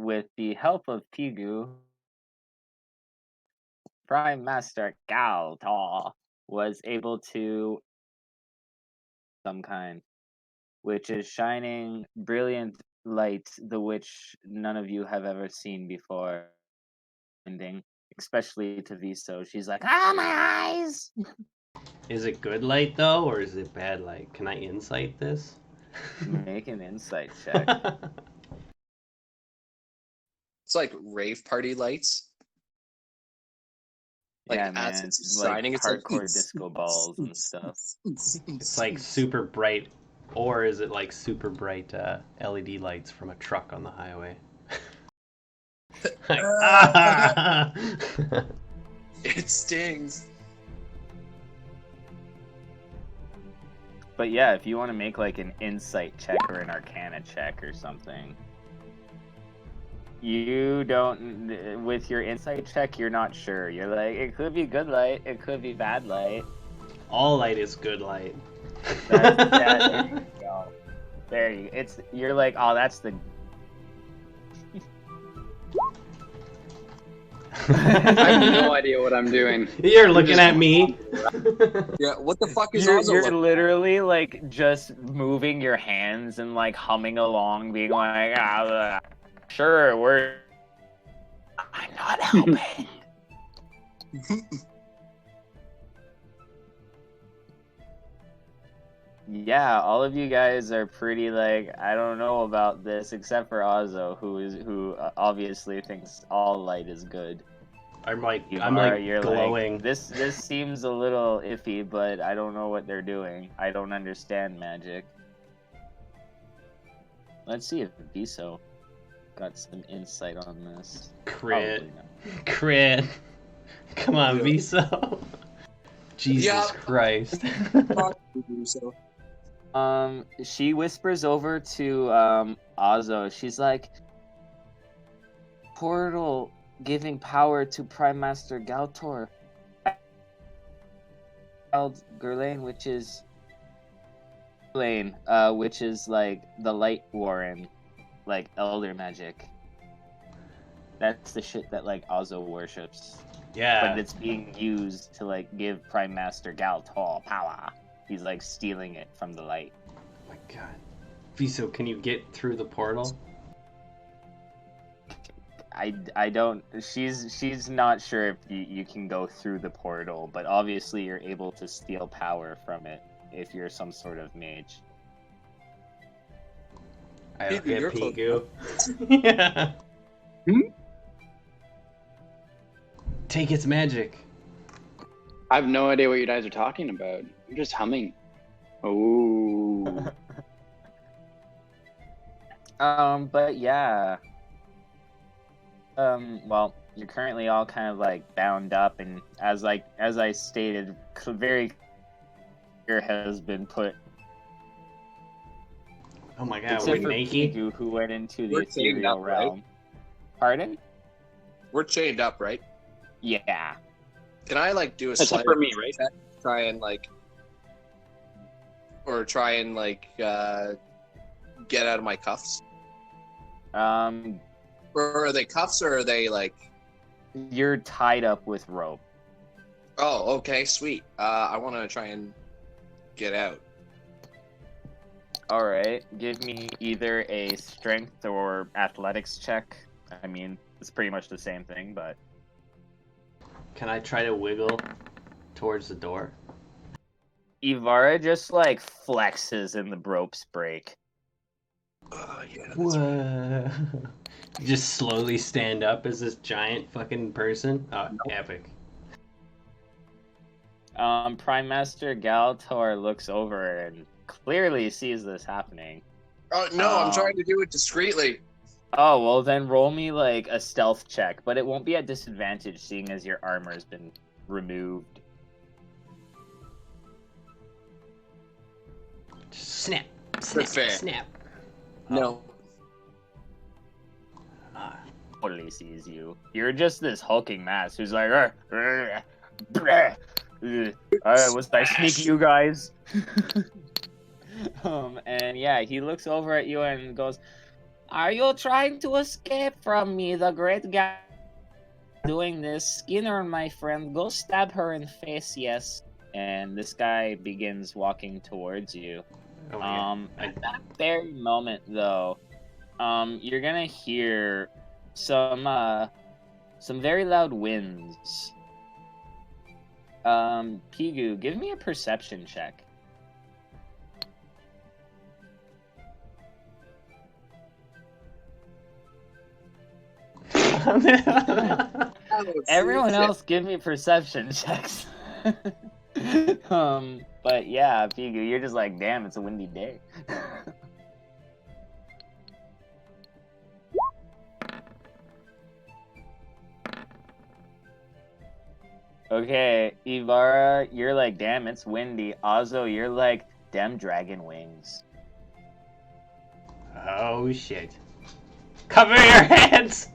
with the help of Pigu, Prime Master Galtor was able to some kind, which is shining brilliant light, the which none of you have ever seen before. Ending, especially to Viso, she's like, "Ah, my eyes!" Is it good light though, or is it bad light? Can I insight this? Make an insight check. It's like rave party lights. Like Yeah, as man, it's it's like shining, it's like hardcore disco balls and stuff. It's like super bright, or is it like super bright LED lights from a truck on the highway? Like, ah! It stings. But yeah, if you want to make like an insight check or an arcana check or something, you don't, with your insight check, you're not sure. You're like, it could be good light, it could be bad light. All light is good light. There you go. There you. You're like, oh, that's the. I have no idea what I'm doing. You're looking at me. Yeah, what the fuck is You're Ozo literally like just moving your hands and like humming along, being like, sure, I'm not helping. Yeah, all of you guys are pretty like, I don't know about this, except for Ozo, who obviously thinks all light is good. I'm like You're glowing. Like, this seems a little iffy, but I don't know what they're doing. I don't understand magic. Let's see if Viso got some insight on this. Crit. Come on, Viso. Jesus Christ. She whispers over to Ozo. She's like, portal giving power to Prime Master Galtor. Gurlane, which is like the Light Warren, like elder magic. That's the shit that like Ozo worships. Yeah. But it's being used to like give Prime Master Galtor power. He's like stealing it from the light. Oh my god. Viso, can you get through the portal? I don't. She's not sure if you can go through the portal, but obviously you're able to steal power from it if you're some sort of mage. I look at Pigu. Yeah. Take its magic. I have no idea what you guys are talking about. I'm just humming. Oh. But yeah. Well, you're currently all kind of like bound up, and as I stated, very clear has been put. Oh my god, except we're for naked? Pigu, who went into the We're chained ethereal up, right? realm. Pardon? We're chained up, right? Yeah. Can I like do a Except sleight for of me, hand right? check? Try and get out of my cuffs? Or are they cuffs, or are they like? You're tied up with rope. Oh, okay, sweet. I want to try and get out. All right, give me either a strength or athletics check. I mean, it's pretty much the same thing, but Can I try to wiggle towards the door? Ivara just like flexes and the ropes break. Yeah. Whoa. You just slowly stand up as this giant fucking person. Oh, epic. Prime Master Galtor looks over and clearly sees this happening. Oh no, I'm trying to do it discreetly. Oh, well then roll me like a stealth check, but it won't be at disadvantage seeing as your armor has been removed. Snap. That's fair. Snap. No. Totally sees you. You're just this hulking mass who's like, was I sneaky, you guys? And yeah, he looks over at you and goes, Are you trying to escape from me, the great guy? Doing this, Skinner, my friend, go stab her in the face, yes. And this guy begins walking towards you. Oh my God. At that very moment, though, you're gonna hear some very loud winds. Pigu, give me a perception check. Everyone else give me perception checks. But yeah, Pigu, you're just like, damn, it's a windy day. Okay, Ivara, you're like, damn, it's windy. Azo, you're like, damn, dragon wings. Oh shit. Cover your heads!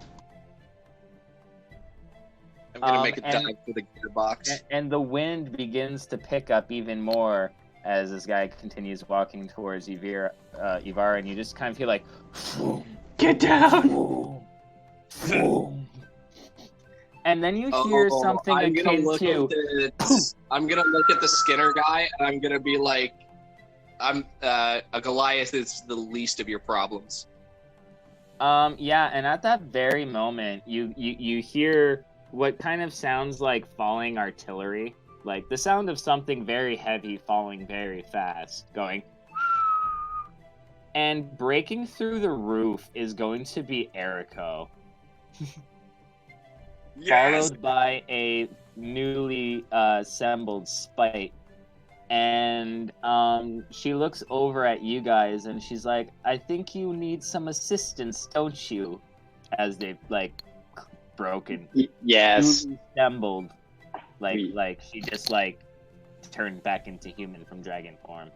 I'm gonna make a and- dive for the gearbox. And the wind begins to pick up even more as this guy continues walking towards Ivara, and you just kind of feel like, Get down! boom, boom. And then you hear something I'm gonna akin look to, I'm gonna look at the Skinner guy, and I'm gonna be like, a Goliath is the least of your problems. yeah, and at that very moment, you hear what kind of sounds like falling artillery, like the sound of something very heavy falling very fast, going. And breaking through the roof is going to be Eriko, followed by a newly assembled Spite. And she looks over at you guys and she's like, I think you need some assistance, don't you? As they've like broken, Yes. newly assembled, like We- like she just like turned back into human from dragon form.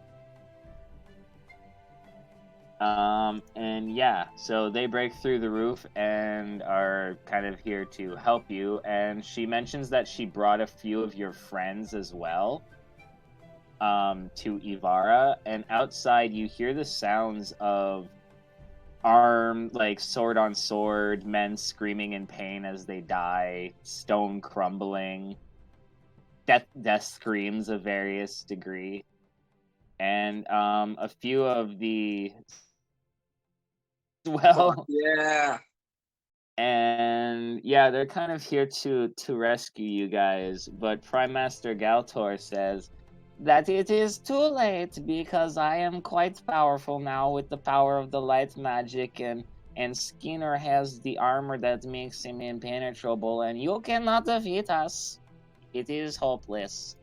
And yeah, so they break through the roof and are kind of here to help you. And she mentions that she brought a few of your friends as well, to Ivara. And outside, you hear the sounds of sword on sword, men screaming in pain as they die, stone crumbling, death screams of various degree. And a few of the well, Yeah. and yeah, they're kind of here to rescue you guys. But Prime Master Galtor says that it is too late because I am quite powerful now with the power of the light magic, and Skinner has the armor that makes him impenetrable, and you cannot defeat us. It is hopeless.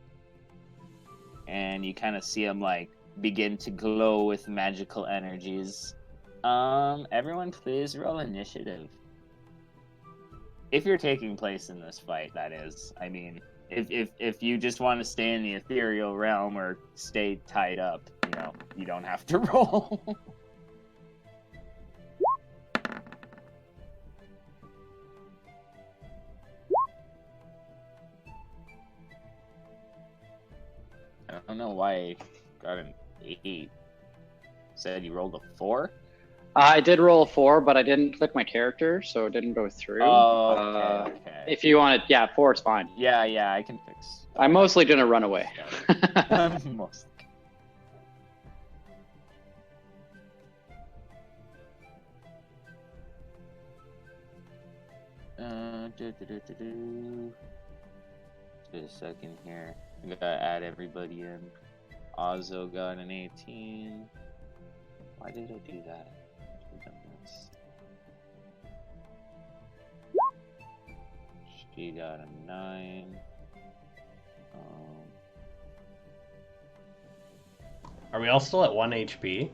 And you kind of see him like begin to glow with magical energies. Everyone please roll initiative. If you're taking place in this fight, that is. I mean, if you just want to stay in the ethereal realm or stay tied up, you don't have to roll. I don't know why I got an 8. Said you rolled a 4? I did roll a 4, but I didn't click my character, so it didn't go through. Oh, okay. If you want it, yeah, 4 is fine. Yeah, I can fix. I'm mostly gonna run away. Most. Just a second here. I gotta add everybody in. Ozzo got an 18. Why did I do that? She got a 9. Are we all still at 1 HP?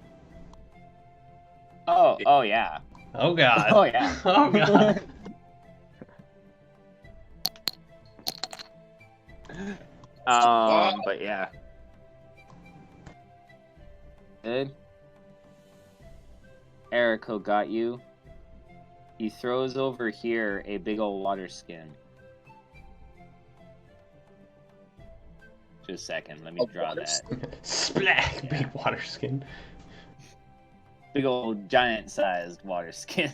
Oh yeah. Oh god. Oh yeah. Oh god. But yeah. Good. Eriko got you. He throws over here a big old water skin. Just a second, let me A draw water that. skin? Splat! Yeah. Big water skin. Big old giant-sized water skin.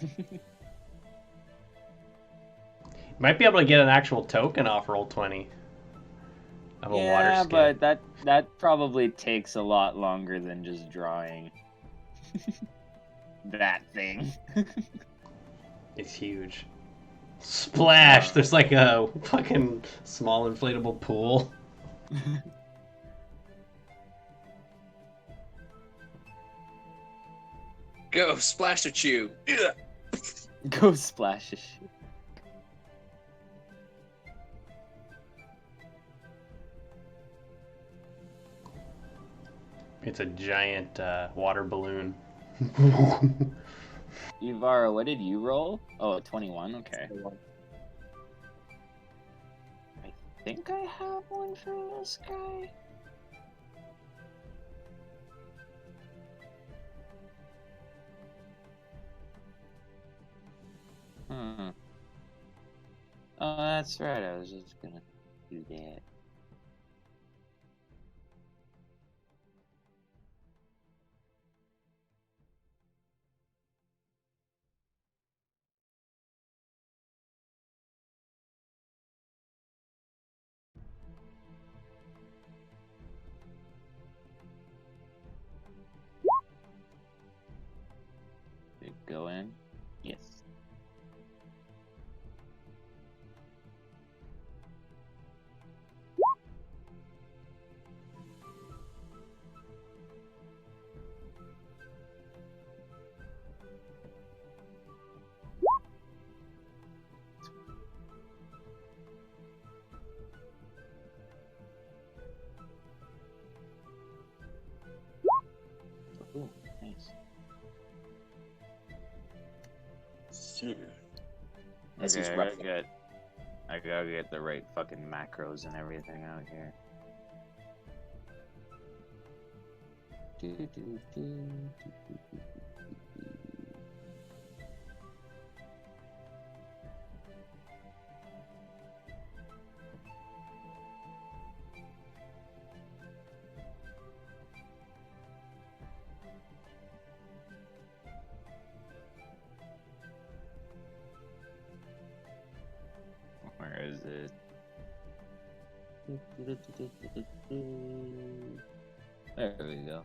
Might be able to get an actual token off Roll20 of a water Yeah, skin. but that probably takes a lot longer than just drawing that thing. It's huge. Splash! There's like a fucking small inflatable pool. Go, splash to chew. Ugh. Go splash a shit. It's a giant water balloon. Ivara, what did you roll? Oh, a 21? Okay. I think I have one for this guy. Oh, that's right. I was just gonna do that. Did it go in? Yes. Ooh, nice. This is Okay, rough. I gotta get the right fucking macros and everything out here. Where is it? There we go.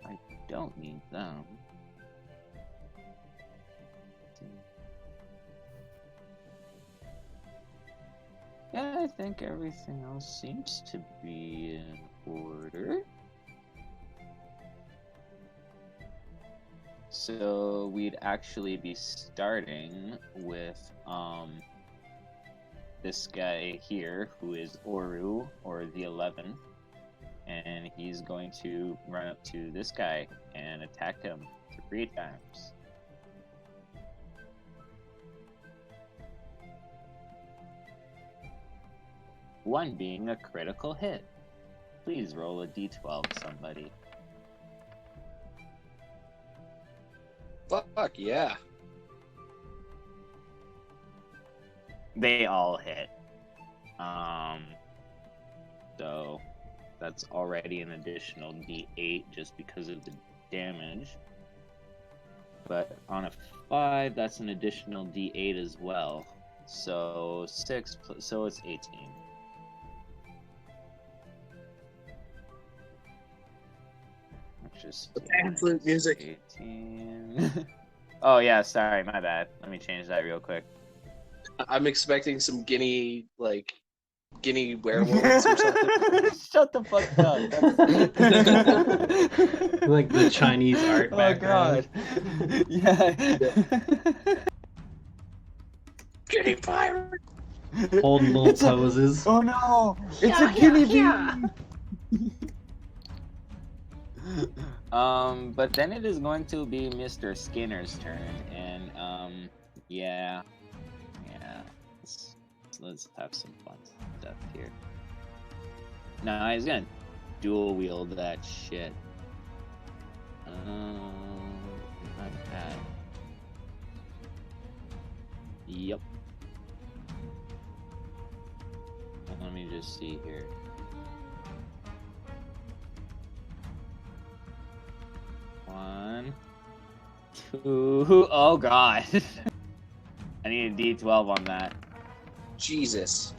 I don't need them. Yeah, I think everything else seems to be in order. So we'd actually be starting with this guy here, who is Oru, or the 11th, and he's going to run up to this guy and attack him 3 times. One being a critical hit. Please roll a d12, somebody. Fuck yeah. They all hit. So that's already an additional d8 just because of the damage. But on a 5, that's an additional d8 as well. So 6, so it's 18. Just Pan flute music. 18. Oh yeah, sorry, my bad. Let me change that real quick. I'm expecting some guinea werewolves or something. Shut the fuck up. Like the Chinese art Oh background. god. Yeah. Guinea pirate. Holding little It's a- poses. Oh no! It's a guinea pig! But then it is going to be Mr. Skinner's turn, and yeah, let's have some fun stuff here. No, he's gonna dual wield that shit. Not bad. Yep. Let me just see here. One, two. Oh god. I need a D12 on that. Jesus.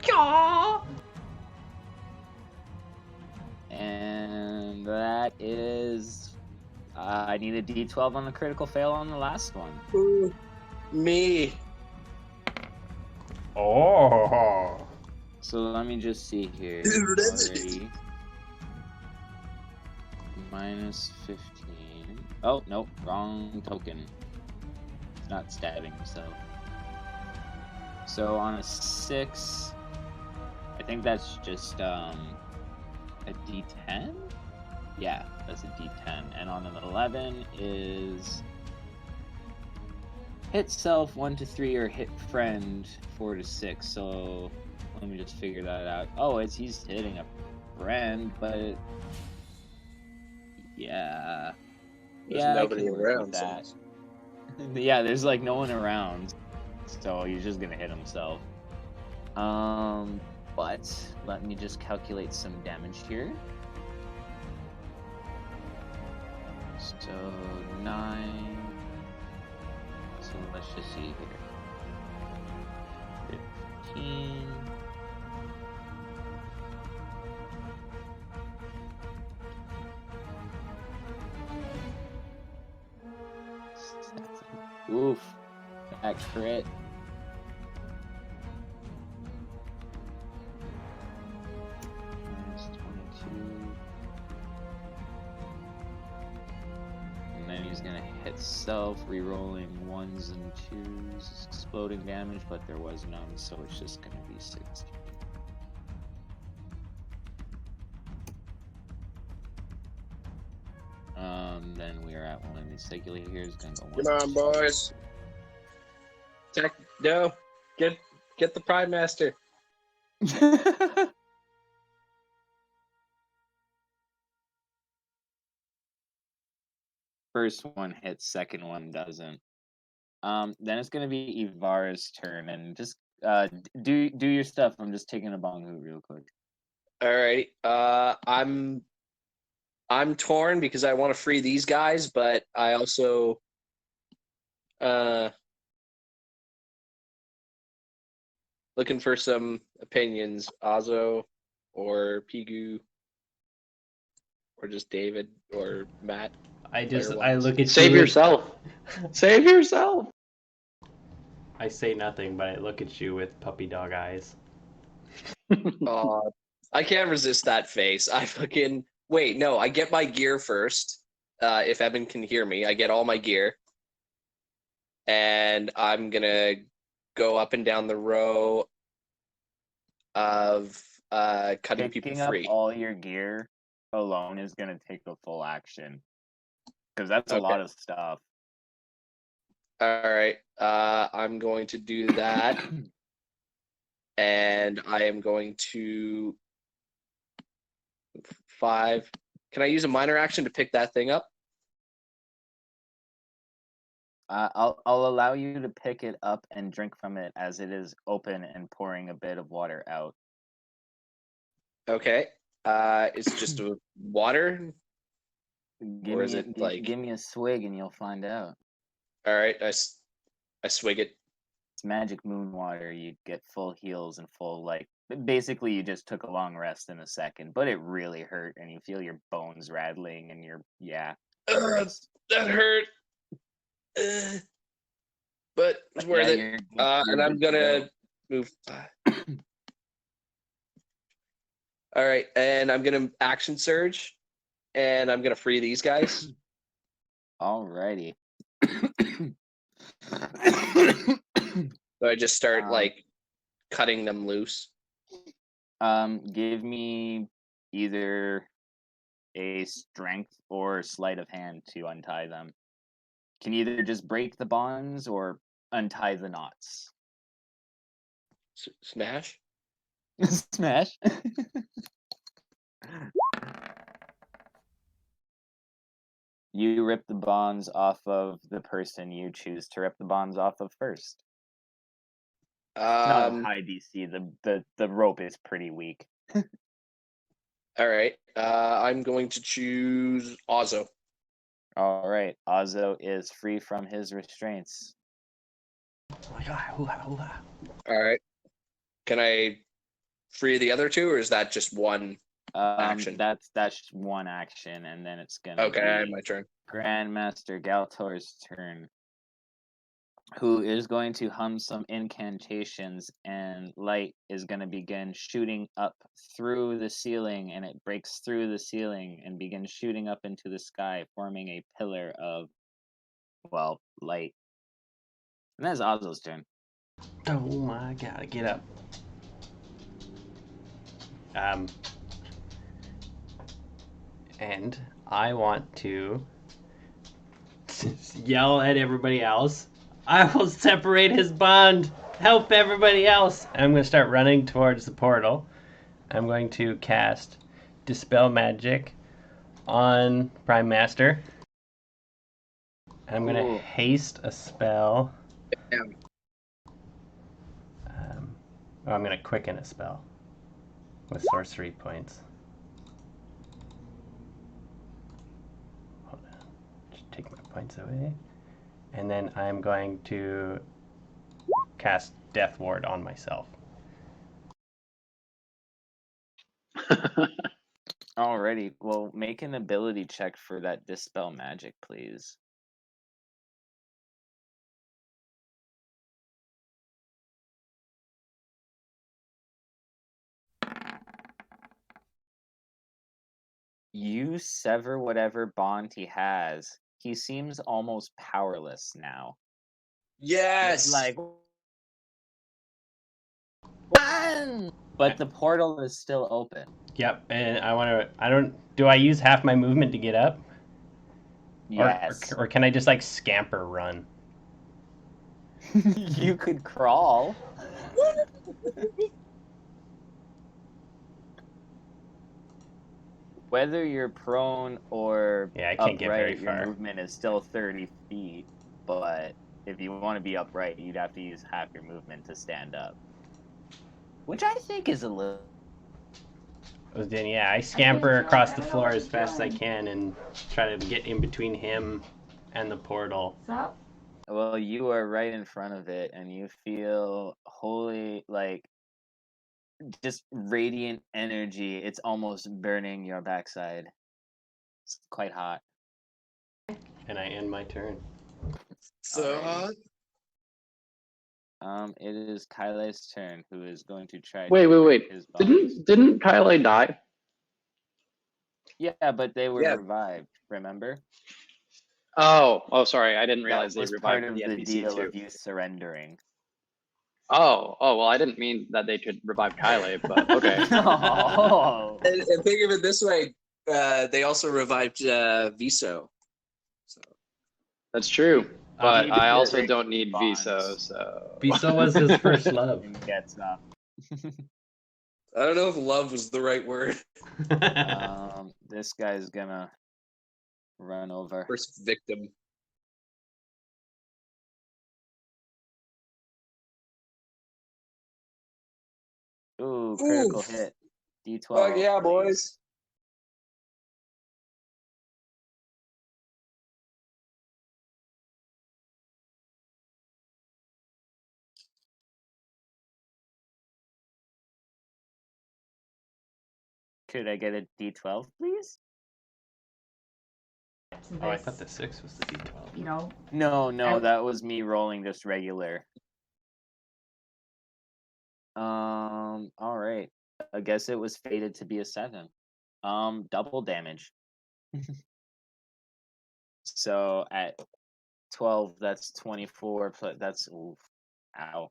And that is. I need a D12 on the critical fail on the last one. Ooh, me. Oh. So let me just see here. Already. Minus 15. Oh, nope. Wrong token. It's not stabbing himself. So on a 6, I think that's just a D10? Yeah, that's a D10. And on an 11 is hit self 1 to 3 or hit friend 4 to 6. So let me just figure that out. Oh, he's hitting a friend, but yeah. There's I nobody can work with around. that. Yeah, there's like no one around, so he's just gonna hit himself. But let me just calculate some damage here. So 9. So let's just see here. 15. Oof, that crit. Minus 22. And then he's gonna hit self, re-rolling 1s and 2s, exploding damage, but there was none, so it's just gonna be 16. Then we are at one of these circular here. It's gonna go 1. Come on, boys. No, get the Prime Master. First one hits, second one doesn't. Then it's gonna be Ivar's turn, and just do your stuff. I'm just taking a bong hoot real quick. Alright. I'm torn because I want to free these guys, but I also looking for some opinions. Azo or Pigu or just David or Matt. I look at you. Save yourself. Save yourself. I say nothing, but I look at you with puppy dog eyes. I can't resist that face. I fucking wait. No, I get my gear first. If Evan can hear me, I get all my gear, and I'm gonna go up and down the row of cutting people Picking up free. all your gear alone is gonna take a full action, because that's a Okay. lot of stuff. All right. I'm going to do that, and I am going to 5. Can I use a minor action to pick that thing up? I'll allow you to pick it up and drink from it as it is open and pouring a bit of water out. Okay. It's just a water. Give Or is me, it like- give me a swig and you'll find out. All right. I swig it. It's magic moon water. You get full heals and full basically you just took a long rest in a second, but it really hurt and you feel your bones rattling and it hurts. That hurt. But it's worth it. You're And I'm good to go. gonna move. All right, and I'm gonna action surge, and I'm gonna free these guys. Alrighty. So I just start like cutting them loose. Give me either a strength or sleight of hand to untie them. Can either just break the bonds or untie the knots. Smash. Smash. You rip the bonds off of the person you choose to rip the bonds off of first. Not a high DC. The rope is pretty weak. All right. I'm going to choose Ozzo. All right, Ozzo is free from his restraints. All right. Can I free the other two, or is that just one action? That's just one action, and then it's gonna Okay, be my turn. Grandmaster Galtor's turn, who is going to hum some incantations, and light is going to begin shooting up through the ceiling, and it breaks through the ceiling and begins shooting up into the sky, forming a pillar of, well, light. And that's Ozzo's turn. Oh my god, get up. And I want to yell at everybody else. I will separate his bond. Help everybody else. I'm going to start running towards the portal. I'm going to cast Dispel Magic on Prime Master. I'm going to haste a spell. Damn. I'm going to quicken a spell with sorcery points. Hold on. Just take my points away. And then I'm going to cast Death Ward on myself. Alrighty, well, make an ability check for that Dispel Magic, please. You sever whatever bond he has. He seems almost powerless now. Yes. It's like, run! But the portal is still open. Yep, and do I use half my movement to get up? Yes. Or can I just like scamper run? You could crawl. Whether you're prone or I can't get very upright, far. your movement is still 30 feet. But if you want to be upright, you'd have to use half your movement to stand up. Which I think is a little... Then I scamper across the floor as fast as I can and try to get in between him and the portal. Stop. Well, you are right in front of it, and you feel wholly, like, just radiant energy. It's almost burning your backside. It's quite hot. And I end my turn. So it is Kailei's turn, who is going to try Wait. to break his bonds. Didn't Kailai die? Yeah, but they were Yeah. revived, remember? Oh, sorry. I didn't realize That they was revived part of the the NPC deal too. of you surrendering. Oh, well, I didn't mean that they could revive Kailai, but okay. Oh. and think of it this way: they also revived Viso. So That's true. But He I did also break don't need bonds. Viso, so... Viso was his first love. And gets up. I don't know if love was the right word. This guy's gonna run over. First victim. Ooh, critical Oof. hit. D12. Fuck yeah, please. boys. Could I get a D12, please? Oh, I thought the 6 was the D12. You know, No, that was me rolling just regular. All right. I guess it was fated to be a 7. Double damage. So at 12, that's 24. That's oof. Ow.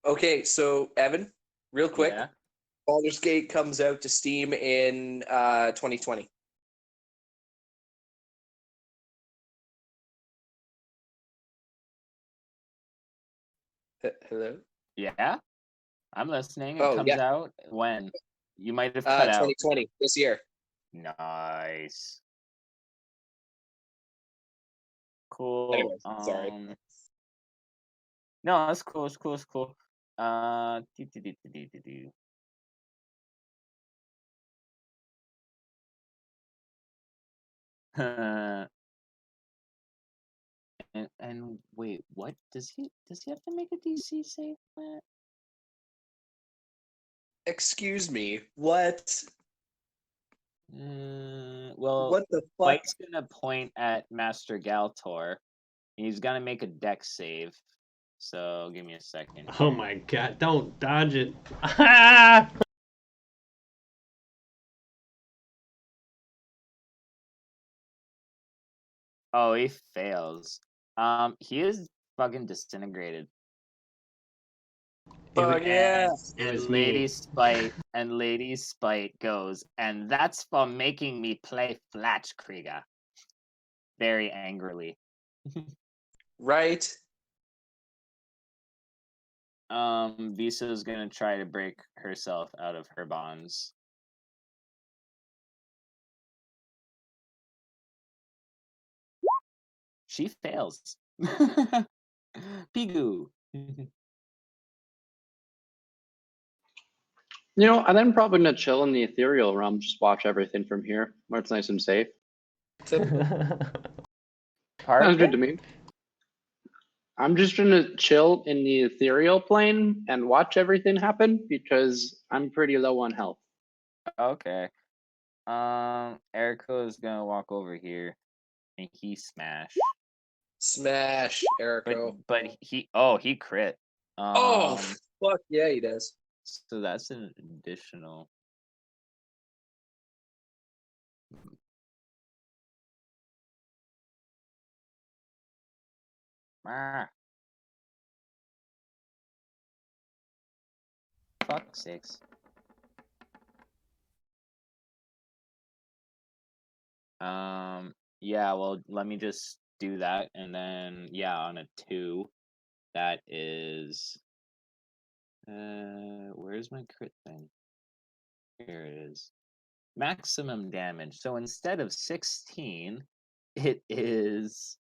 Okay, so Evan, real quick, Yeah. Baldur's Gate comes out to Steam in 2020. Hello? Yeah. I'm listening. It Oh, comes yeah. out when? You might have cut out. 2020, this year. Nice. Cool. Anyway, sorry. No, that's cool. It's cool. It's cool. Do. And wait, what does he have to make a DC save for that? Excuse me. What? Well, What the fuck? Spike's gonna point at Master Galtor. He's gonna make a dex save. So give me a second. Oh my god, don't dodge it. Ah! Oh, he fails. He is fucking disintegrated. Fuck yeah. It was And me. Lady Spite goes, and that's for making me play Flatchkrieger. Very angrily. Right? Visa's gonna try to break herself out of her bonds. She fails. Pigu. You know, and I'm probably gonna chill in the ethereal realm, just watch everything from here, where it's nice and safe. Typical. Sounds good to Pardon? me. I'm just gonna chill in the ethereal plane and watch everything happen because I'm pretty low on health. Okay. Erico is gonna walk over here and he smash. Smash, Erico. But he crit. Oh, fuck yeah, he does. So that's an additional. Ah. Fuck 6. Yeah, well, let me just do that, and then yeah, on a 2, that is. Where's my crit thing? Here it is. Maximum damage. So instead of 16, it is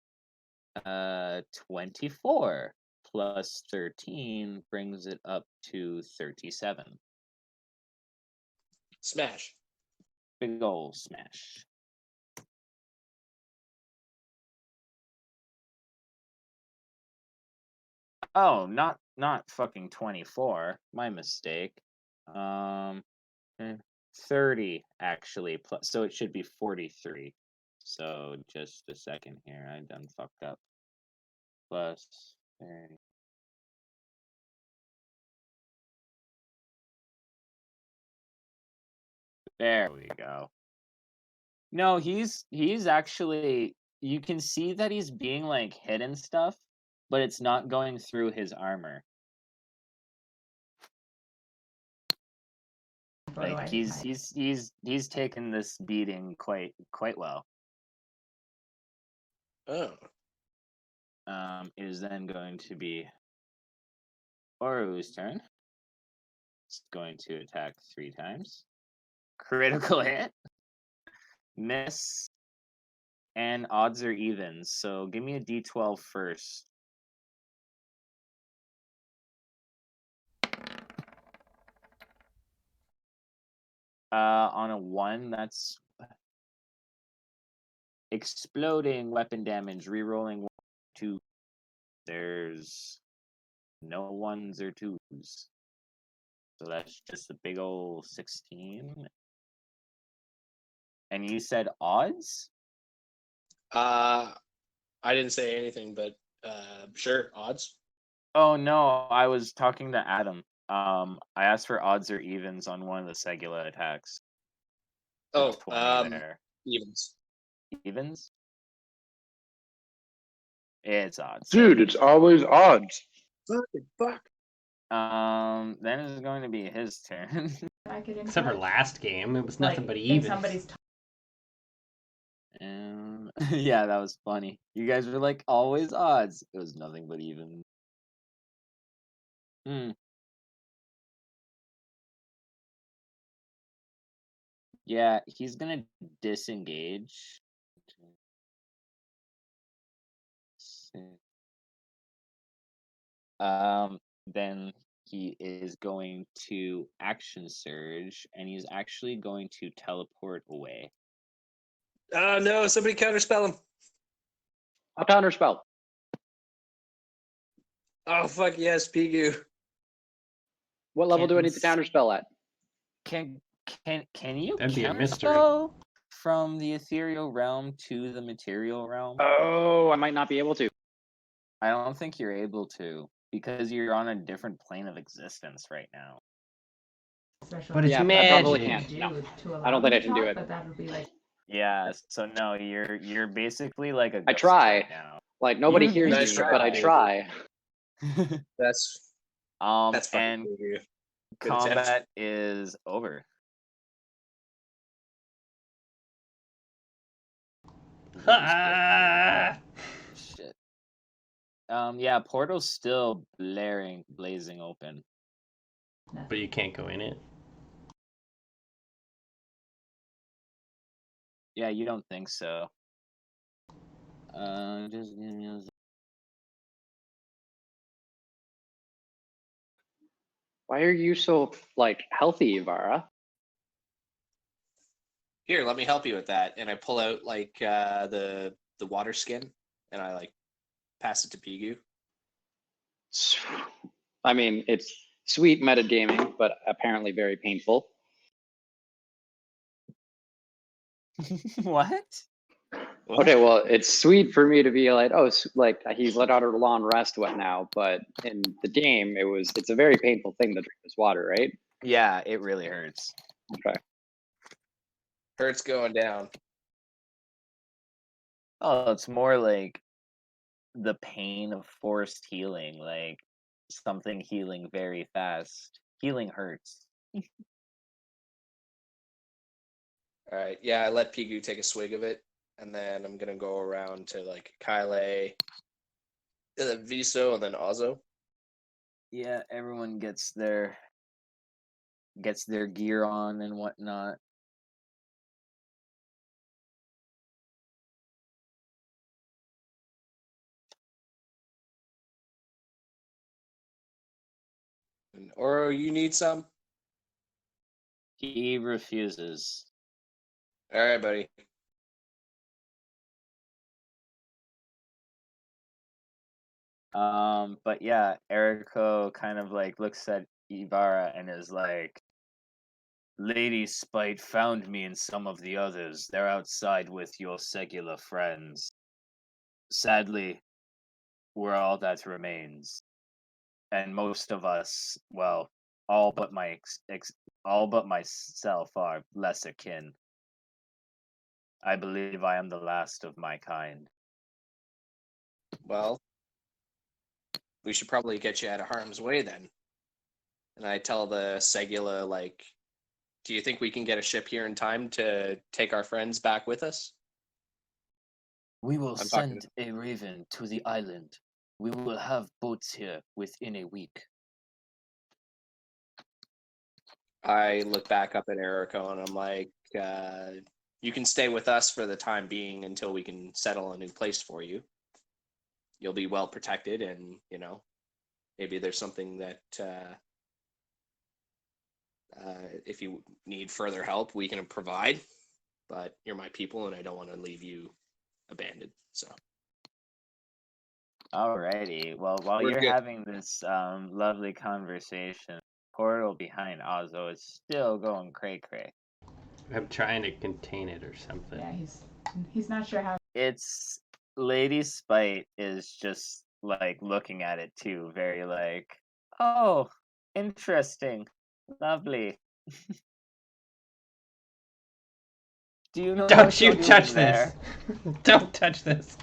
24 plus 13 brings it up to 37. Smash. Big ol' smash. Oh, not fucking 24. My mistake. 30 actually, plus, so it should be 43. So just a second here, I done fucked up. Plus 30. There we go. No, he's actually, you can see that he's being like hit and stuff, but it's not going through his armor. Like he's taken this beating quite well. Oh. It is then going to be Oru's turn. It's going to attack 3 times. Critical hit. Miss. And odds are evens. So give me a d12 first. On a 1, that's exploding weapon damage, rerolling 1, 2. There's no 1s or 2s. So that's just a big old 16. And you said odds? I didn't say anything, but sure, odds. Oh no, I was talking to Adam. I asked for odds or evens on one of the Segula attacks. Oh, 20 there. evens. Evens? It's odds. Dude, it's always odds. Fucking fuck. Then it's going to be his turn. Except for last game, it was nothing but even. Yeah, that was funny. You guys were like, always odds. It was nothing but even. Yeah, he's gonna disengage. Then he is going to action surge, and he's actually going to teleport away. Oh no! Somebody counterspell him. I'll counterspell. Oh fuck yes, Pigu. What level do I need to Can- counterspell at? Can you That'd be a mystery. counterspell from the ethereal realm to the material realm? Oh, I might not be able to. I don't think you're able to because you're on a different plane of existence right now. But it's Yeah, I probably magic. can't. No, I don't think I can do it. But that would be like Yeah, so no, you're basically like a I ghost try. right now. Like nobody You- hears Nice me, try, but I baby. try. That's fucking and Pigu. Good attempt. combat is over. Ah! Shit. Yeah, portal's still blazing open. But you can't go in it. Yeah, you don't think so. Just give me a Why are you so like healthy, Ivara? Here, let me help you with that. And I pull out like the water skin, and I like pass it to Pigu. I mean, it's sweet metagaming, but apparently very painful. What? Okay, well, it's sweet for me to be like, oh, like he's let out a long rest, what now? But in the game, it's a very painful thing to drink this water, right? Yeah, it really hurts. Okay. Hurts going down. Oh, it's more like the pain of forced healing, like something healing very fast. Healing hurts. All right, yeah, I let Pigu take a swig of it, and then I'm gonna go around to like Kyle, Viso, and then Ozo. Yeah, everyone gets their gear on and whatnot. Or you need some? He refuses. All right, buddy. But yeah, Eriko kind of like looks at Ivara and is like, Lady Spite found me and some of the others. They're outside with your Segula friends. Sadly, we're all that remains. And most of us, well, all but myself are lesser kin. I believe I am the last of my kind. Well, we should probably get you out of harm's way then. And I tell the Segula, like, do you think we can get a ship here in time to take our friends back with us? We will I'm talking- send a raven to the island. We will have boats here within a week. I look back up at Eriko and I'm like, you can stay with us for the time being until we can settle a new place for you. You'll be well protected, and maybe there's something that if you need further help, we can provide. But you're my people, and I don't want to leave you abandoned. So. Alrighty. Well, while We're you're good. having this lovely conversation, portal behind Ozo is still going cray cray. I'm trying to contain it or something. yeah, he's not sure how. It's Lady Spite is just like looking at it too, very like, oh, interesting, lovely. Do you know? Don't what you you're doing touch there? this! Don't touch this!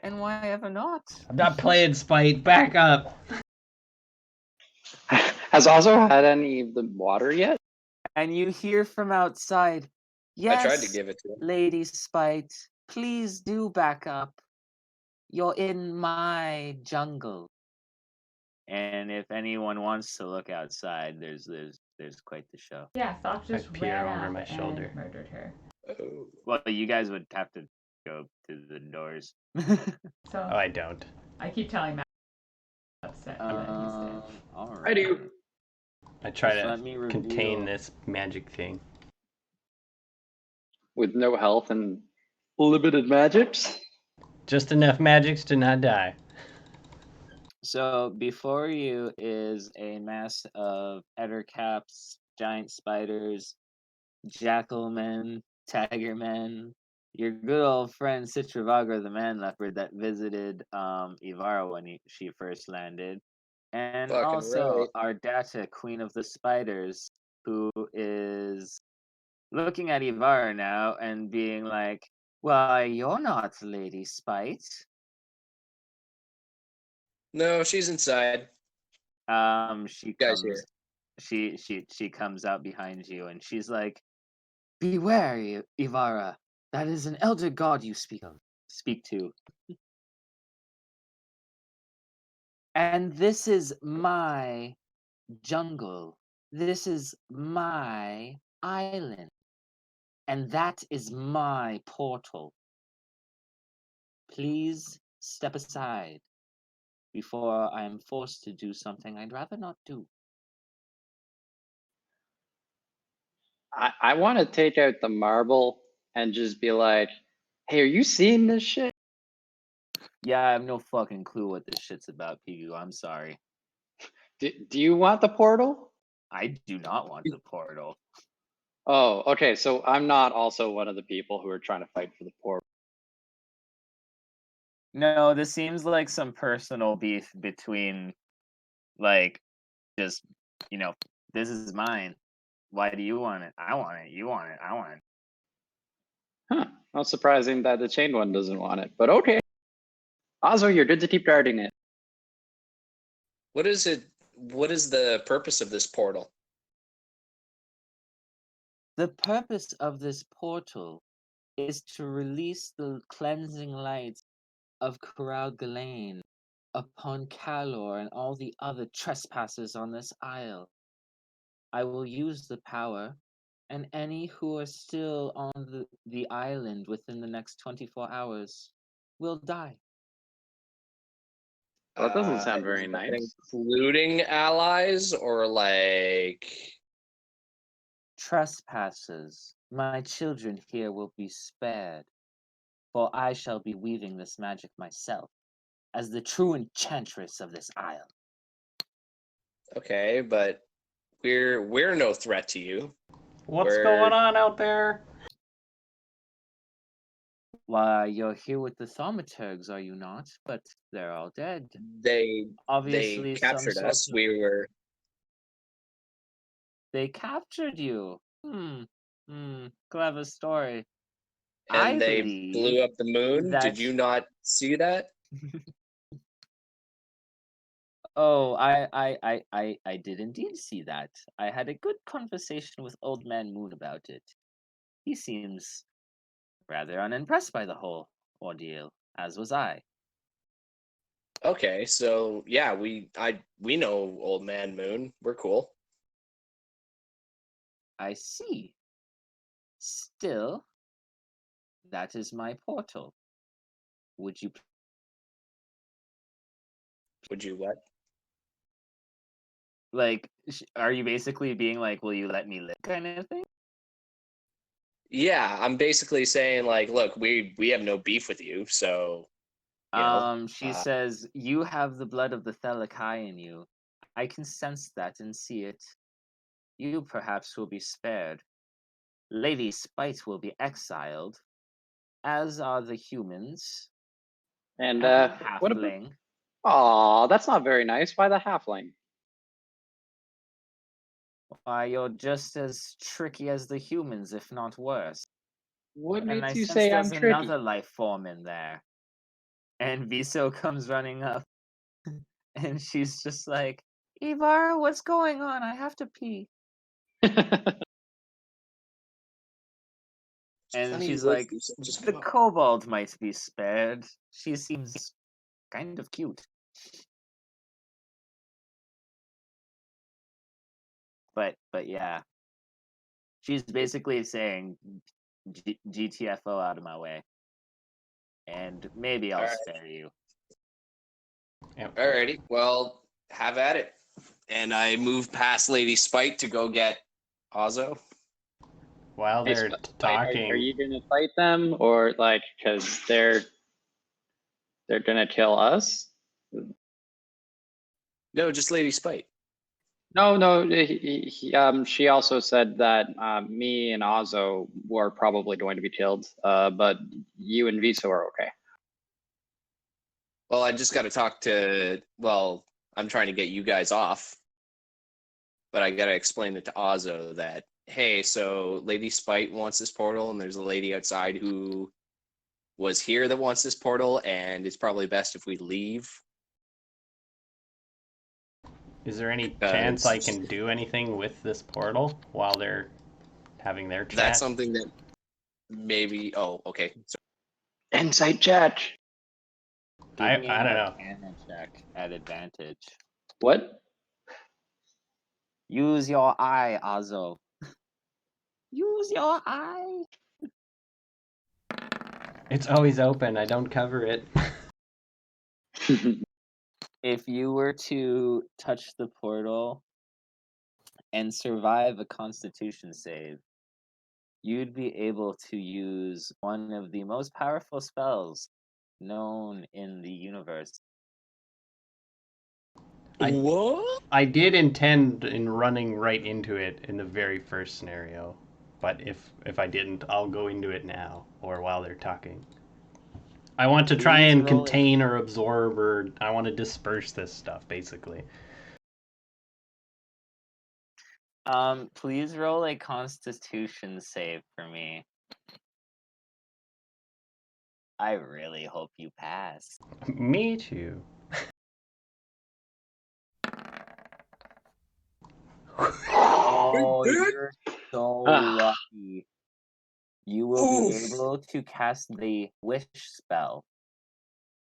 And why ever not? I'm not playing Spite. Back up. Has Ozo had any of the water yet? And you hear from outside, yes, I tried to give it to him. Lady Spite, please do back up. You're in my jungle. And if anyone wants to look outside, there's quite the show. Yeah, Thok just I peer ran over up my and shoulder. murdered her. Oh. Well, you guys would have to go to the doors. So Oh, I don't. I keep telling Matt upset that he's dead. All I right. do. I try Just to let me contain reveal- this magic thing. With no health and limited magics. Just enough magics to not die. So before you is a mass of ettercaps, giant spiders, jackalmen, tigermen, your good old friend Citravagra the man leopard that visited Ivara when she first landed, and Fucking also right. Ardata, queen of the spiders, who is looking at Ivara now and being like, "Why, you're not Lady Spite." No, she's inside. She Guys comes, here. she comes out behind you, and she's like, "Beware, Ivara. That is an elder god you speak to. And this is my jungle. This is my island. And that is my portal. Please step aside before I am forced to do something I'd rather not do." I want to take out the marble and just be like, hey, are you seeing this shit? Yeah, I have no fucking clue what this shit's about, Pigu. I'm sorry. Do you want the portal? I do not want the portal. Oh, okay. So I'm not also one of the people who are trying to fight for the portal. No, this seems like some personal beef between, like, just, this is mine. Why do you want it? I want it. You want it. I want it. Huh. Not surprising that the chain one doesn't want it, but okay. Ozo, you're good to keep guarding it. What is it? What is the purpose of this portal? The purpose of this portal is to release the cleansing light of Corral Ghislaine upon Calor and all the other trespassers on this isle. I will use the power, and any who are still on the island within the next 24 hours will die. That doesn't sound Is very that nice. including allies or like? Trespassers, my children here will be spared, for I shall be weaving this magic myself, as the true enchantress of this isle. Okay, but we're no threat to you. What's We're- going on out there? Why, you're here with the thaumaturgs, are you not? But they're all dead. They Obviously, some captured sort us. of- They captured you. Clever story. I and they believe blew up the moon. that- Did you not see that? Oh, I did indeed see that. I had a good conversation with Old Man Moon about it. He seems rather unimpressed by the whole ordeal, as was I. Okay, so yeah, we know Old Man Moon. We're cool. I see. Still, that is my portal. Would you Would you what? are you basically being like, will you let me live kind of thing? Yeah, I'm basically saying like, look, we have no beef with you, so She uh, says, you have the blood of the Thelakai in you. I can sense that and see it. You perhaps will be spared. Lady Spite will be exiled, as are the humans. And and what about? halfling. Aw, that's not very nice. Why the halfling? Why, you're just as tricky as the humans, if not worse. What And I makes you sense say I'm there's tricky? another life form in there. And Viso comes running up. And she's just like, Ivar, what's going on? I have to pee. And funny she's you would, like, Lisa, just the come up. kobold might be spared. She seems kind of cute. But yeah. She's basically saying GTFO out of my way. And maybe I'll Alright. spare you. Yep. Alrighty, well, have at it. And I move past Lady Spite to go get Ozzo. While Hey, they're Spite, talking, are you gonna fight them, or like, because they're gonna kill us? No, just Lady Spite. No. She also said that me and Ozzo were probably going to be killed, but you and Viso are okay. Well, I just got to talk to. Well, I'm trying to get you guys off, but I got to explain it to Ozzo that hey, so Lady Spite wants this portal, and there's a lady outside who was here that wants this portal, and it's probably best if we leave. is there any chance I can do anything with this portal while they're having their chat? That's something that maybe. Oh, okay. So, Insight check. I Give me don't an know. Arcana check at advantage. What? Use your eye, Ozzo. Use your eye. It's always open. I don't cover it. If you were to touch the portal and survive a Constitution save, you'd be able to use one of the most powerful spells known in the universe. what? I did intend in running right into it in the very first scenario, but if I didn't, I'll go into it now or while they're talking. I want to try Please and roll it. contain or absorb, or I want to disperse this stuff, basically. Please roll a Constitution save for me. I really hope you pass. Me too. Oh, you're so lucky. You will be Oof. able to cast the Wish spell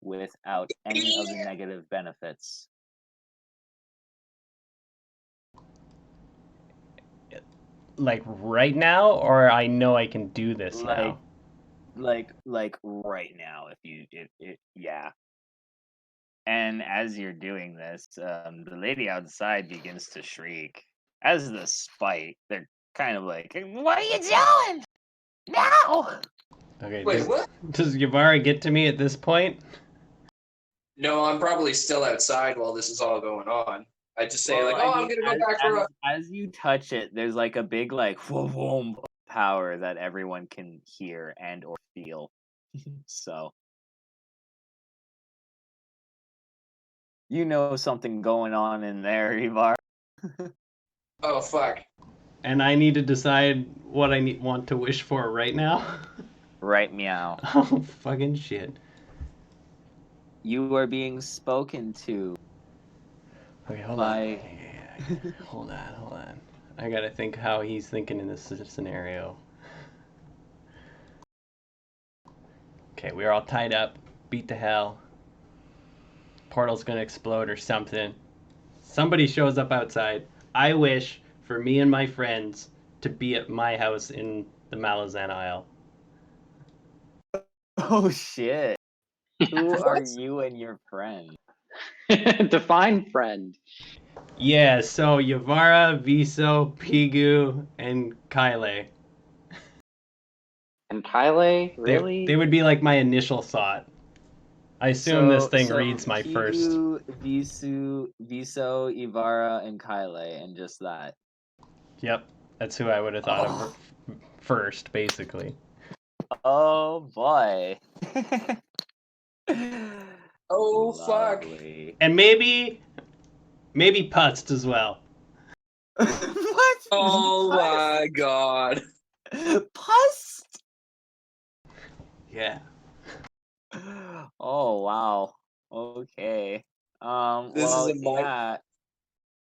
without any of the negative benefits. Like right now, or I know I can do this now. Like right now, yeah. And as you're doing this, the lady outside begins to shriek. As the Spite, they're kind of like, "What are you doing? Now!" Okay. Wait, what? Does Yavara get to me at this point? No, I'm probably still outside while this is all going on. I just say I'm gonna go back for a. As you touch it, there's like a big whoom power that everyone can hear and or feel. So you know something going on in there, Ivar. Oh fuck! And I need to decide what I want to wish for right now. Right, meow. Oh fucking shit! You are being spoken to. Okay, hold by... on. Hold on. I gotta think how he's thinking in this scenario. Okay, we're all tied up. Beat the hell. Portal's gonna explode or something. Somebody shows up outside. I wish for me and my friends to be at my house in the Malazan Isle. Oh shit. Who are you and your friend? Define friend. Yeah, so Yavara, Viso, Pigu, and Kyle. And Kyle, really? They would be like my initial thought. I assume this thing reads my first. Viso, Ivara, and Kyle, and just that. Yep, that's who I would have thought of first, basically. Oh boy. Oh fuck! Lovely. And maybe Putz as well. What? Oh my god! Pust? Yeah. Oh wow. Okay. This well, is a mod. yeah.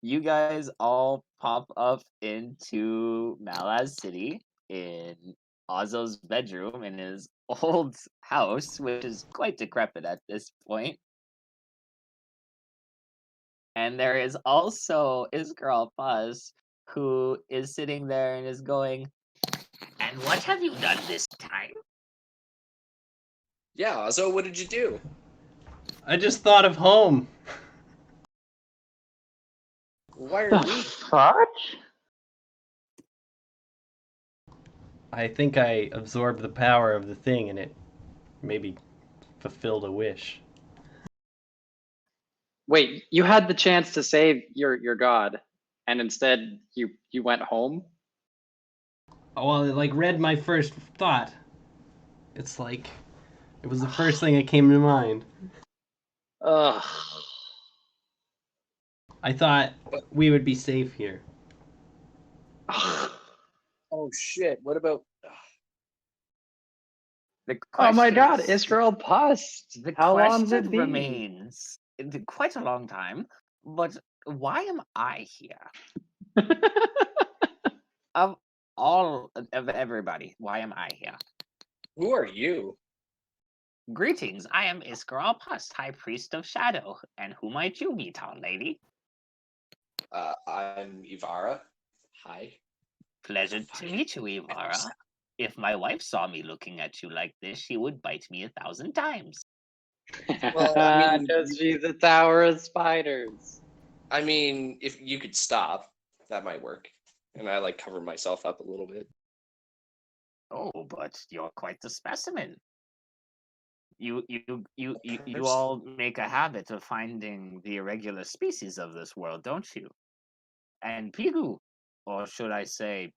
You guys all pop up into Malaz City in Ozzo's bedroom in his old house, which is quite decrepit at this point. And there is also Isgirl Puz, who is sitting there and is going, "And what have you done this time?" Yeah, so what did you do? I just thought of home. Why are The we? fudge? I think I absorbed the power of the thing and it maybe fulfilled a wish. Wait, you had the chance to save your god, and instead you went home? Oh, well, it like read my first thought. It's like it was the first thing that came to mind. Ugh. I thought we would be safe here. Oh shit! What about? The Oh my god, question- Israel Pust. The How long's question it been? remains quite a long time, but why am I here? Of all of everybody, why am I here? Who are you? Greetings, I am Iskaral Pust, High Priest of Shadow, and who might you be, tall lady? I'm Ivara. Hi. Pleasure to meet you, Ivara. If my wife saw me looking at you like this, she would bite me 1,000 times. Well, I mean, Because she's a tower of spiders. I mean, if you could stop, that might work. And I like cover myself up a little bit. Oh, but you're quite the specimen. You There's- all make a habit of finding the irregular species of this world, don't you? And Pigu, or should I say,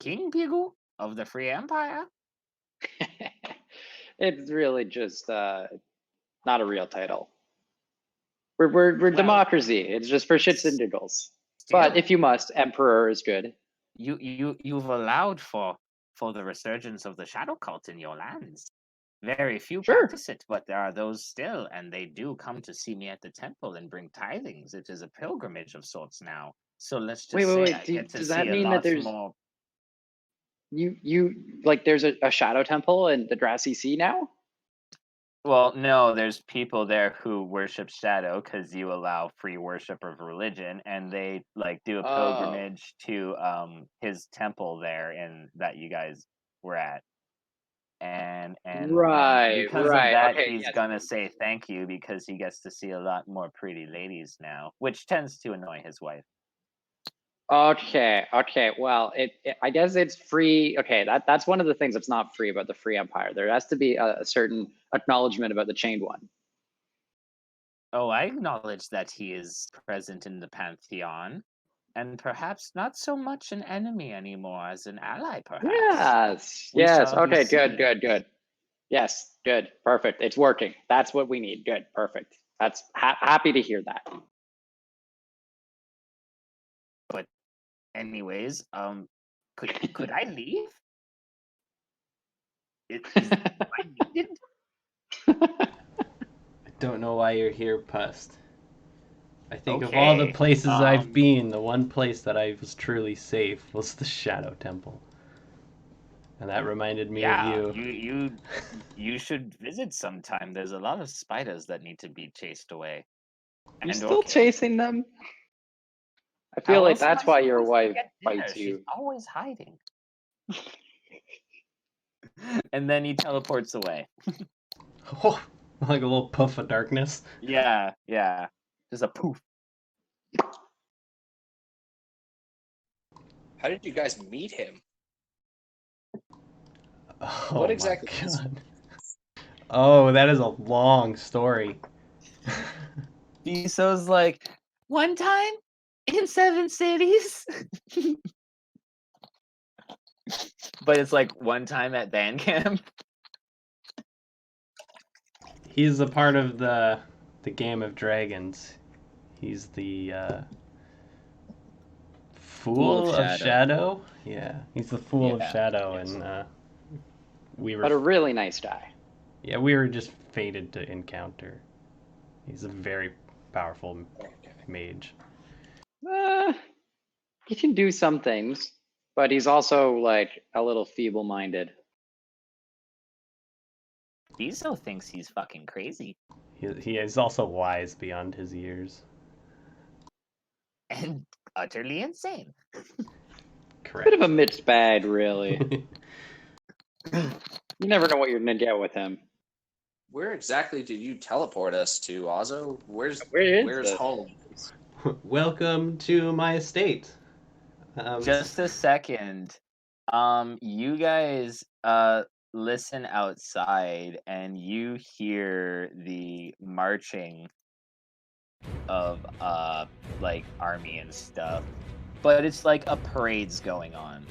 King Pigu of the Free Empire? It's really just not a real title. We're Well- democracy. It's just for shits and giggles. But Still, if you must, emperor is good. you've allowed for the resurgence of the shadow cult in your lands. Very few Sure. practice it, but there are those still, and they do come to see me at the temple and bring tithings. It is a pilgrimage of sorts now. So let's just Wait, say wait, I wait. get to Does see that a mean that lot there's more. you like there's a shadow temple in the Grassy Sea now? Well, no, there's people there who worship Shadow because you allow free worship of religion, and they like do a Oh. pilgrimage to his temple there in that you guys were at. And Right, because right, of that, okay, he's yes. gonna say thank you because he gets to see a lot more pretty ladies now, which tends to annoy his wife. Okay, okay. Well, I guess it's free. Okay, that's one of the things that's not free about the Free Empire. There has to be a certain acknowledgement about the Chained One. Oh, I acknowledge that he is present in the Pantheon, and perhaps not so much an enemy anymore as an ally, perhaps. Yes, We yes. shall be Okay, good, seeing. good, good. Yes, good, perfect. It's working. That's what we need. Good, perfect. That's happy to hear that. Anyways, could I leave? Is I needed? I don't know why you're here, Pust. I think of all the Okay, places I've um, been, the one place that I was truly safe was the Shadow Temple. And that reminded me Yeah, of you. you should visit sometime. There's a lot of spiders that need to be chased away. You and still or killed. chasing them? I How feel like else am that's I why your supposed to wife get dinner? fights She's you. always hiding. And then he teleports away. Oh, like a little puff of darkness. Yeah, yeah. Just a poof. How did you guys meet him? Oh What my exactly is- God. Oh, that is a long story. Viso's like, one time in 7 cities. But it's like one time at band camp. He's a part of the Game of Dragons. He's the Fool of Shadow. Yeah, he's the Fool of Yeah, Shadow, yes. and we But a were really nice guy. we were just fated to encounter. He's a very powerful mage. He can do some things, but he's also like a little feeble-minded. Viso thinks he's fucking crazy. He is also wise beyond his years. And utterly insane. Correct. Bit of a mixed bag, really. You never know what you're gonna get with him. Where exactly did you teleport us to, Ozo? Where's Where is this? home? Welcome to my estate. Just a second. You guys listen outside and you hear the marching of like army and stuff. But it's like a parade's going on.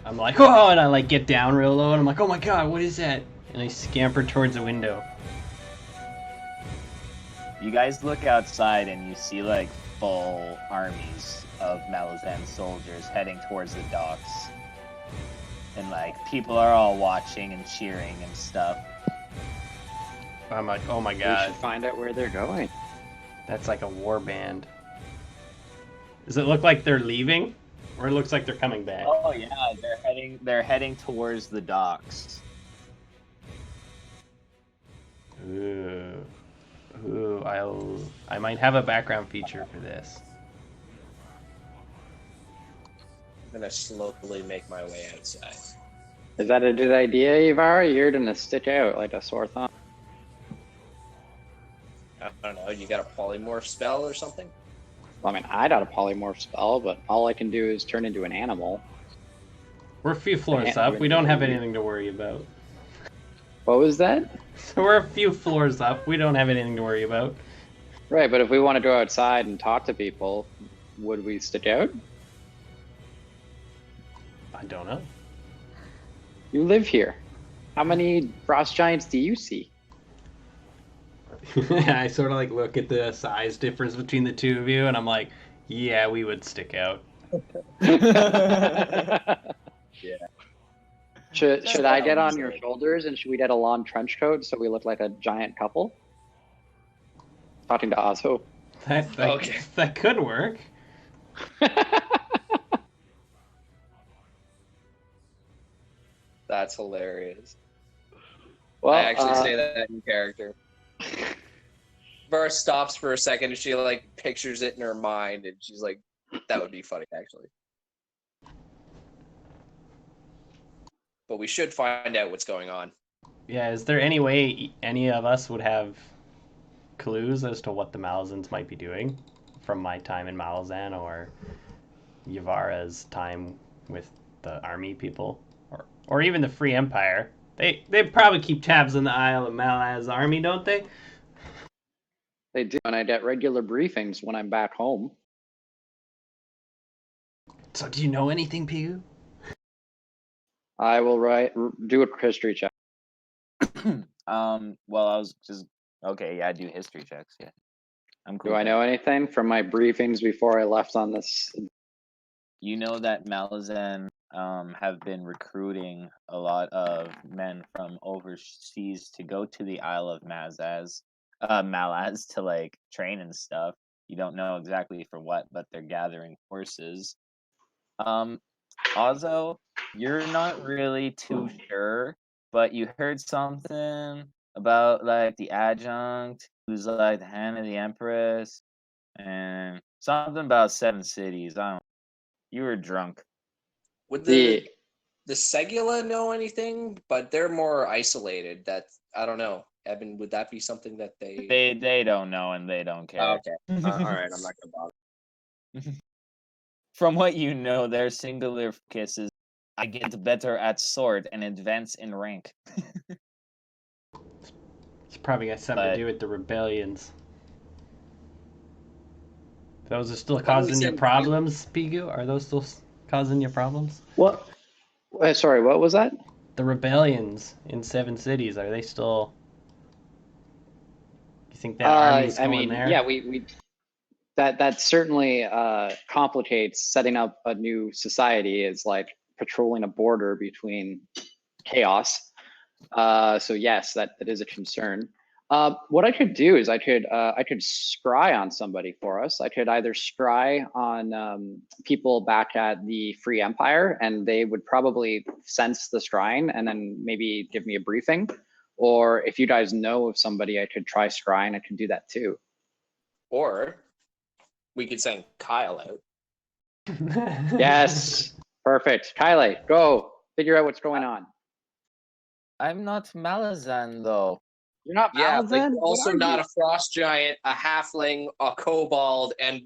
I'm like, oh, and I like get down real low, and I'm like, oh my god, what is that? And I scamper towards the window. You guys look outside and you see like full armies of Malazan soldiers heading towards the docks. And like people are all watching and cheering and stuff. I'm like, oh my We god, should find out where they're going. that's like a war band. Does it look like they're leaving, or it looks like they're coming back? Oh yeah, they're heading towards the docks. Ooh, I might have a background feature for this. I'm gonna slowly make my way outside. Is that a good idea, Ivar? You're gonna stick out like a sore thumb. I don't know. You got a polymorph spell or something? I mean, I got a polymorph spell, but all I can do is turn into an animal. We're a few floors can't up. even We don't have do it. anything to worry about. What was that? So we're a few floors up. We don't have anything to worry about. Right, but if we want to go outside and talk to people, would we stick out? I don't know. You live here. How many frost giants do you see? I sort of like look at the size difference between the two of you, and I'm like, yeah, we would stick out. Should I get on your shoulders and should we get a long trench coat so we look like a giant couple? Talking to Ozo. Okay. That could work. That's hilarious. Well, I actually say that in character. Var stops for a second and she like pictures it in her mind and she's like, that would be funny actually. But we should find out what's going on. Yeah, is there any way any of us would have clues as to what the Malazans might be doing from my time in Malazan or Yavara's time with the army people or even the Free Empire? They probably keep tabs on the Isle of Malaz's army, don't they? they do, and I get regular briefings when I'm back home. So do you know anything, Pigu? I will do a history check. Well, I was just okay. Yeah, I do history checks. Yeah, I'm cool. Do I with know that. anything from my briefings before I left on this? You know that Malazan have been recruiting a lot of men from overseas to go to the Isle of Malaz to like train and stuff. You don't know exactly for what, but they're gathering forces. Ozo, you're not really too sure, but you heard something about like the adjunct who's like the hand of the Empress and something about 7 cities. I don't. You were drunk. Would The the Segula know anything? But they're more isolated. That I don't know. Evan, would that be something that they? They don't know and they don't care. Oh, okay. All right. I'm not gonna bother. From what you know, their singular focus is I get better at sword and advance in rank. It's probably got something But- to do with the rebellions. Those are still we causing you said- problems, Pigu? Are those still causing you problems? what? Sorry, what was that? The rebellions in 7 cities, are they still... You think that army's I going mean, there? yeah, we that certainly complicates setting up a new society. Is like patrolling a border between chaos. So yes, that is a concern. What I could do is I could scry on somebody for us. I could either scry on people back at the Free Empire, and they would probably sense the scrying and then maybe give me a briefing. Or if you guys know of somebody, I could try scrying. I could do that too. Or we could send Kyle out. Yes, perfect. Kyle, go figure out what's going on. I'm not Malazan though. You're not Yeah, but Malazan? you're What also are not you? a frost giant, a halfling, a kobold, and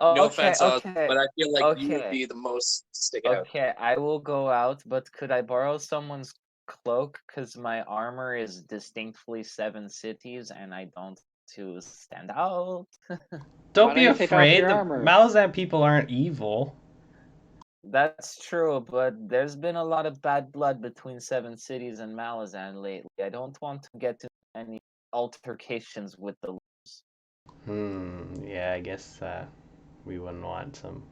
Oh, no okay, offense, Oz, okay, but I feel like you would okay, be the most to stick out. okay. I will go out, but could I borrow someone's cloak? Because my armor is distinctly 7 cities, and I don't to stand out. Don't Why be don't you take off afraid. your The armor? Malazan people aren't evil. That's true, but there's been a lot of bad blood between 7 cities and Malazan lately. I don't want to get to any altercations with the. Yeah, I guess we wouldn't want some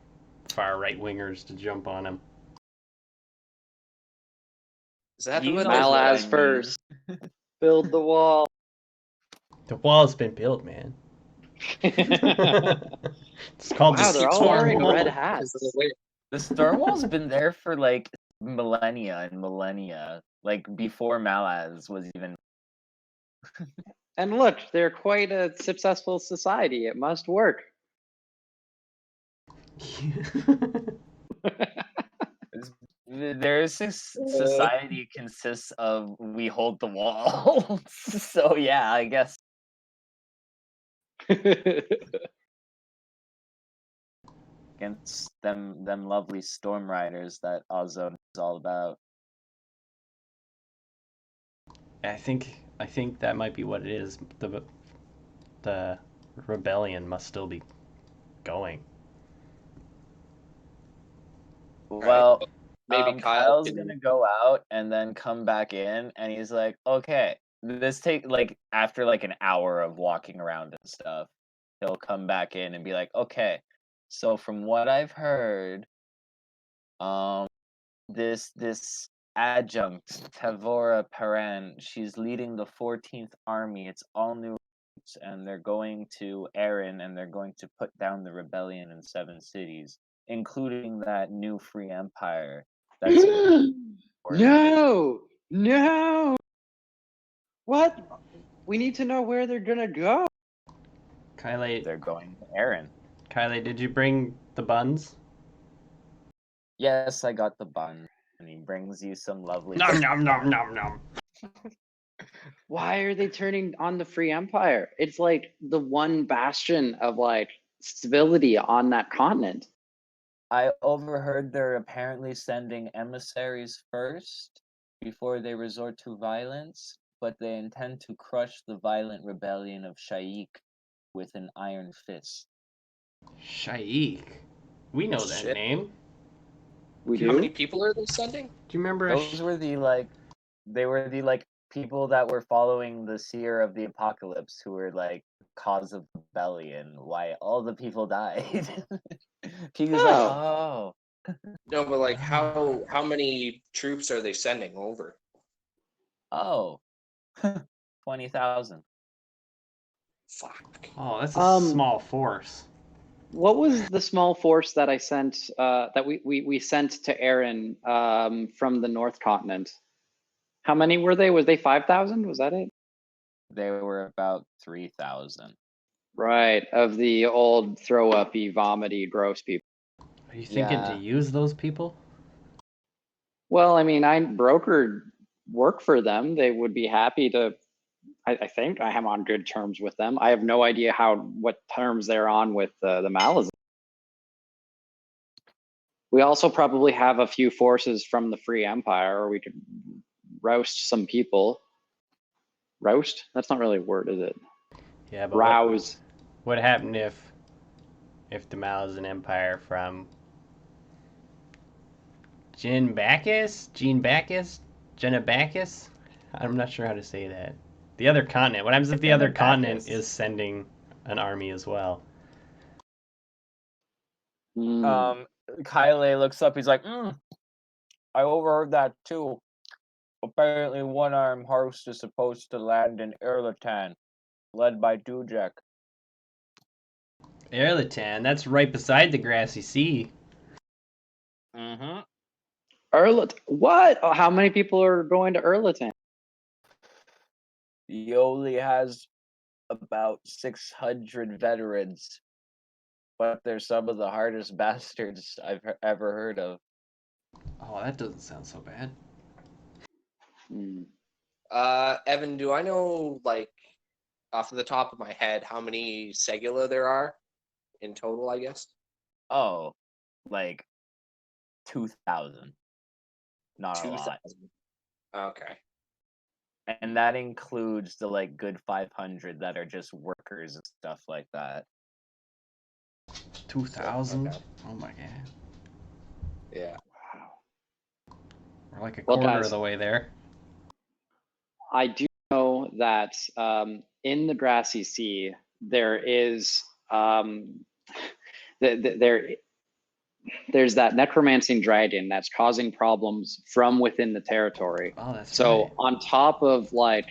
far right wingers to jump on him. Is that You what know they what I Malaz mean. first. Build the wall. The wall's been built, man. It's called Wow, the they're all Storm wearing Wall. red Because hats. of the way- The Storm Wall's been there for like millennia and millennia, like before Malaz was even. And look, they're quite a successful society. It must work. Their society consists of we hold the wall. So yeah, I guess. Against them lovely storm riders that Ozone is all about. I think that might be what it is. The rebellion must still be going. Well, maybe Kyle's can- gonna go out and then come back in, and he's like, "Okay, this take like after like an hour of walking around and stuff, he'll come back in and be like, okay, so from what I've heard, this adjunct Tavora Paran, she's leading the 14th Army. It's all new, and they're going to Erin, and they're going to put down the rebellion in 7 cities, including that new free empire. That's No, no. What? We need to know where they're gonna go. Kyle, they're going to Erin. Kyle, did you bring the buns? Yes, I got the bun, and he brings you some lovely. Nom nom nom nom nom. Why are they turning on the Free Empire? It's like the one bastion of like stability on that continent. I overheard they're apparently sending emissaries first before they resort to violence, but they intend to crush the violent rebellion of Shaik with an iron fist. Shaik. We know that Shit. name. We How do? many people are they sending? Do you remember Those were the people that were following the seer of the apocalypse, who were like cause of rebellion, why all the people died. He was like, oh. No, but like how many troops are they sending over? Oh. 20,000. Fuck. Oh, that's a small force. What was the small force that I sent that we sent to Erin from the North Continent? How many were they? Was they 5,000? Was that it? They were about 3,000. Right, of the old throw uppy, vomity, gross people. Are you thinking to Yeah. use those people? Well, I mean, I brokered work for them. They would be happy to. I think I am on good terms with them. I have no idea what terms they're on with the Malazans. We also probably have a few forces from the Free Empire, or we could roust some people. Roast? That's not really a word, is it? Yeah, but Rouse. what happened if the Malazan Empire from Genebacchus? I'm not sure how to say that. The other continent. What happens if the other continent Genebacchus. is sending an army as well? Kyle looks up, he's like, I overheard that too. Apparently one-armed host is supposed to land in Erlatan, led by Dujek. Erlatan, that's right beside the Grassy Sea. Mm-hmm. What? Oh, how many people are going to Erlatan? Yoli has about 600 veterans, but they're some of the hardest bastards I've ever heard of. Oh, that doesn't sound so bad. Evan, do I know, like, off the top of my head, how many Segula there are in total, I guess? Oh, like 2,000. Not a lot. 2,000. Okay. And that includes the like good 500 that are just workers and stuff like that. 2,000? Okay. Oh my god. Yeah. We're like a Well, quarter guys, of the way there. I do know that in the Grassy Sea there is there's that necromancing dragon that's causing problems from within the territory. Oh, that's So right. on top of like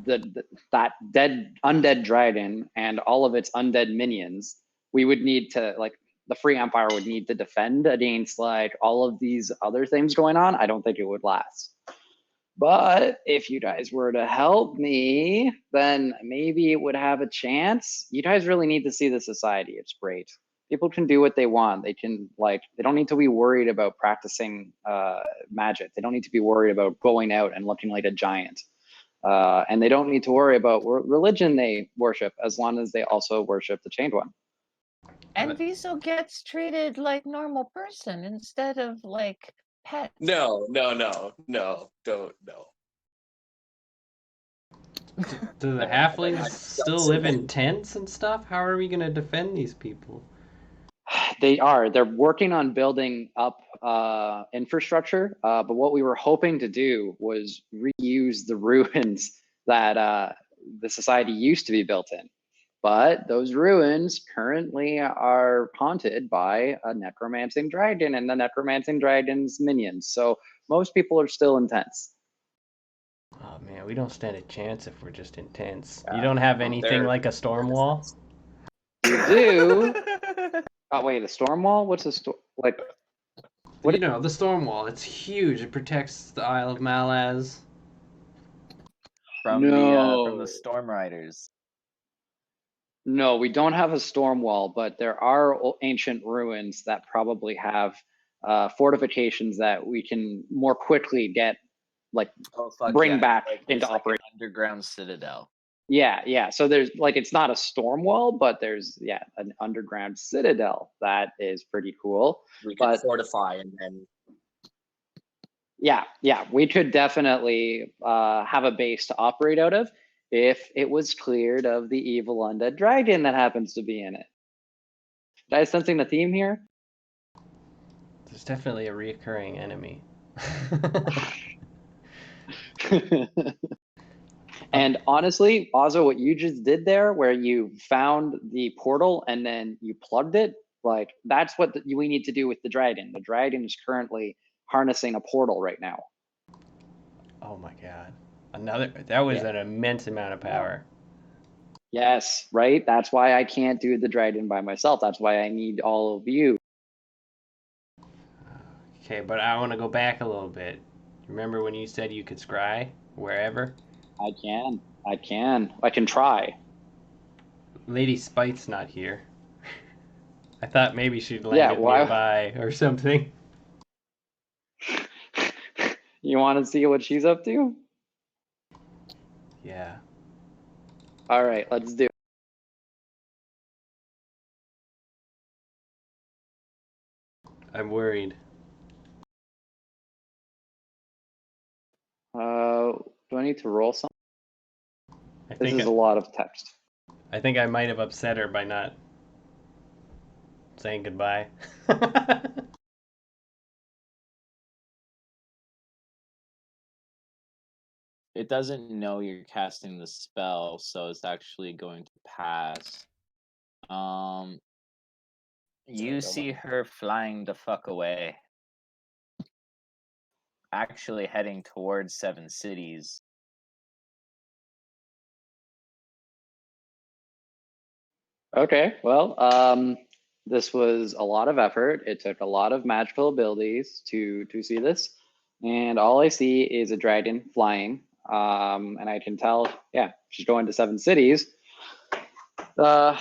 that undead dragon and all of its undead minions, we would need to like the Free Empire would need to defend against like all of these other things going on. I don't think it would last. But if you guys were to help me, then maybe it would have a chance. You guys really need to see the society. It's great. People can do what they want. They can like they don't need to be worried about practicing magic. They don't need to be worried about going out and looking like a giant. And they don't need to worry about religion they worship as long as they also worship the Chained One. And Viso gets treated like normal person instead of like pets. No, don't, no. Do the halflings still live in tents and stuff? How are we going to defend these people? They're working on building up infrastructure, but what we were hoping to do was reuse the ruins that the society used to be built in. But those ruins currently are haunted by a necromancing dragon and the necromancing dragon's minions. So most people are still in tents. Oh man, we don't stand a chance if we're just in tents. You don't have anything like a storm wall? You do. Oh wait, a storm wall? What's a storm? Like, What? You know, the storm wall. It's huge. It protects the Isle of Malaz. From the Storm Riders. No, we don't have a storm wall, but there are ancient ruins that probably have fortifications that we can more quickly get, like, bring back into operation. An underground citadel. Yeah. So there's like it's not a storm wall, but there's an underground citadel that is pretty cool. We can fortify and then. Yeah, we could definitely have a base to operate out of if it was cleared of the evil undead dragon that happens to be in it. Guys, sensing the theme here? There's definitely a reoccurring enemy. And honestly, Ozzo, what you just did there, where you found the portal and then you plugged it, like that's what we need to do with the dragon. The dragon is currently harnessing a portal right now. Oh my god. That was an immense amount of power. Yes, right? That's why I can't do the dragon by myself. That's why I need all of you. Okay, but I want to go back a little bit. Remember when you said you could scry wherever? I can try. Lady Spite's not here. I thought maybe she'd landed nearby or something. You want to see what she's up to? Yeah. All right, let's do it. I'm worried. Do I need to roll something? This is a lot of text. I think I might have upset her by not saying goodbye. It doesn't know you're casting the spell, so it's actually going to pass. You see her flying the fuck away. Actually heading towards Seven Cities. Okay, well, this was a lot of effort. It took a lot of magical abilities to see this, and all I see is a dragon flying. And I can tell, she's going to Seven Cities. Was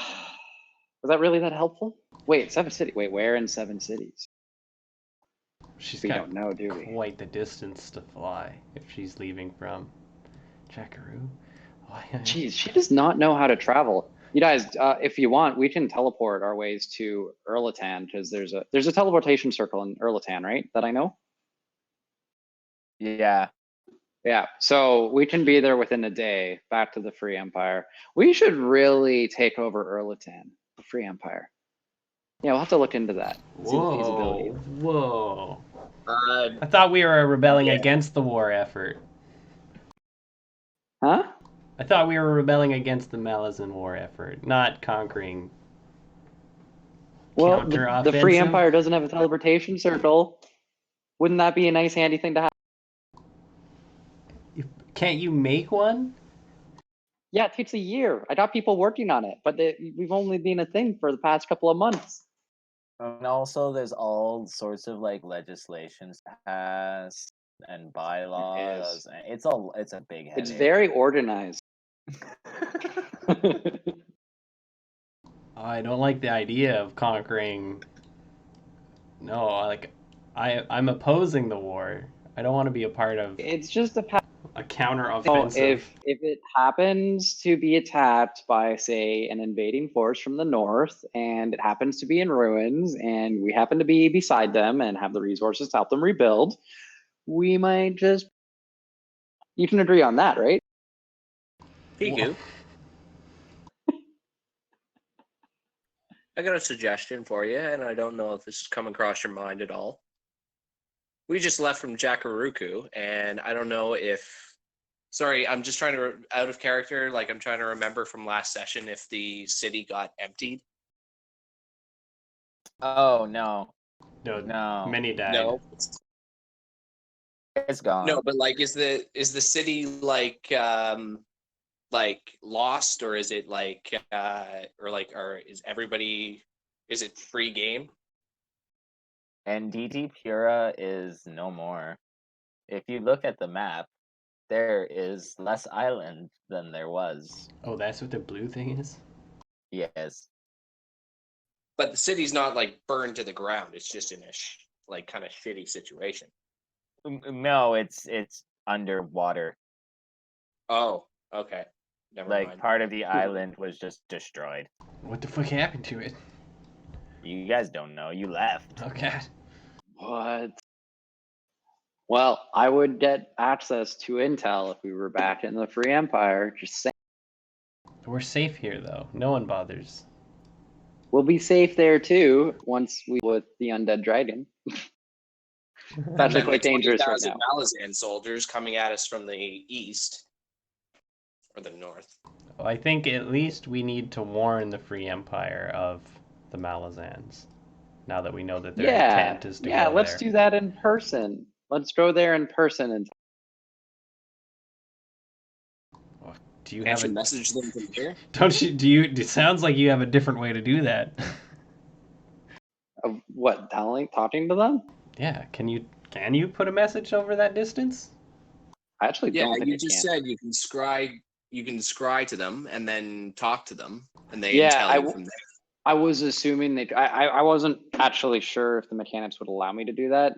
that really that helpful? Wait, Seven Cities. Wait, where in Seven Cities? She's we don't know, do we? Quite the distance to fly if she's leaving from. Jackaroo. Jeez, she does not know how to travel. You guys, if you want, we can teleport our ways to Erlatan because there's a teleportation circle in Erlatan, right? That I know. Yeah. Yeah, so we can be there within a day. Back to the Free Empire. We should really take over Erlatan, the Free Empire. Yeah, we'll have to look into that. See the feasibility. Whoa. Uh, I thought we were rebelling Yeah. against the war effort. Huh? I thought we were rebelling against the Malazan war effort, not conquering. Well, the Free Counteroffensive? Empire doesn't have a teleportation circle. Wouldn't that be a nice, handy thing to have? Can't you make one? Yeah, it takes a year. I got people working on it, but we've only been a thing for the past couple of months. And also, there's all sorts of like legislations passed and bylaws. And it's a big headache. It's very organized. I don't like the idea of conquering. No, I'm opposing the war. I don't want to be a part of It's just a a counteroffensive. So if it happens to be attacked by, say, an invading force from the north, and it happens to be in ruins, and we happen to be beside them and have the resources to help them rebuild, we might just. You can agree on that, right? Pigu. I got a suggestion for you, and I don't know if this has come across your mind at all. We just left from Jakaruku, and I don't know if. Sorry, I'm just trying to out of character. Like I'm trying to remember from last session if the city got emptied. Oh no, No, no, many died. No, it's gone. no, but like, is the city like lost, or is it like or is everybody? Is it free game? And DD Pura is no more. If you look at the map, there is less island than there was. Oh, that's what the blue thing is? Yes. But the city's not like burned to the ground. It's just in a like kind of shitty situation. No, it's underwater. Oh, okay. Never Like mind. part of the island was just destroyed. What the fuck happened to it? You guys don't know. You left. Okay. What? Well, I would get access to intel if we were back in the Free Empire. Just saying. We're safe here, though. No one bothers. We'll be safe there too once we with the undead dragon. That's And then quite the dangerous right 20,000 now. Malazan soldiers coming at us from the east or the north. Well, I think at least we need to warn the Free Empire of the Malazans. Now that we know that their intent is to go let's there. do that in person. Let's go there in person and Do you I have should a message them from here. Don't you? Do you? It sounds like you have a different way to do that. what? Talking to them? Yeah. Can you put a message over that distance? I actually Yeah, don't think you I just can. said you can scry to them and then talk to them, and they Yeah, tell you from there. I was assuming that I wasn't actually sure if the mechanics would allow me to do that.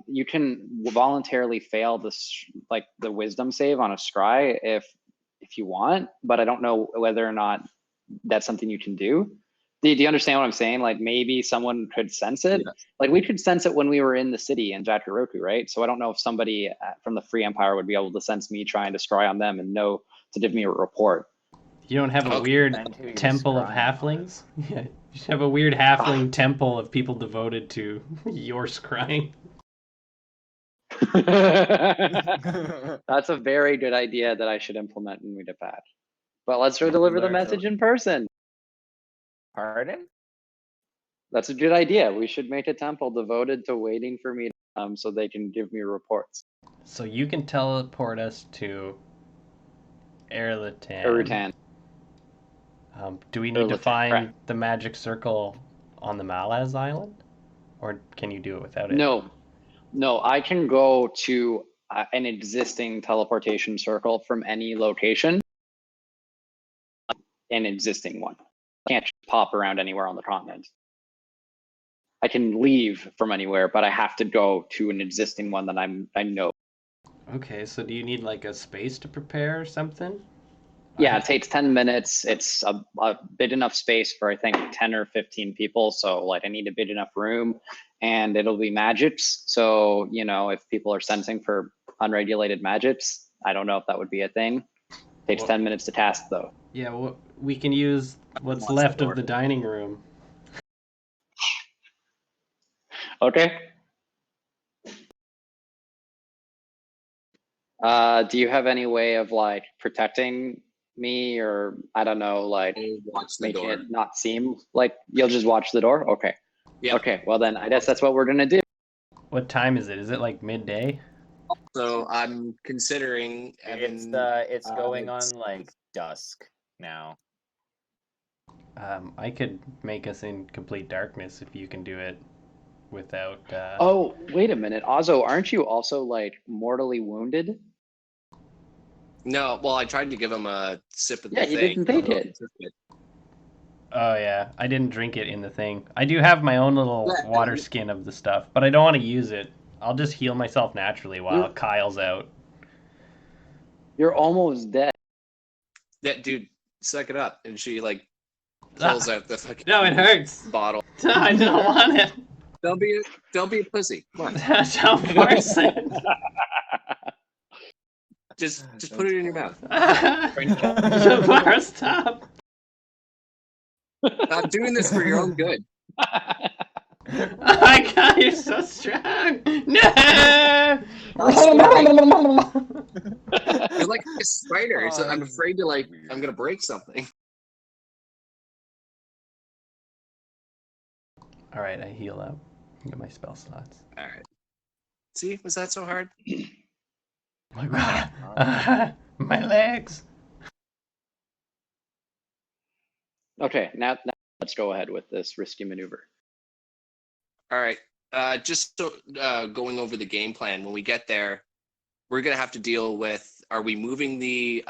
You can voluntarily fail this, like the wisdom save on a scry if you want, but I don't know whether or not that's something you can do. Do you understand what I'm saying? Like maybe someone could sense it. Yeah. Like we could sense it when we were in the city in Jakaroku, right? So I don't know if somebody from the Free Empire would be able to sense me trying to scry on them and know to give me a report. You don't have a Okay. weird And who you're temple of scrying on. halflings? Yeah. You should have a weird halfling temple of people devoted to your scrying. That's a very good idea that I should implement when we get back. But let's go deliver the Learn to- message in person. Pardon? That's a good idea. We should make a temple devoted to waiting for me to come so they can give me reports. So you can teleport us to Erlatan. Erutan. Do we need to Erlatan, find correct. the magic circle on the Malaz Island? Or can you do it without it? No, I can go to an existing teleportation circle from any location. An existing one. I can't just pop around anywhere on the continent. I can leave from anywhere, but I have to go to an existing one that I know. Okay, so do you need like a space to prepare or something? Yeah, it takes 10 minutes. It's a big enough space for, I think, 10 or 15 people. So like I need a big enough room, and it'll be magics. So, you know, if people are sensing for unregulated magics, I don't know if that would be a thing. Takes Well- 10 minutes to cast though. Yeah, well, we can use what's Lots of left of door. the dining room. Okay. Do you have any way of like protecting me, or I don't know, like I'll watch the making door. it not seem like you'll just watch the door? Okay. Yeah. Okay, well then I guess that's what we're gonna do. What time is it? Is it like midday? So I'm considering Evan. It's going it's- on like dusk now. I could make us in complete darkness if you can do it without. Oh, wait a minute. Ozzo, aren't you also like mortally wounded? No, well, I tried to give him a sip of the Yeah, thing. you didn't take but it. he took it. Oh yeah, I didn't drink it in the thing. I do have my own little Yeah, water you- skin of the stuff, but I don't want to use it. I'll just heal myself naturally while You're- Kyle's out. You're almost dead. Yeah, dude, suck it up. And she like pulls out the fucking No, it hurts. bottle. I don't want it. Don't be a pussy. Come on, Don't force it. just put it in your mouth. Jafar, stop. I'm doing this for your own good. Oh my god, you're so strong. No. You're like a spider. So I'm afraid to I'm gonna break something. All right, I heal up. Get my spell slots. All right. See, was that so hard? My god, my legs. Okay, now let's go ahead with this risky maneuver. All right. Just so going over the game plan. When we get there, we're gonna have to deal with. Are we moving the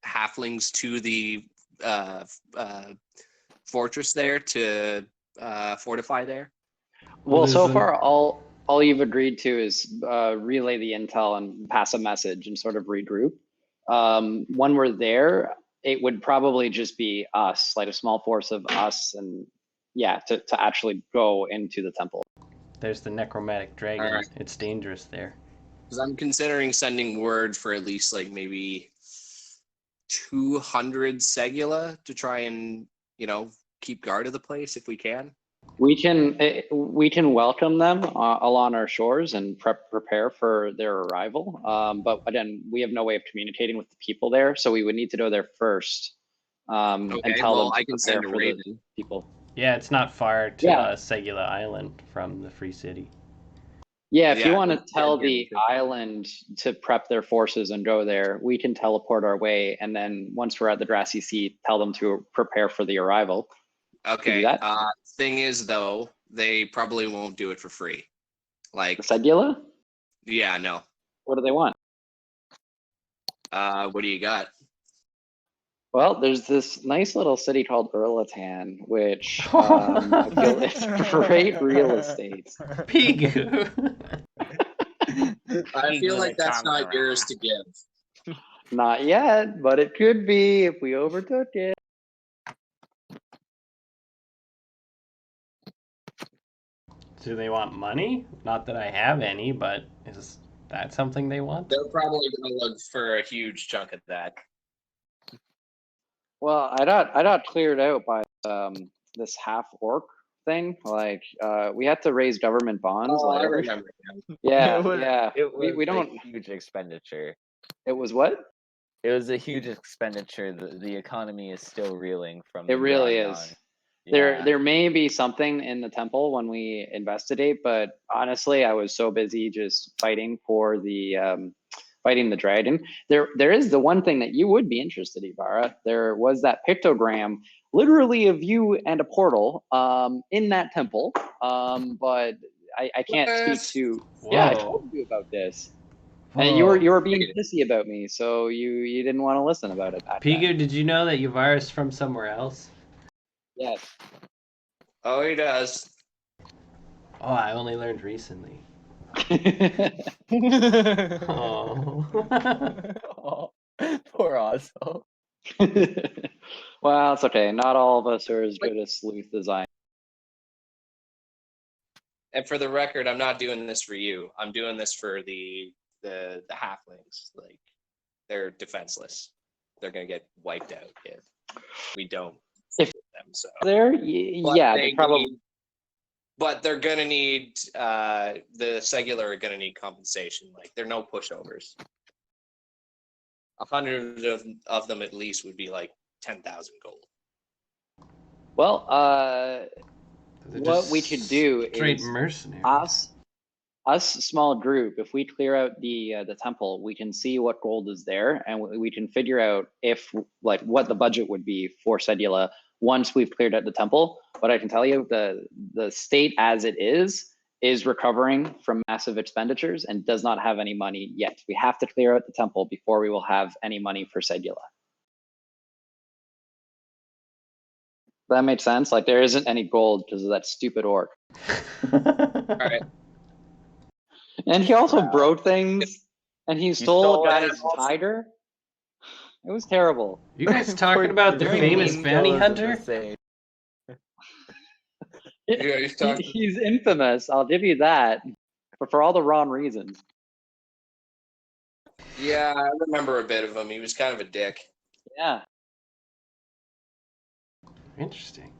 halflings to the fortress there to fortify there? Well, so Listen. far all you've agreed to is relay the intel and pass a message and sort of regroup. When we're there, it would probably just be us, like a small force of us, and yeah, to actually go into the temple. There's the necromantic dragon. All right. It's dangerous there. Because I'm considering sending word for at least like maybe 200 Segula to try and keep guard of the place if we can. We can welcome them along our shores and prepare for their arrival. But again, we have no way of communicating with the people there, so we would need to go there first and Okay, tell well, them to I can prepare send a for the raven. people. Yeah, it's not far to Yeah. Segula Island from the Free City. Yeah, if you Yeah, want to yeah, tell yeah, the sure. island to prep their forces and go there, we can teleport our way, and then once we're at the grassy sea, tell them to prepare for the arrival. Okay. that? Thing is, though, they probably won't do it for free. Like, The Segula? yeah, no. What do they want? What do you got? Well, there's this nice little city called Erlatan, which I feel it's great real estate. Pigu. I feel like that's not yours to give. Not yet, but it could be if we overtook it. Do they want money? Not that I have any, but is that something they want? They're probably going to look for a huge chunk of that. Well, I got cleared out by this half orc thing. Like we had to raise government bonds. Oh, like I every- remember now. Yeah, It was- yeah. It was We don't. a huge expenditure. It was what? It was a huge expenditure. The economy is still reeling from. It them really drawing is. on. There Yeah. there may be something in the temple when we investigate, but honestly, I was so busy just fighting for the fighting the dragon. There is the one thing that you would be interested in, Ibarra. There was that pictogram, literally of you and a portal, in that temple. But I can't What? speak to. Yeah, I Whoa. told you about this, and you Whoa. were being pissy about me, so you didn't want to listen about it. That time. Pigu, did you know that Yvar's from somewhere else? Yes. Oh, he does. Oh, I only learned recently. Oh. Oh, poor Oswald. Well, it's okay. Not all of us are as good as Sleuth as I am. And for the record, I'm not doing this for you. I'm doing this for the halflings. Like, they're defenseless. They're gonna get wiped out if we don't If with them. So There, But yeah, they they probably. need- but they're gonna need the Segular are gonna need compensation. Like, they're no pushovers. 100 of them at least would be like 10,000 gold. Well, They're what we just could do straight is mercenaries. us small group. If we clear out the temple, we can see what gold is there, and we can figure out if like what the budget would be for Sedula once we've cleared out the temple. But I can tell you, the state as it is recovering from massive expenditures and does not have any money yet. We have to clear out the temple before we will have any money for Sedula. That makes sense. Like, there isn't any gold because of that stupid orc. All right. And he also broke things, and he stole a guy's animals. tiger. It was terrible. You guys talking about the Doing famous mean bounty goes at the hunter? same- Yeah, he's talking. He's infamous, I'll give you that, but for all the wrong reasons. Yeah, I remember a bit of him. He was kind of a dick. Yeah. Interesting.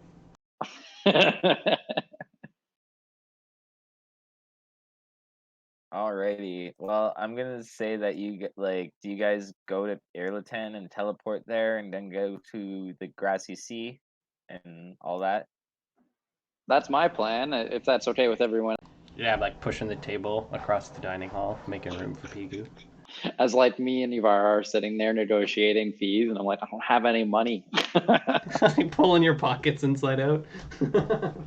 Alrighty. Well, I'm gonna say that you get like, do you guys go to Erlatan and teleport there, and then go to the Grassy Sea and all that? That's my plan, if that's okay with everyone. Yeah, I'm like pushing the table across the dining hall, making room for Pigu. As like me and Ivar are sitting there negotiating fees, and I'm like, I don't have any money. Pulling your pockets inside out. Look,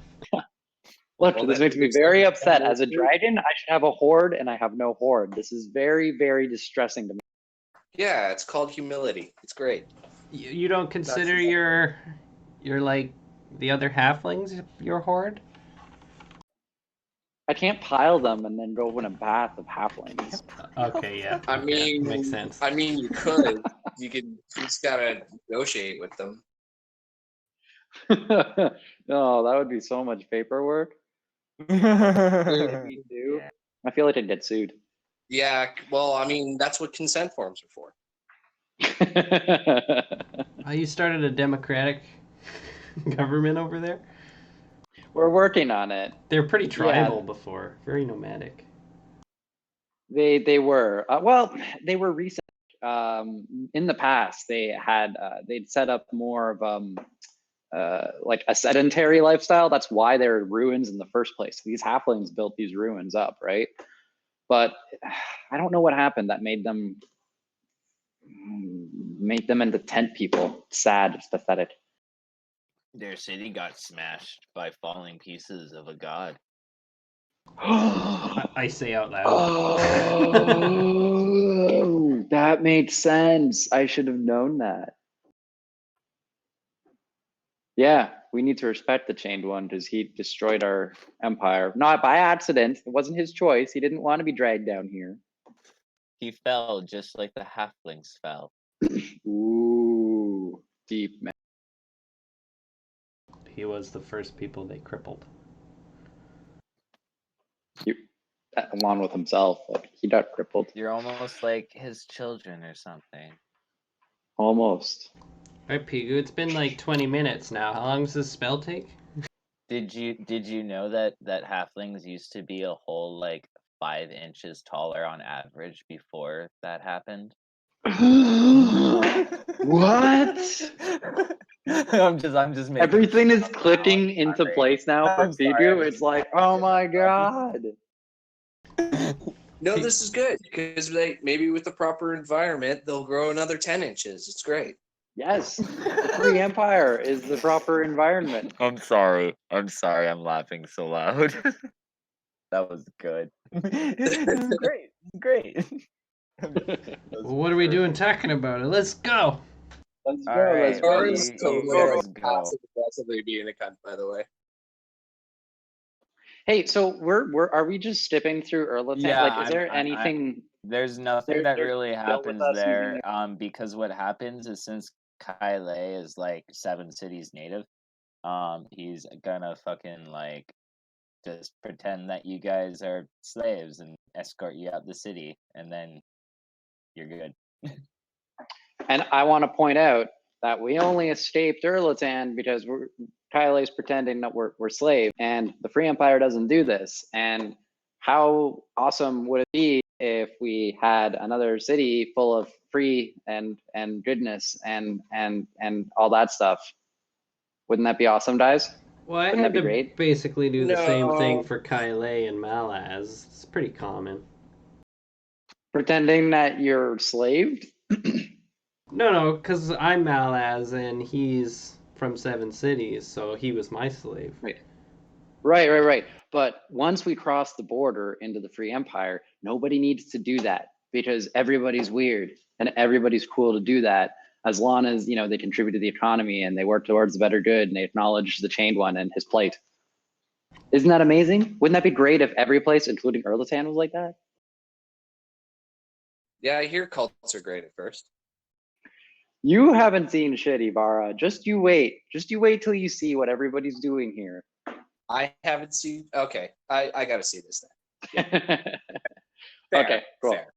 Well, this that makes me makes very sense. upset. As a dragon, I should have a horde, and I have no horde. This is very, very distressing to me. Yeah, it's called humility. It's great. You don't consider your like the other halflings your horde? I can't pile them and then go in a bath of halflings. Okay, yeah. I okay, mean, makes sense. I mean, you could. You just gotta negotiate with them. No, that would be so much paperwork. Me too. I feel like I'd get sued. Yeah, well, I mean, that's what consent forms are for. You started a democratic government over there? We're working on it. They were pretty tribal before, very nomadic. They were well, they were recent. In the past, they had they'd set up more of like a sedentary lifestyle. That's why they're ruins in the first place. These halflings built these ruins up, right? But I don't know what happened that made them into tent people. It's sad. It's pathetic. Their city got smashed by falling pieces of a god. I say out loud. Oh, that makes sense. I should have known that. Yeah, we need to respect the Chained One because he destroyed our empire. Not by accident. It wasn't his choice. He didn't want to be dragged down here. He fell just like the halflings fell. Ooh, deep, man. He was the first people they crippled. Along with himself, like he got crippled. You're almost like his children or something. Almost. Alright, Pigu, it's been like 20 minutes now. How long does this spell take? Did you know that halflings used to be a whole like 5 inches taller on average before that happened? What? I'm just making Everything is clicking into sorry. place now for I'm sorry, Pigu. I'm It's like, oh my god. No, this is good because maybe with the proper environment, they'll grow another 10 inches. It's great. Yes, the free empire is the proper environment. I'm sorry. I'm laughing so loud. That was good. This is great. Great. Well, what are we doing talking about it? Let's go! Let's go. All right, Let's go. Ours we- totally let's go. passive aggressively being a cunt, by the way. Hey, so are we just skipping through Erlatan? Yeah, Like, is there anything there's nothing that there's really still with happens us using there. the Because what happens is since Kyle is like Seven Cities native, he's gonna fucking like just pretend that you guys are slaves and escort you out the city, and then you're good. And I want to point out that we only escaped Erlatan because Kyle's pretending that we're slaves, and the Free Empire doesn't do this. And how awesome would it be if we had another city full of free and goodness and all that stuff? Wouldn't that be awesome, guys? Well, I Wouldn't had that be to great? basically do the same thing No. for Kyle and Malaz. It's pretty common. Pretending that you're slaved? No, because I'm Malaz and he's from Seven Cities, so he was my slave. Right. But once we cross the border into the Free Empire, nobody needs to do that because everybody's weird and everybody's cool to do that as long as, you know, they contribute to the economy and they work towards the better good and they acknowledge the Chained One and his plight. Isn't that amazing? Wouldn't that be great if every place, including Erlatan, was like that? Yeah, I hear cults are great at first. You haven't seen shit, Ibarra. Just you wait. Just you wait till you see what everybody's doing here. I haven't seen. Okay, I got to see this then. Okay, Fair, cool. fair.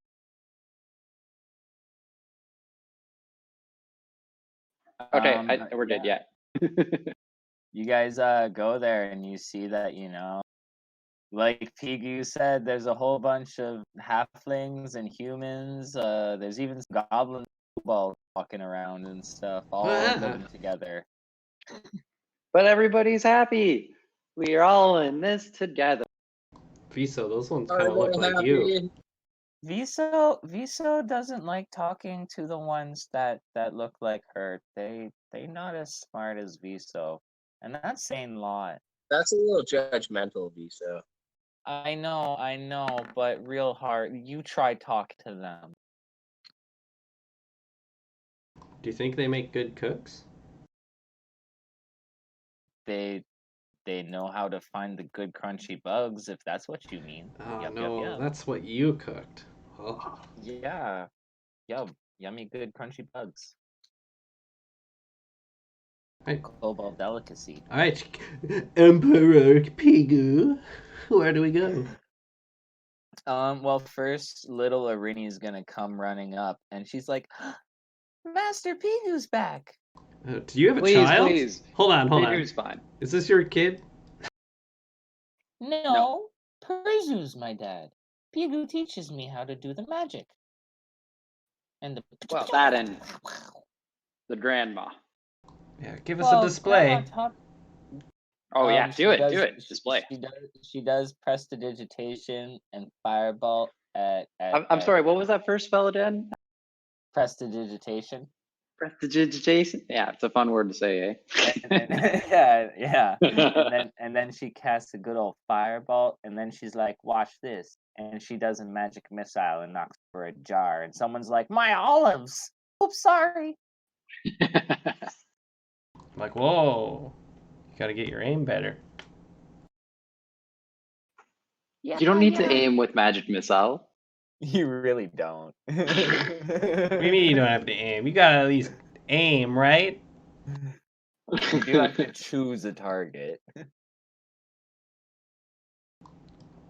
Okay, we're good. Yeah. You guys go there and you see that, you know, like Pigu said, there's a whole bunch of halflings and humans. There's even some goblins walking around and stuff, all living together. But everybody's happy. We are all in this together. Viso, those ones kind of look like you. Viso doesn't like talking to the ones that look like her. They not as smart as Viso, and that's saying a lot. That's a little judgmental, Viso. I know, but real hard. You try talk to them. Do you think they make good cooks? They know how to find the good crunchy bugs, if that's what you mean. Oh Yup, no, yup. that's what you cooked. Oh. Yeah. Yummy good crunchy bugs. Right. Cobalt delicacy. Alright, Emperor Pigu, where do we go? Well, first, little Irini's gonna come running up, and she's like, Master Pigu's back. Do you have a Please, child? please. Hold on. Pigu's fine. Is this your kid? No, Perzu's my dad. Pigu teaches me how to do the magic. And Well, that and the grandma. Yeah, give us a display. Oh yeah, do it. Display. She does prestidigitation and fireball at I'm sorry. What was that first spell again? Prestidigitation. Prestidigitation. Yeah, it's a fun word to say, eh? yeah. and then she casts a good old fireball, and then she's like, "Watch this!" And she does a magic missile and knocks over a jar, and someone's like, "My olives!" Oops, sorry. I'm like, whoa, you gotta get your aim better. Yeah, you don't need to aim with magic missile. You really don't. What do you mean you don't have to aim? You gotta at least aim, right? You do have to choose a target.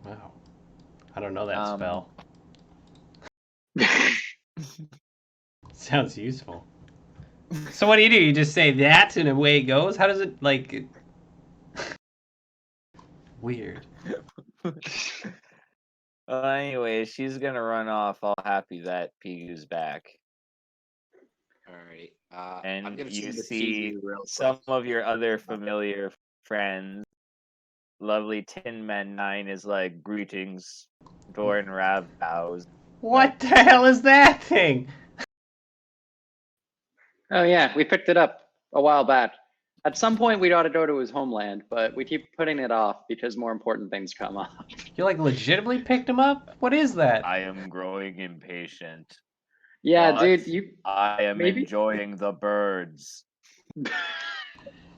Wow. I don't know that spell. Sounds useful. So what do? You just say that and away it goes? How does it, like... Weird. Anyway, she's gonna run off all happy that Pigu's back. Alright. And I'm gonna you send the see TV real some quick. of your other familiar friends. Lovely Tin Man 9 is like, greetings. Doran Rav bows. What the hell is that thing? Oh yeah, we picked it up a while back. At some point, we ought to go to his homeland, but we keep putting it off because more important things come up. You like legitimately picked him up? What is that? I am growing impatient. Yeah, But dude, I am maybe? enjoying the birds.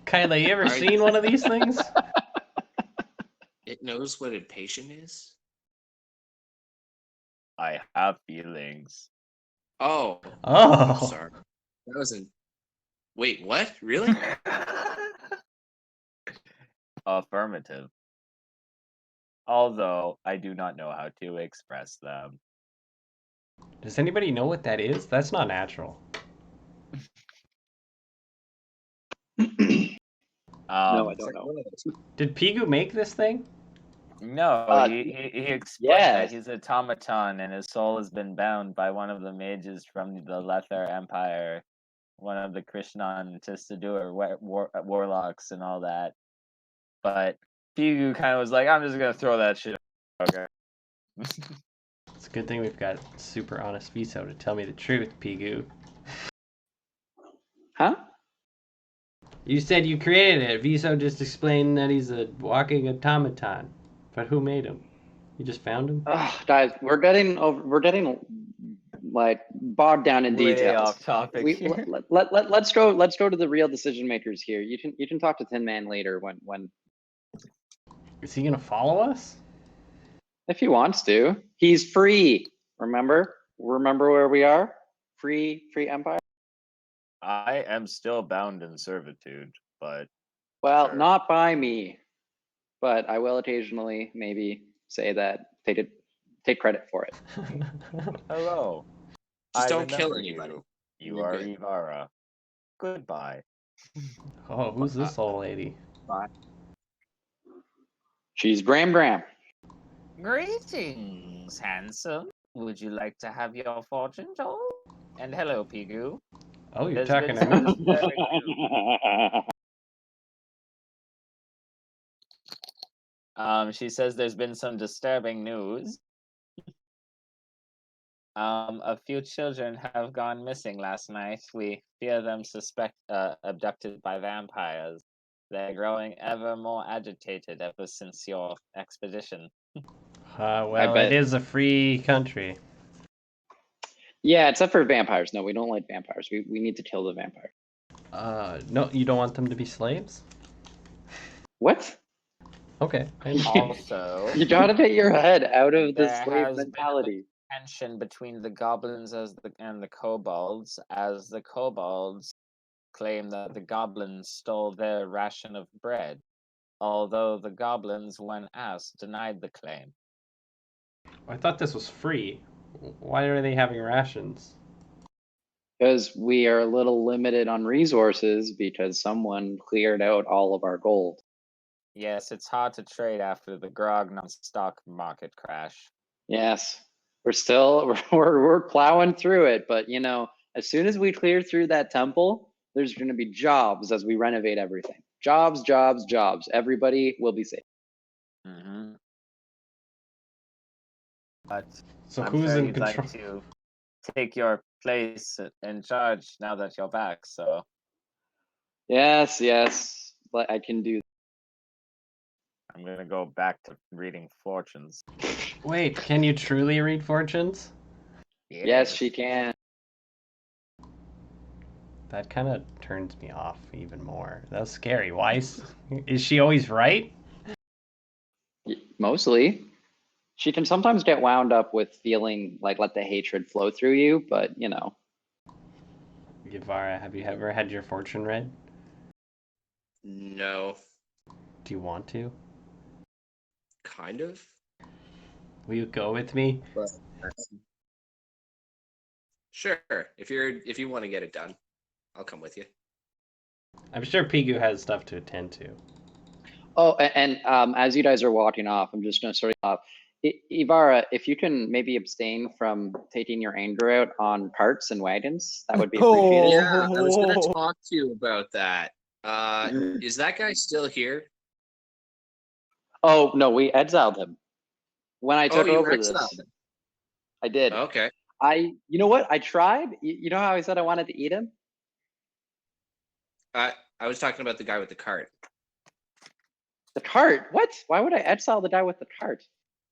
Kyla, you ever seen one of these things? It knows what impatient is? I have feelings. Oh, Oh. sorry. That wasn't. Wait, what? Really? Affirmative. Although I do not know how to express them. Does anybody know what that is? That's not natural. No, I Um, It's don't like know. one of those- Did Pigu make this thing? no, he explained yeah. that he's an automaton and his soul has been bound by one of the mages from the Lether Empire, one of the Krishnan Tistadur warlocks and all that. But Pigu kind of was like, I'm just gonna throw that shit. Okay. It's a good thing we've got super honest Viso to tell me the truth, Pigu. Huh? You said you created it. Viso just explained that he's a walking automaton. But who made him? You just found him? Oh, guys, we're getting like bogged down in Way details. off topic We, here. let's go to the real decision makers here. You can talk to Tin Man later when Is he gonna follow us? if he wants to. He's free. Remember where we are? Free Empire. I am still bound in servitude, but Well, Sure. not by me, but I will occasionally maybe say that they did take credit for it. hello. Just I don't kill remember anybody. You, you You're are good. Ivara. Goodbye. Oh, who's this old lady? She's Bram. Greetings, handsome. Would you like to have your fortune told? And hello, Pigu. Oh, you're There's talking been to some me? disturbing news. She says there's been some disturbing news. A few children have gone missing last night. We fear them abducted by vampires. They're growing ever more agitated ever since your expedition. Well, bet. it is a free country. Yeah, except for vampires. No, we don't like vampires. We need to kill the vampire. No, you don't want them to be slaves? What? Okay. Also, You gotta get your head out of the There slave has been a mentality. tension between the goblins and the kobolds, as the kobolds claim that the goblins stole their ration of bread, although the goblins, when asked, denied the claim. I thought this was free. Why are they having rations? Because we are a little limited on resources because someone cleared out all of our gold. Yes, it's hard to trade after the Grognon stock market crash. Yes. We're plowing through it, but you know, as soon as we clear through that temple, there's gonna be jobs as we renovate everything. Jobs. Everybody will be safe. Mm-hmm. But So I'm who's sure in you'd control? like to take your place in charge now that you're back, so Yes. But I can do I'm gonna go back to reading fortunes. Wait, can you truly read fortunes? Yes, she can. That kind of turns me off even more. That's scary. Why is she always right? Mostly. She can sometimes get wound up with feeling like let the hatred flow through you, but you know. Guevara, have you ever had your fortune read? No, Do you want to? kind of. Will you go with me? But sure, if you want to get it done, I'll come with you. I'm sure Pigu has stuff to attend to. Oh, and as you guys are walking off, I'm just gonna sort of off. Ivara, if you can maybe abstain from taking your anger out on carts and wagons, that would be appreciated. Yeah, I was gonna talk to you about that. Is that guy still here? Oh no, we exiled him when I took you over exiled this. him. I did. Okay. You know what? I tried. You know how I said I wanted to eat him? I was talking about the guy with the cart. The cart? What? Why would I exile the guy with the cart?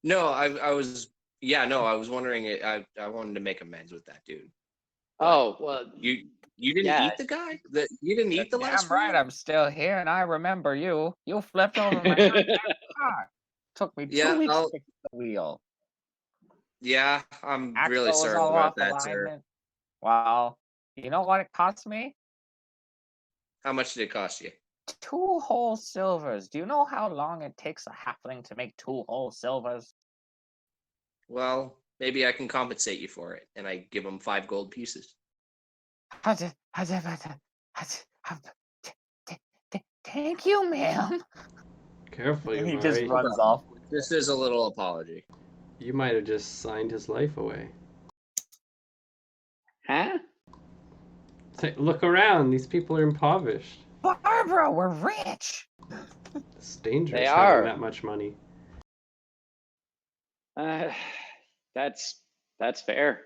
No, I was wondering it. I wanted to make amends with that dude. Oh well, You didn't Yeah. eat the guy? You didn't eat the last Damn right, one? I'm still here and I remember you. You flipped over my goddamn car. Took me Yeah, 2 weeks I'll- to fix the wheel. Yeah, I'm Axle really was sorry all about off that, sir. alignment. Well, you know what it cost me? How much did it cost you? 2 whole silvers. Do you know how long it takes a halfling to make 2 whole silvers? Well, maybe I can compensate you for it, and I give him 5 gold pieces. Thank you, ma'am. Careful, And he Ivar. just runs off. This is a little apology. You might have just signed his life away. Huh? Look around. These people are impoverished. Barbara, we're rich. It's dangerous They having are. that much money. That's fair.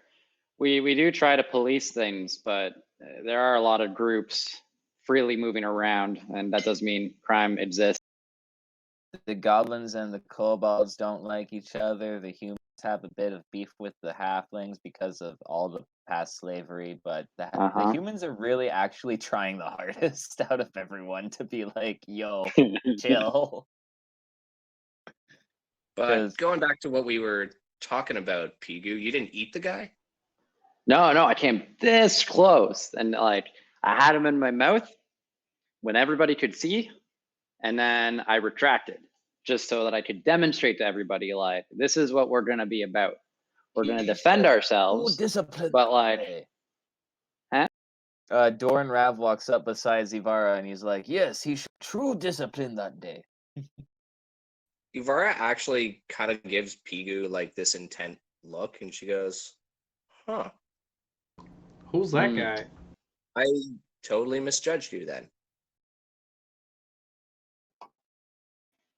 We do try to police things, but there are a lot of groups freely moving around, and that does mean crime exists. The goblins and the kobolds don't like each other. The humans have a bit of beef with the halflings because of all the past slavery, but the Uh-huh. humans are really actually trying the hardest out of everyone to be like, yo, chill. But 'Cause- going back to what we were talking about, Pigu, you didn't eat the guy? No, I came this close, and like I had him in my mouth when everybody could see, and then I retracted just so that I could demonstrate to everybody like this is what we're gonna be about. We're gonna defend ourselves, discipline. but like, Doran Rav walks up beside Zivara and he's like, yes, he showed true discipline that day. Ivara actually kind of gives Pigu like this intent look, and she goes, huh, Who's that Hmm. guy? I totally misjudged you then.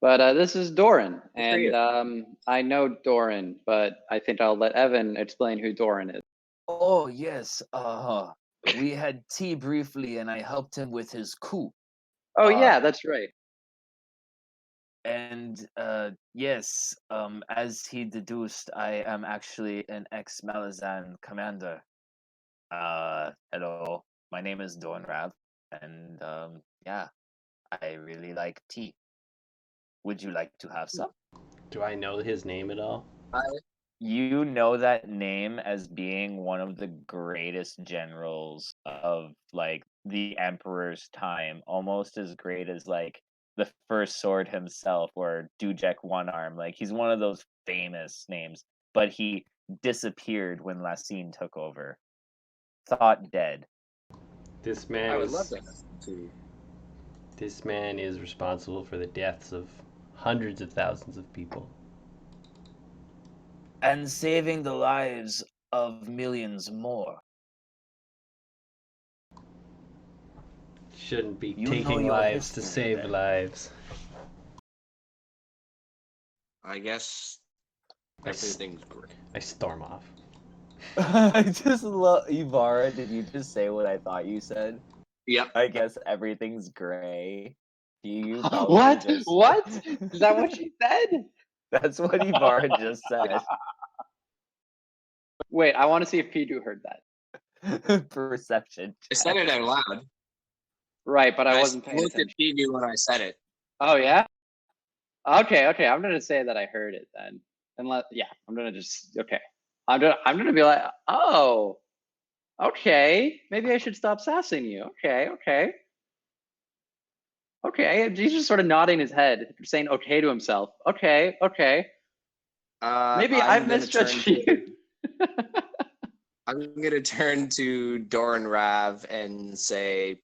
but this is Doran, for and you. I know Doran, but I think I'll let Evan explain who Doran is. Oh, yes. We had tea briefly and I helped him with his coup. Oh yeah, that's right. And yes, as he deduced, I am actually an ex-Malazan commander. Hello, my name is Doran Rav, and yeah, I really like tea. Would you like to have some? Do I know his name at all? You know that name as being one of the greatest generals of like the Emperor's time, almost as great as like the first sword himself or Dujek One Arm. Like he's one of those famous names, but he disappeared when Lassine took over. Thought dead. This man I would is love to. this man is responsible for the deaths of hundreds of thousands of people. And saving the lives of millions more. Shouldn't be You know taking your lives to history, save then. lives. I guess everything's great. I storm off. I just love Ivara. Did you just say what I thought you said? Yep. I guess everything's gray. You probably What? just- What? Is that what she said? That's what Ivara just said. Wait, I want to see if Pidu heard that. Perception. I said it out loud. Right, but I wasn't paying looked attention. at Pigu when I said it. Oh yeah. Okay. I'm gonna say that I heard it then. I'm gonna just okay. I'm gonna be like, oh, okay. Maybe I should stop sassing you. Okay. He's just sort of nodding his head, saying okay to himself. Okay. Maybe I've gonna misjudged turn you. I'm gonna turn to Doran Rav and say,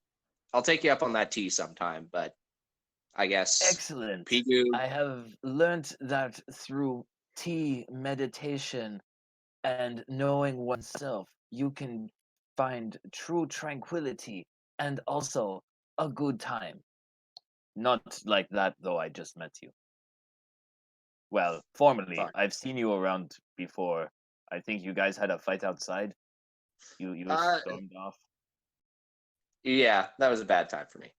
I'll take you up on that tea sometime, but I guess Excellent. Pigu. I have learnt that through tea, meditation, and knowing oneself, you can find true tranquility and also a good time. Not like that, though. I just met you. Well, formerly, Fine. I've seen you around before. I think you guys had a fight outside. You stormed off. Yeah, that was a bad time for me.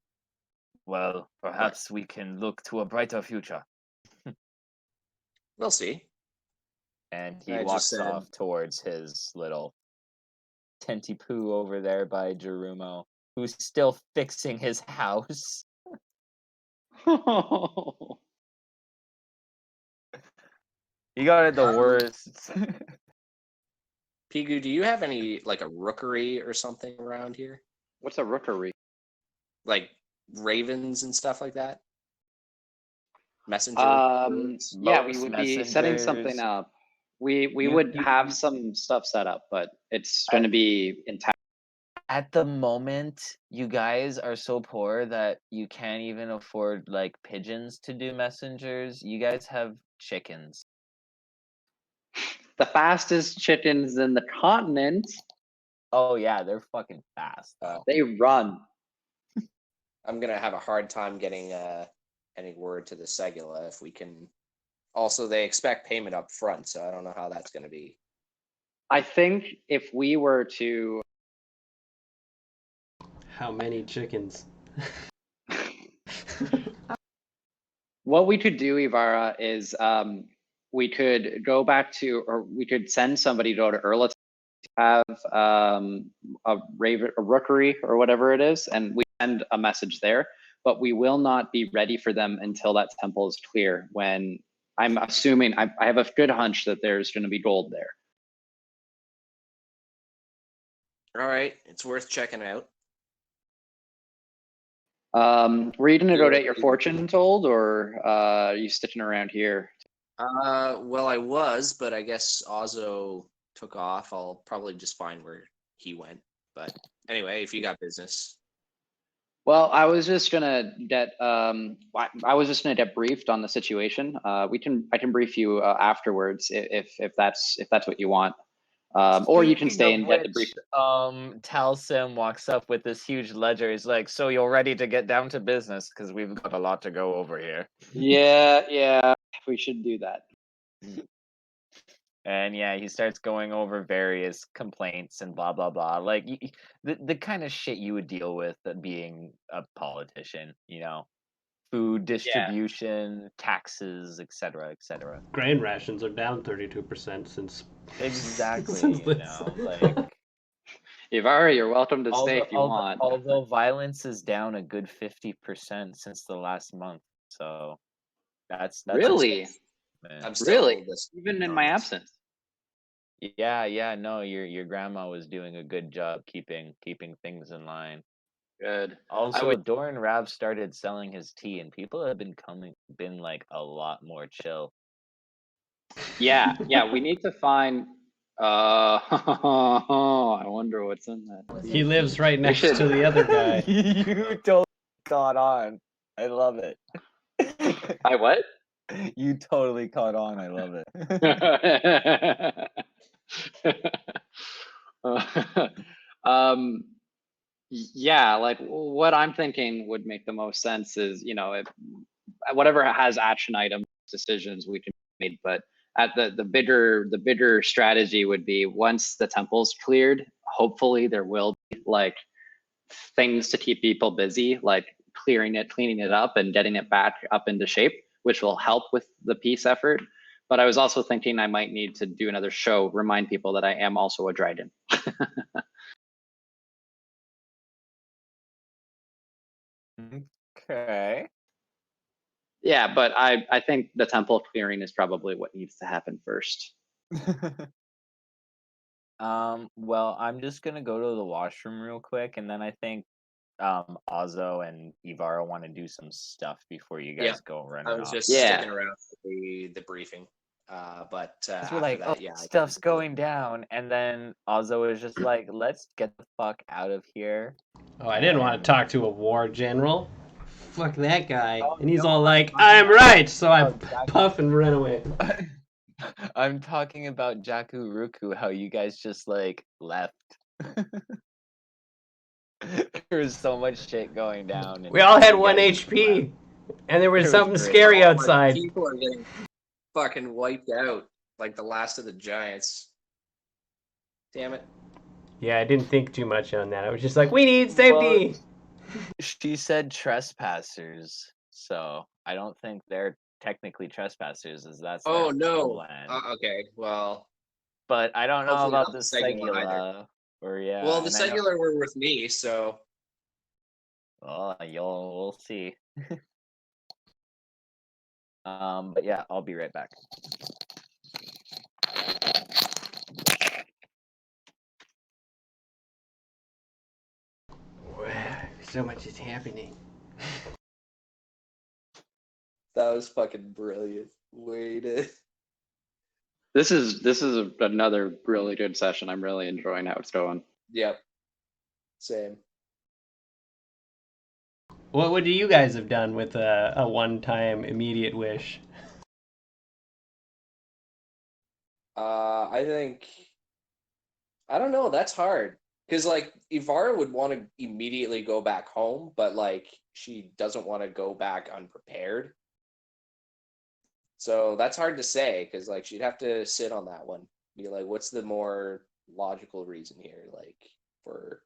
Well, perhaps we can look to a brighter future. We'll see. And he I just walks said- off towards his little tenty poo over there by Jerumo, who's still fixing his house. You got it the worst. Pigu, do you have any like a rookery or something around here? What's a rookery? Like ravens and stuff like that? Messenger birds? Yeah, we Most would be setting something messengers- up. We You- would you- have you- some stuff set up, but it's going to be intact. At the moment, you guys are so poor that you can't even afford like pigeons to do messengers. You guys have chickens. The fastest chickens in the continent. Oh yeah, they're fucking fast. Oh, They run. I'm gonna have a hard time getting any word to the Segula if we can. Also, they expect payment up front, so I don't know how that's gonna be. I think if we were to How many chickens? what we could do, Ivara, is we could go back to, or we could send somebody to go to Erla to have a rookery or whatever it is, and we send a message there. But we will not be ready for them until that temple is clear. When I'm assuming, I have a good hunch that there's going to be gold there. All right, it's worth checking out. Were you going to go get your fortune told, or are you sticking around here? Well, I was, but I guess Ozzo took off. I'll probably just find where he went. But anyway, if you got business. Well, I was just gonna get I was just gonna get briefed on the situation. I can brief you afterwards if that's what you want. Or you can Speaking stay of and get the brief. which, Talsim walks up with this huge ledger. He's like, "So you're ready to get down to business because we've got a lot to go over here." Yeah, we should do that. And yeah, he starts going over various complaints and blah blah blah, like the kind of shit you would deal with being a politician, you know, food distribution, taxes, etc., etc. Grain rations are down 32% since. Exactly, since you this. know, like Ivari, you're welcome to stay if you want. although violence is down a good 50% since the last month, so that's Really? man. I'm still Really? this. Even in my absence. Yeah, no, your grandma was doing a good job keeping things in line. Good. Also, Doran Rav started selling his tea, and people have been like a lot more chill. Yeah, we need to find. I wonder what's in that. He lives right next should- to the other guy. You totally caught on. I love it. I what? You totally caught on. I love it. Yeah, like what I'm thinking would make the most sense is, you know, whatever has action item decisions we can make, but at the bigger strategy would be once the temple's cleared, hopefully there will be like things to keep people busy, like cleaning it up and getting it back up into shape, which will help with the peace effort. But I was also thinking I might need to do another show, remind people that I am also a dragon. Okay. Yeah, but I think the temple clearing is probably what needs to happen first. Well, I'm just gonna go to the washroom real quick, and then I think Ozzo and Ivara want to do some stuff before you guys Yeah, go running I was off. just Yeah. sticking around for the briefing. But 'Cause after we're like, that, oh, yeah, I stuff's can- going down, and then Ozzo is just like, let's get the fuck out of here. Oh, I didn't want to talk to a war general. Fuck that guy. Oh, And he's no, all like, I'm I'm right! So I Jaku- puff and run away. I'm talking about Jaku Ruku, how you guys just like left. There was so much shit going down. And We all had you 1 guys just HP. left. And there was It was something great. scary Oh, my outside. people are getting fucking wiped out like the last of the giants. Damn it. Yeah, I didn't think too much on that. I was just like, we need safety! She said trespassers, so I don't think they're technically trespassers, as that's Oh their no. homeland. Okay. Well. But I don't know hopefully about not the the Segula either. Segula. Or yeah. Well, the and I know- Segula were with me, so Oh, we'll see. But yeah, I'll be right back. So much is happening. That was fucking brilliant. Wait. This is another really good session. I'm really enjoying how it's going. Yep. Same. What would you guys have done with a one-time immediate wish? I think I don't know. That's hard because like Ivara would want to immediately go back home, but like she doesn't want to go back unprepared. So that's hard to say because like she'd have to sit on that one. Be like, what's the more logical reason here? Like for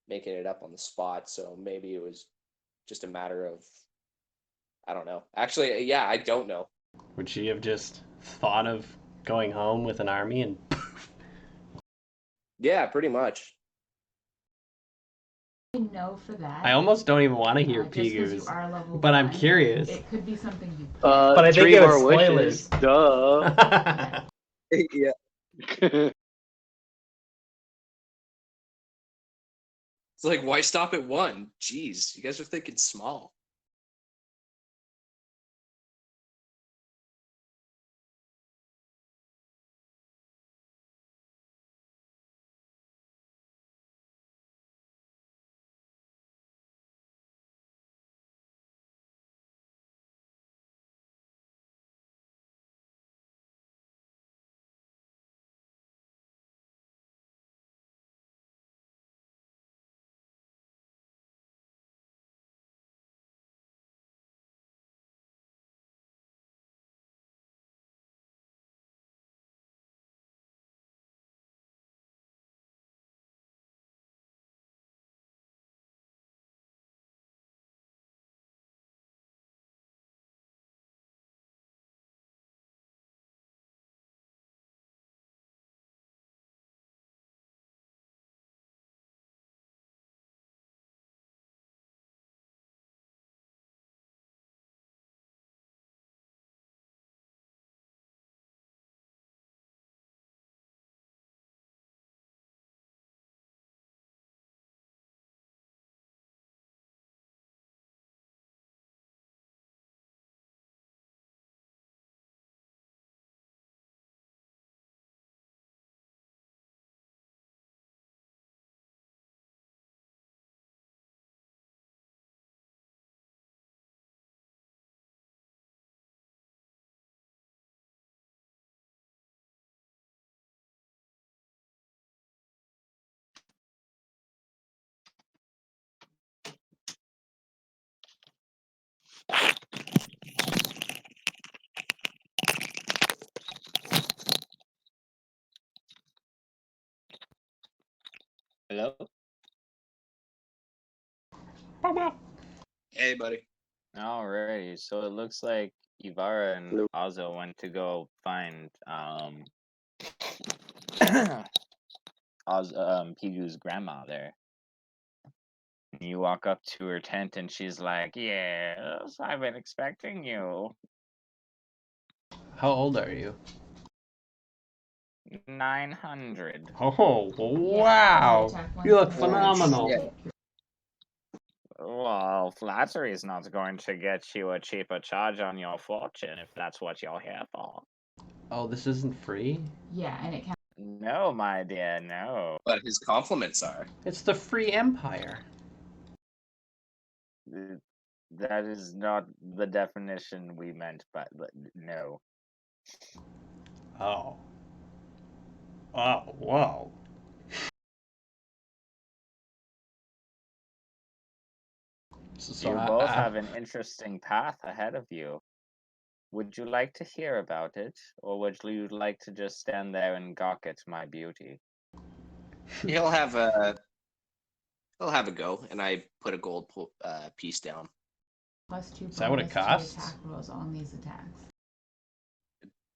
making it up on the spot. So maybe it was just a matter of I don't know. Actually, yeah, I don't know. Would she have just thought of going home with an army and Yeah, pretty much. No for that. I almost don't even want to hear just 'cause you Pigu's, are level but I'm 1, curious. It could be something you. But I think 3 it was more wishes. Duh. Yeah. It's like, why stop at 1? Jeez, you guys are thinking small. Hello? Hey, buddy. Alrighty, so it looks like Ivara and Hello. Azo went to go find Pigu's grandma there. You walk up to her tent and she's like, "Yes, I've been expecting you." How old are you? 900. Oh, Yeah, wow. they attack You look once. phenomenal. Yeah. Well, flattery is not going to get you a cheaper charge on your fortune if that's what you're here for. Oh, this isn't free? Yeah, and it counts. No, my dear, no. But his compliments are. It's the free empire. That is not the definition we meant, but no. Oh. Oh, whoa. So You both have an interesting path ahead of you. Would you like to hear about it, or would you like to just stand there and gawk at my beauty? He'll have a go, and I put a gold piece down. +2 Is that what it bonus to costs? attack rolls on these attacks.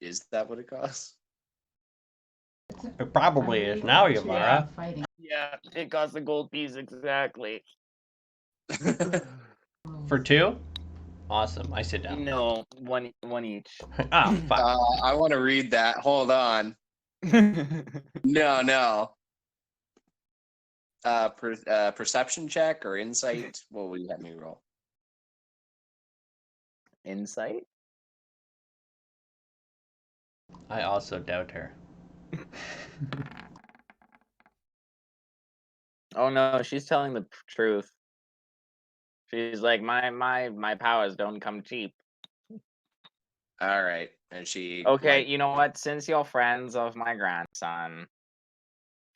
Is that what it costs? It probably is now, Yamara. Fighting. Yeah, it costs a gold piece exactly. For 2? Awesome. I sit down. No, one each. Oh, fuck. I want to read that. Hold on. No. Perception check or insight? What will you have me roll? Insight? I also doubt her. Oh no, she's telling the truth. She's like, my powers don't come cheap. All right, and she. Okay, like, you know what? Since you're friends of my grandson,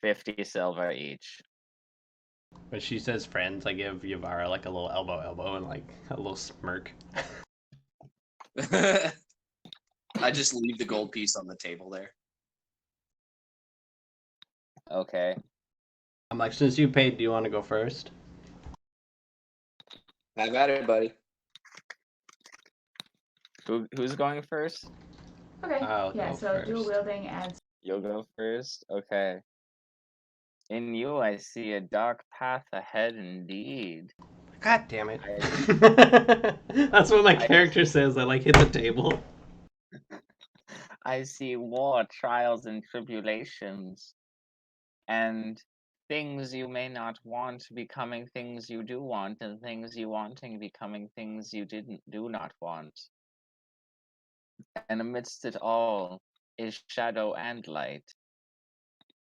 50 silver each. When she says friends, I give Yavara like a little elbow and like a little smirk. I just leave the gold piece on the table there. Okay. I'm like, since you paid, do you want to go first? Have at it, buddy. Who's going first? Okay. I'll yeah, go so dual first. wielding adds. You'll go first? Okay. In you, I see a dark path ahead indeed. God damn it. That's what my character says. I like hit the table. I see war, trials, and tribulations, and things you may not want becoming things you do want, and things you wanting becoming things you do not want. And amidst it all is shadow and light,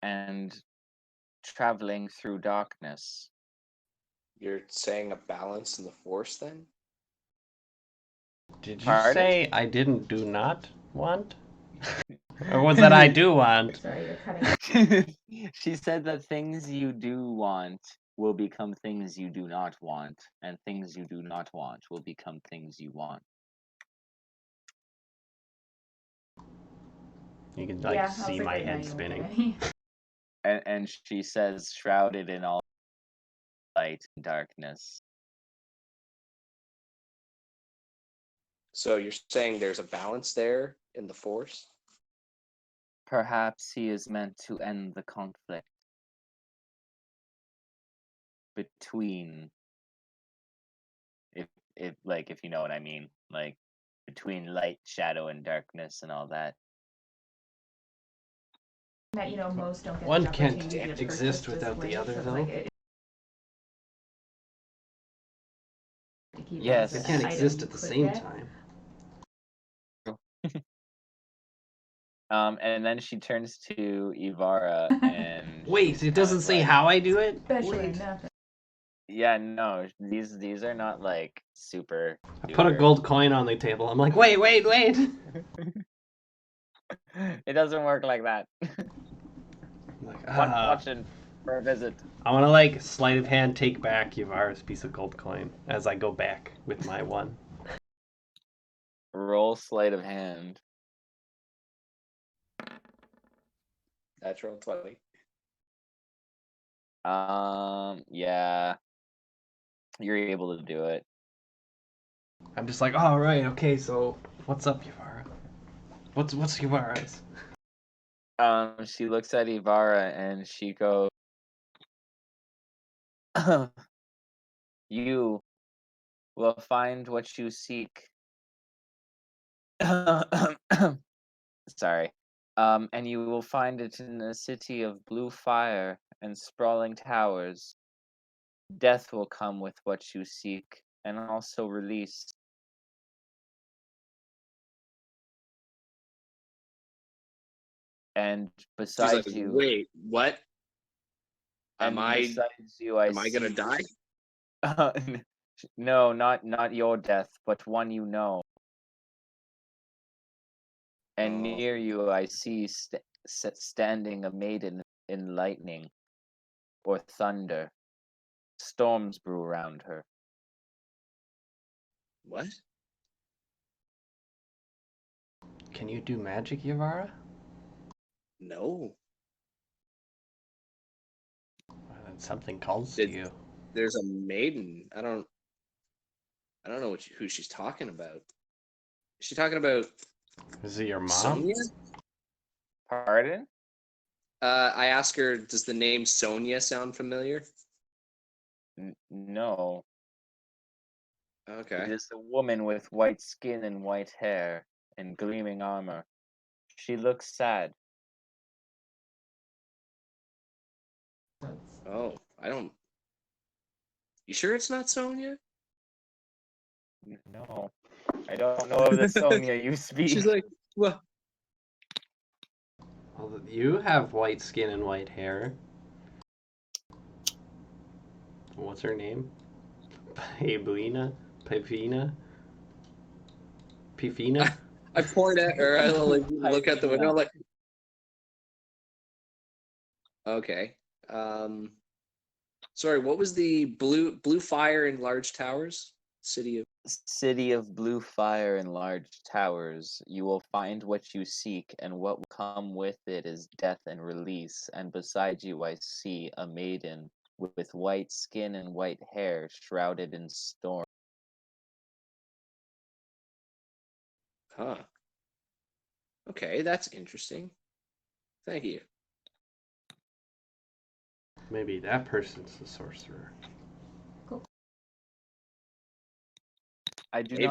and traveling through darkness. You're saying a balance in the force, then? Did you Pardon? say I do not want? Or was that I do want? Sorry, you're cutting. She said that things you do want will become things you do not want, and things you do not want will become things you want. You can like yeah, I was see like, my wait, no, head you won't spinning. get any. And she says, shrouded in all light and darkness. So you're saying there's a balance there in the force? Perhaps he is meant to end the conflict between, if you know what I mean, like between light, shadow, and darkness and all that. That most don't get One the can't opportunity to exist purchase without the this other, link, so it's though. like to keep it Yes. as They an can't item exist you at the could same get. time. And then she turns to Ivara and Wait, she's it kind doesn't of say like, how I do it? Especially Wait. nothing. yeah, no, these are not like super. I put a duper- gold coin on the table. I'm like, wait. It doesn't work like that. I'm like, Watch it for a visit. I want to like sleight of hand take back Yavara's piece of gold coin as I go back with my one. Roll sleight of hand. Natural 20. Yeah, you're able to do it. I'm just like, oh right, okay. So what's up, Yavara? What's Yavara's? She looks at Ivara and she goes, "You will find what you seek." Sorry. And you will find it in a city of blue fire and sprawling towers. Death will come with what you seek, and also release. And She's besides like, you, wait, what? and Am I besides you, am I gonna see- die? No, not your death, but one you know. And Oh. near you, I see standing a maiden in lightning or thunder. Storms brew around her. What? Can you do magic, Yavara? No. Then something calls Did- to you. There's a maiden. I don't know who she's talking about. Is she talking about Is it your mom? Sonia? Pardon? I asked her, does the name Sonia sound familiar? No. It Okay. is a woman with white skin and white hair and gleaming armor. She looks sad. Oh, I don't. You sure it's not Sonya? No, I don't know of the Sonya you speak. She's like, well, Well, you have white skin and white hair. What's her name? Pavina? Pifina? I point at her. I like look at the window. Like, okay. Sorry. What was the blue fire in large towers? City of. City of blue fire and large towers. You will find what you seek, and what will come with it is death and release. And beside you I see a maiden with white skin and white hair, shrouded in storm. Huh. Okay, that's interesting. Thank you. Maybe that person's the sorcerer. I do Maybe.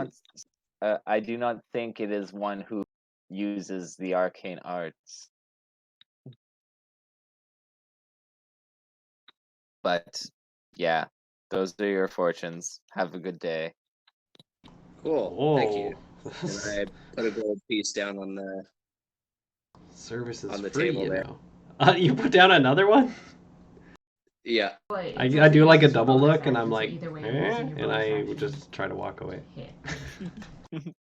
not. I do not think it is one who uses the arcane arts. But yeah, those are your fortunes. Have a good day. Cool. Thank you. Oh, And I put a gold piece down on the. service is On the free, table you there. know. You put down another one? Yeah. But I it's do also like a used double bonus look, and I'm action, so like, either way, you're using your and bonus I action would just try to walk away. to hit.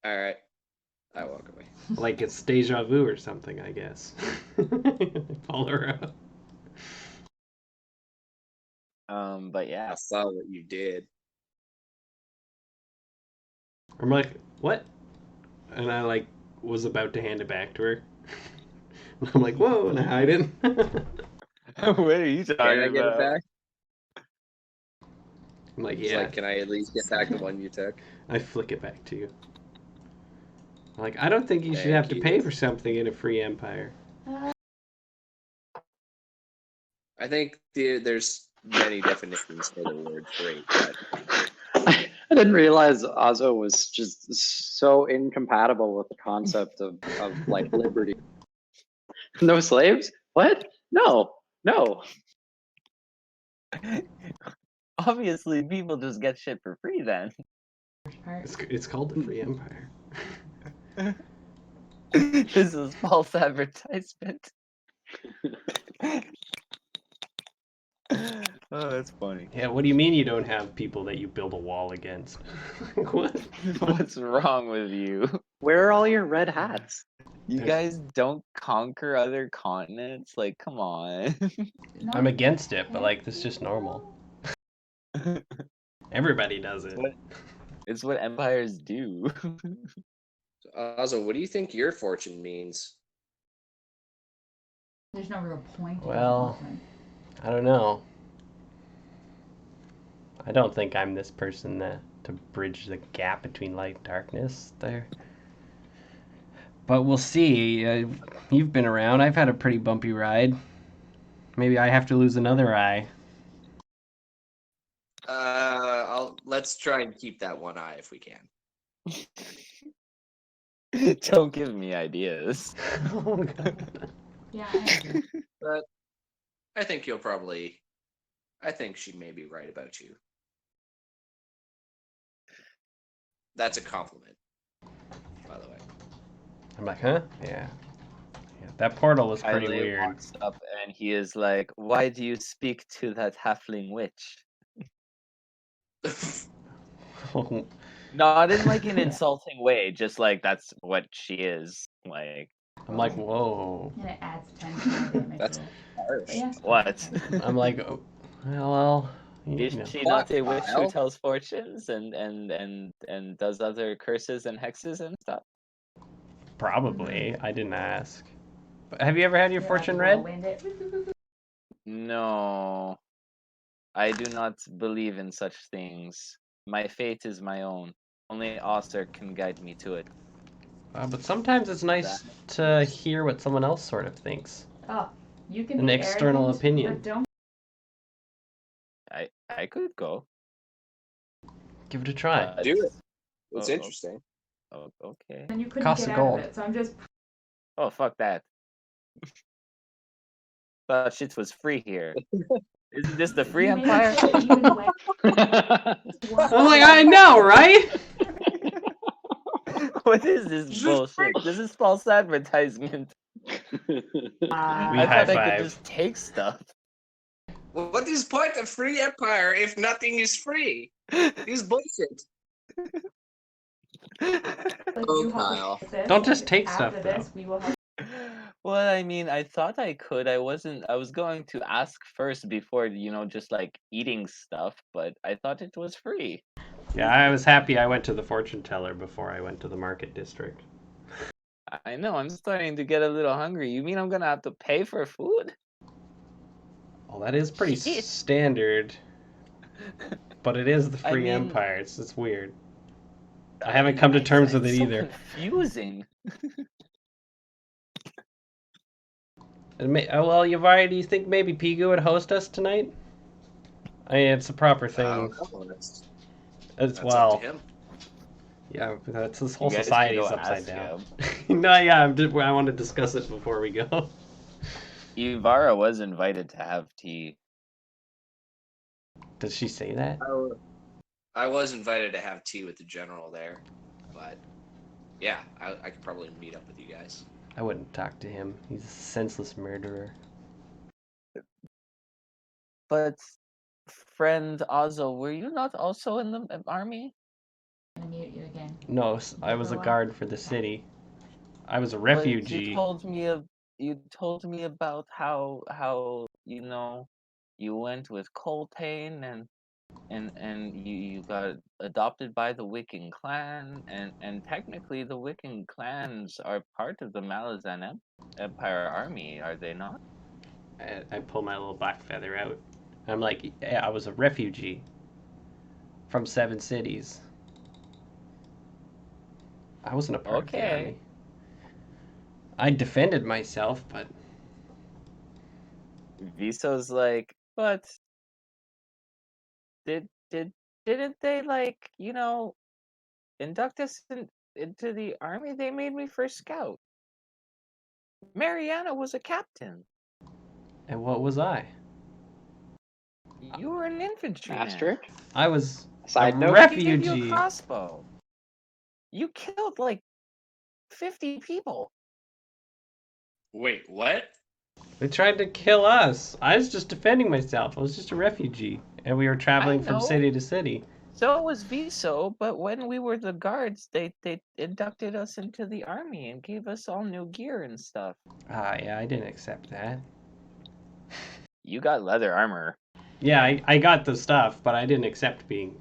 All right. I walk away. Like it's deja vu or something, I guess. Follow her out. But yeah, I saw what you did. I'm like, what? And I like was about to hand it back to her. I'm like, whoa, and I hide it. what are you talking Can I get it about? back? I'm like, It's yeah. like, can I at least get back the one you took? I flick it back to you. I'm like, I don't think you should Thank have to you. pay for something in a free empire. I think there's many definitions for the word free, but I didn't realize Azo was just so incompatible with the concept of like liberty. No slaves? What? No, no. Obviously, people just get shit for free then. It's called the free empire. This is false advertisement. Oh, that's funny. Yeah, what do you mean you don't have people that you build a wall against? What? What's wrong with you? Where are all your red hats? You guys don't conquer other continents? Like, come on. I'm against it, but like, this is just normal. Everybody does it. It's what empires do. also, what do you think your fortune means? There's no real point. Well, I don't know. I don't think I'm this person to bridge the gap between light and darkness there. But we'll see. You've been around. I've had a pretty bumpy ride. Maybe I have to lose another eye. Let's try and keep that one eye if we can. Don't give me ideas. Oh, God. Yeah, I agree. But I think I think she may be right about you. That's a compliment, by the way. I'm like, huh? Yeah. That portal was pretty Kylie weird. walks up and he is like, "Why do you speak to that halfling witch?" Not in like an insulting way, just like that's what she is. Like, I'm like, whoa. And it adds 10 to my damage That's roll. harsh. But yeah. what? I'm like, oh, well, you Is know. she not a witch who Well. tells fortunes and does other curses and hexes and stuff? Probably. I didn't ask. But have you ever had your Yeah, fortune whirlwind read? it. No, I do not believe in such things. My fate is my own. Only Oster can guide me to it. But sometimes it's nice to hear what someone else sort of thinks. Oh, you can An be external arrogant, opinion. but don't. I could go. Give it a try. but- Do it. It's Oh, interesting. Oh, okay. Then you couldn't Cost get of out gold. of it. So I'm just Oh, fuck that. Thought shit was free here. Isn't this the free you made empire? it so even when I'm like, I know, right? What is this bullshit? This is false advertisement. We I high thought I five. could just take stuff. What is point of free empire if nothing is free? This bullshit. like, Oh, you help us Kyle. with this, Don't just and take after stuff, this, we will help. Well, I mean, I thought I could. I was going to ask first before, just like eating stuff, but I thought it was free. Yeah, I was happy I went to the fortune teller before I went to the market district. I know, I'm starting to get a little hungry. You mean I'm gonna have to pay for food? Well, that is pretty Shit. standard, but it is the I free mean- empire. It's just weird. I haven't come to terms with it it's so either. confusing. Well, Yavari, do you think maybe Pigu would host us tonight? I mean, it's a proper I thing don't know. as That's up well. to him. Yeah, that's this whole You guys can society go is upside ask down. him. No, yeah, I want to discuss it before we go. Ivara was invited to have tea. Does she say that? I was invited to have tea with the general there, but yeah, I could probably meet up with you guys. I wouldn't talk to him. He's a senseless murderer. But, friend Ozzo, were you not also in the army? I'm gonna mute you again. No, I was a guard for the city. I was a But refugee. you told me about how you went with Coltane and you got adopted by the Wiccan clan and technically the Wiccan clans are part of the Malazan Empire army, are they not? I pull my little black feather out. I'm like, yeah, I was a refugee from 7 cities. I wasn't a part of the Okay. army. I defended myself, but Viso's like, but didn't they induct us into the army? They made me first scout. Mariana was a captain. and what was I? You were an infantryman. Asterisk. I was Side a note. They gave you refugee. a crossbow. You killed like 50 people. Wait, what? They tried to kill us. I was just defending myself. I was just a refugee, and we were traveling from know. city to city. So was Viso, but when we were the guards, they inducted us into the army and gave us all new gear and stuff. Ah, yeah, I didn't accept that. You got leather armor. Yeah, I got the stuff, but I didn't accept being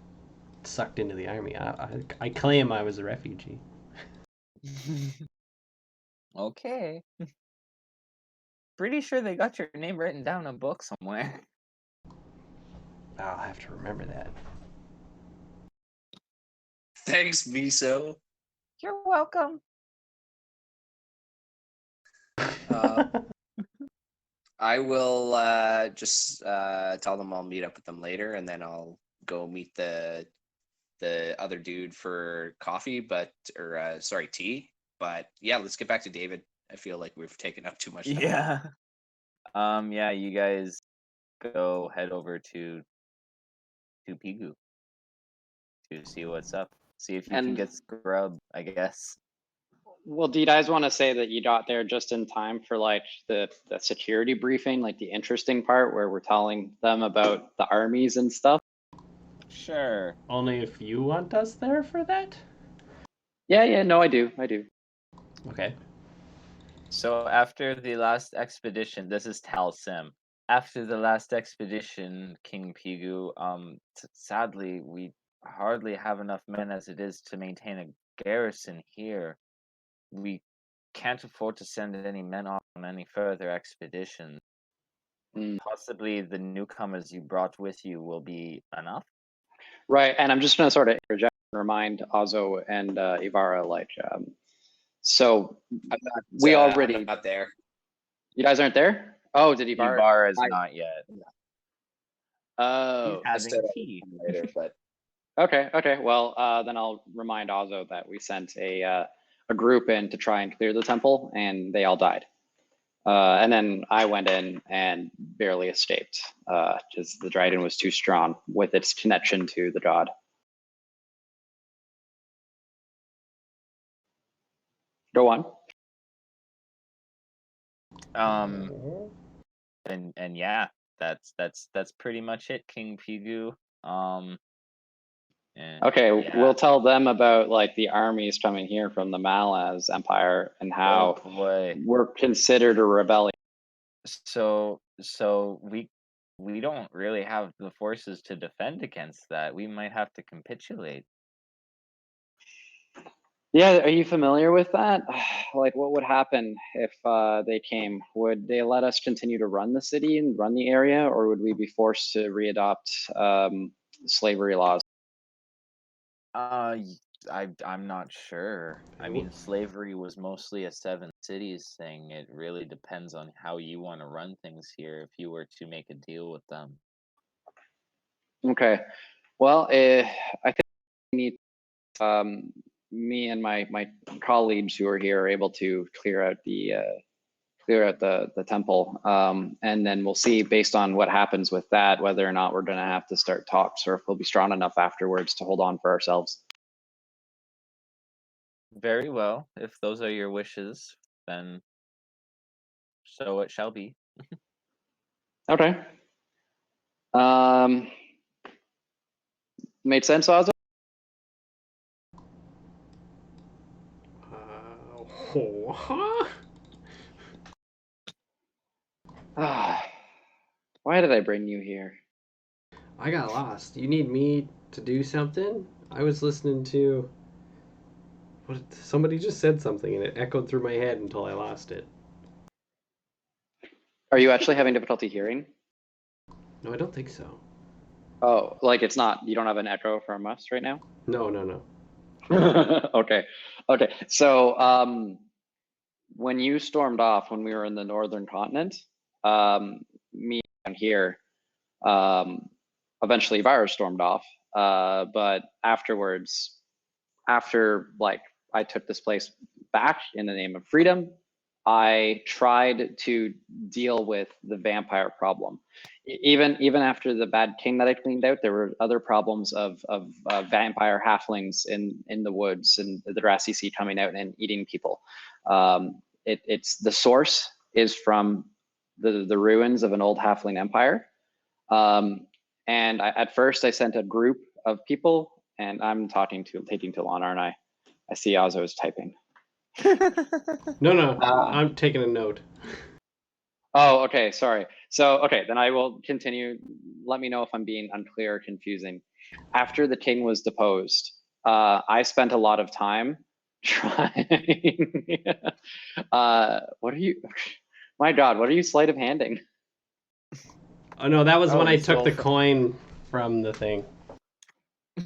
sucked into the army. I claim I was a refugee. Okay. Pretty sure they got your name written down in a book somewhere. I'll have to remember that. Thanks, Miso. You're welcome. I will just tell them I'll meet up with them later, and then I'll go meet the other dude for coffee, sorry, tea. But yeah, let's get back to David. I feel like we've taken up too much time. Yeah. Yeah, you guys go head over to Pigu to see what's up. See if you can And- get scrub, I guess. Well, do you guys want to say that you got there just in time for like the security briefing, like the interesting part where we're telling them about the armies and stuff? Sure. Only if you want us there for that? Yeah, no, I do. Okay. So after the last expedition, this is Tal Sim. After the last expedition, King Pigu, sadly, we hardly have enough men as it is to maintain a garrison here. We can't afford to send any men off on any further expedition. Mm. Possibly the newcomers you brought with you will be enough. Right, and I'm just going to sort of interject and remind Ozzo and Ivara, so I'm not, We I'm already- not there. you guys aren't there? Oh, did Ivara? Ibarra is I- not yet. Oh, He's having said- tea. Later, but Okay. Well, then I'll remind Ozo that we sent a group in to try and clear the temple, and they all died. And then I went in and barely escaped, because the dragon was too strong with its connection to the god. Go on. And yeah, that's pretty much it, King Pigu. And Okay, yeah. we'll tell them about like the armies coming here from the Malaz Empire and how Oh boy. we're considered a rebellion. So we don't really have the forces to defend against that. We might have to capitulate. Yeah, are you familiar with that? Like, what would happen if they came? Would they let us continue to run the city and run the area, or would we be forced to readopt slavery laws? I'm not sure. I mean, slavery was mostly a 7 cities thing. It really depends on how you want to run things here if you were to make a deal with them. Okay. Well, I think we need me and my colleagues who are here are able to clear out the temple, and then we'll see based on what happens with that whether or not we're going to have to start talks or if we'll be strong enough afterwards to hold on for ourselves. Very well. If those are your wishes, then so it shall be. Okay. Made sense, Ozzo? Why did I bring you here? I got lost. You need me to do something? I was listening to... Somebody just said something and it echoed through my head until I lost it. Are you actually having difficulty hearing? No, I don't think so. Oh, like it's not, you don't have an echo from us right now? No. Okay. So when you stormed off when we were in the northern continent, me down here, eventually virus stormed off. But afterwards, after like I took this place back in the name of freedom, I tried to deal with the vampire problem. Even after the bad king that I cleaned out, there were other problems of vampire halflings in the woods and the grassy sea coming out and eating people. It's the source is from the ruins of an old halfling empire. And at first I sent a group of people, and I'm taking too long, aren't I? I see Ozzo is typing. No, I'm taking a note. Oh, okay, sorry. So, okay, then I will continue. Let me know if I'm being unclear or confusing. After the king was deposed, I spent a lot of time trying. What are you? My God, what are you sleight of handing? Oh no, that was when I you took the stole coin from the thing.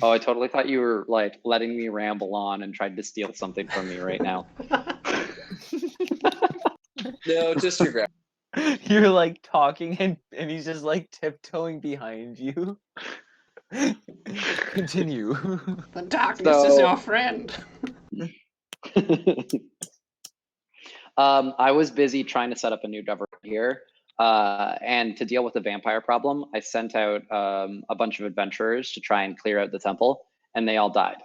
Oh, I totally thought you were like letting me ramble on and tried to steal something from me right now. No, just your grab. You're like talking and he's just like tiptoeing behind you. Continue. The darkness is your friend. I was busy trying to set up a new government here. And to deal with the vampire problem, I sent out a bunch of adventurers to try and clear out the temple, and they all died.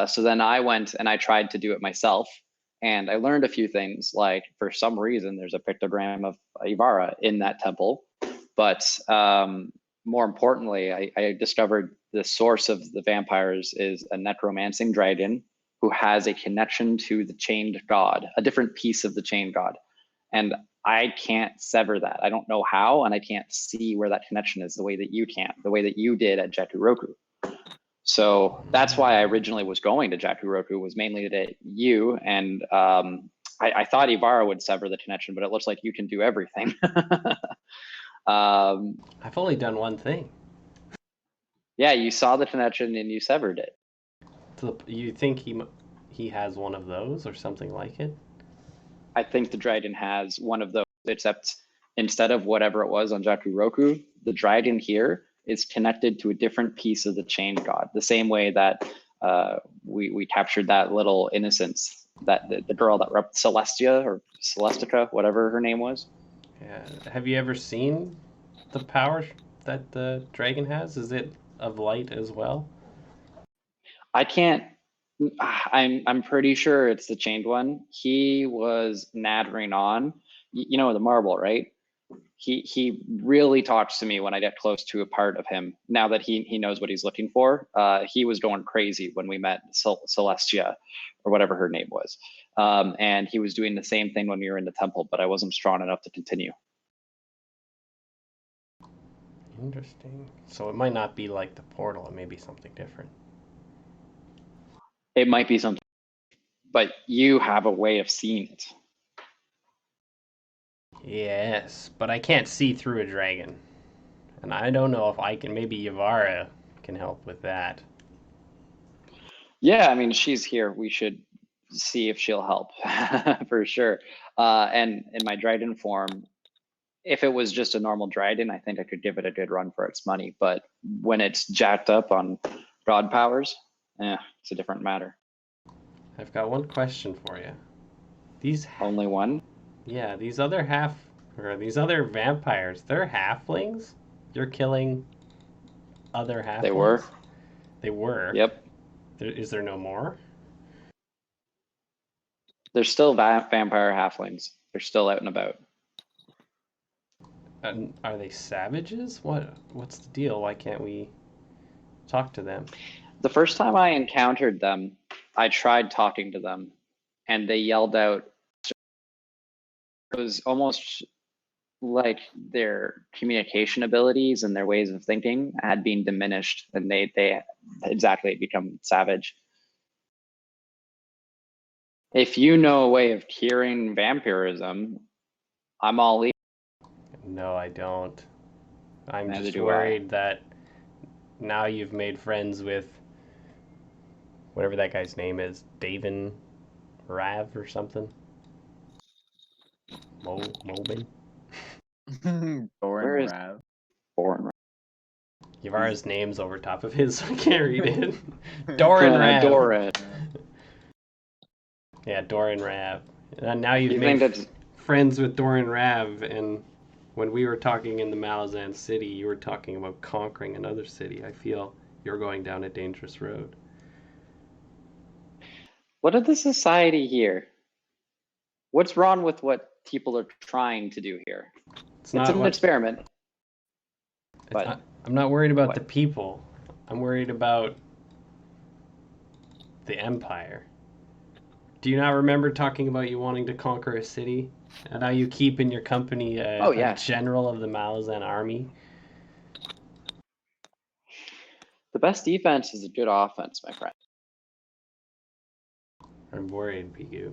So then I went and I tried to do it myself, and I learned a few things, like for some reason there's a pictogram of Ivara in that temple, but more importantly, I discovered the source of the vampires is a necromancing dragon who has a connection to the chained god, a different piece of the chained god. And I can't sever that. I don't know how, and I can't see where that connection is the way that you can, the way that you did at Jakuroku. So that's why I originally was going to Jakuroku, was mainly to you, and I thought Ivara would sever the connection, but it looks like you can do everything. I've only done one thing. Yeah, you saw the connection and you severed it. So you think he has one of those or something like it? I think the dragon has one of those, except instead of whatever it was on Jakuroku, the dragon here is connected to a different piece of the chain god. The same way that we captured that little innocence, that the girl that Celestia or Celestica, whatever her name was. Yeah. Have you ever seen the power that the dragon has? Is it of light as well? I can't. I'm pretty sure it's the chained one. He was nattering on. You know the marble, right? He really talks to me when I get close to a part of him. Now that he knows what he's looking for, he was going crazy when we met Celestia, or whatever her name was, and he was doing the same thing when we were in the temple. But I wasn't strong enough to continue. Interesting. So it might not be like the portal. It may be something different. It might be something, but you have a way of seeing it. Yes, but I can't see through a dragon. And I don't know if I can. Maybe Yavara can help with that. Yeah, I mean, she's here. We should see if she'll help for sure. And in my Dryden form, if it was just a normal Dryden, I think I could give it a good run for its money. But when it's jacked up on god powers, it's a different matter. I've got one question for you. These, Only one? yeah, these other vampires, they're halflings? You're killing other halflings? They were. They were? Yep. Is there no more? They're still vampire halflings. They're still out and about. Are they savages? What's the deal? Why can't we talk to them? The first time I encountered them, I tried talking to them, and they yelled out. It was almost like their communication abilities and their ways of thinking had been diminished, and they exactly become savage. If you know a way of curing vampirism, I'm all in. No, I don't. I'm Neither just do I. worried that now you've made friends with whatever that guy's name is, Davin Rav or something. Mobin. Where is- Rav. Born. Yavara's name's over top of his, so I can't read it. Doran Rav. Doran. Yeah, Doran Rav. And now you've You made think that's friends with Doran Rav, and when we were talking in the Malazan city, you were talking about conquering another city. I feel you're going down a dangerous road. what is the society here? What's wrong with what people are trying to do here? It's It's not an what, experiment. it's but- not- I'm not worried about what? the people. I'm worried about the empire. Do you not remember talking about you wanting to conquer a city? And how you keep in your company Oh, yeah. a general of the Malazan army? The best defense is a good offense, my friend. I'm worried, Pigu.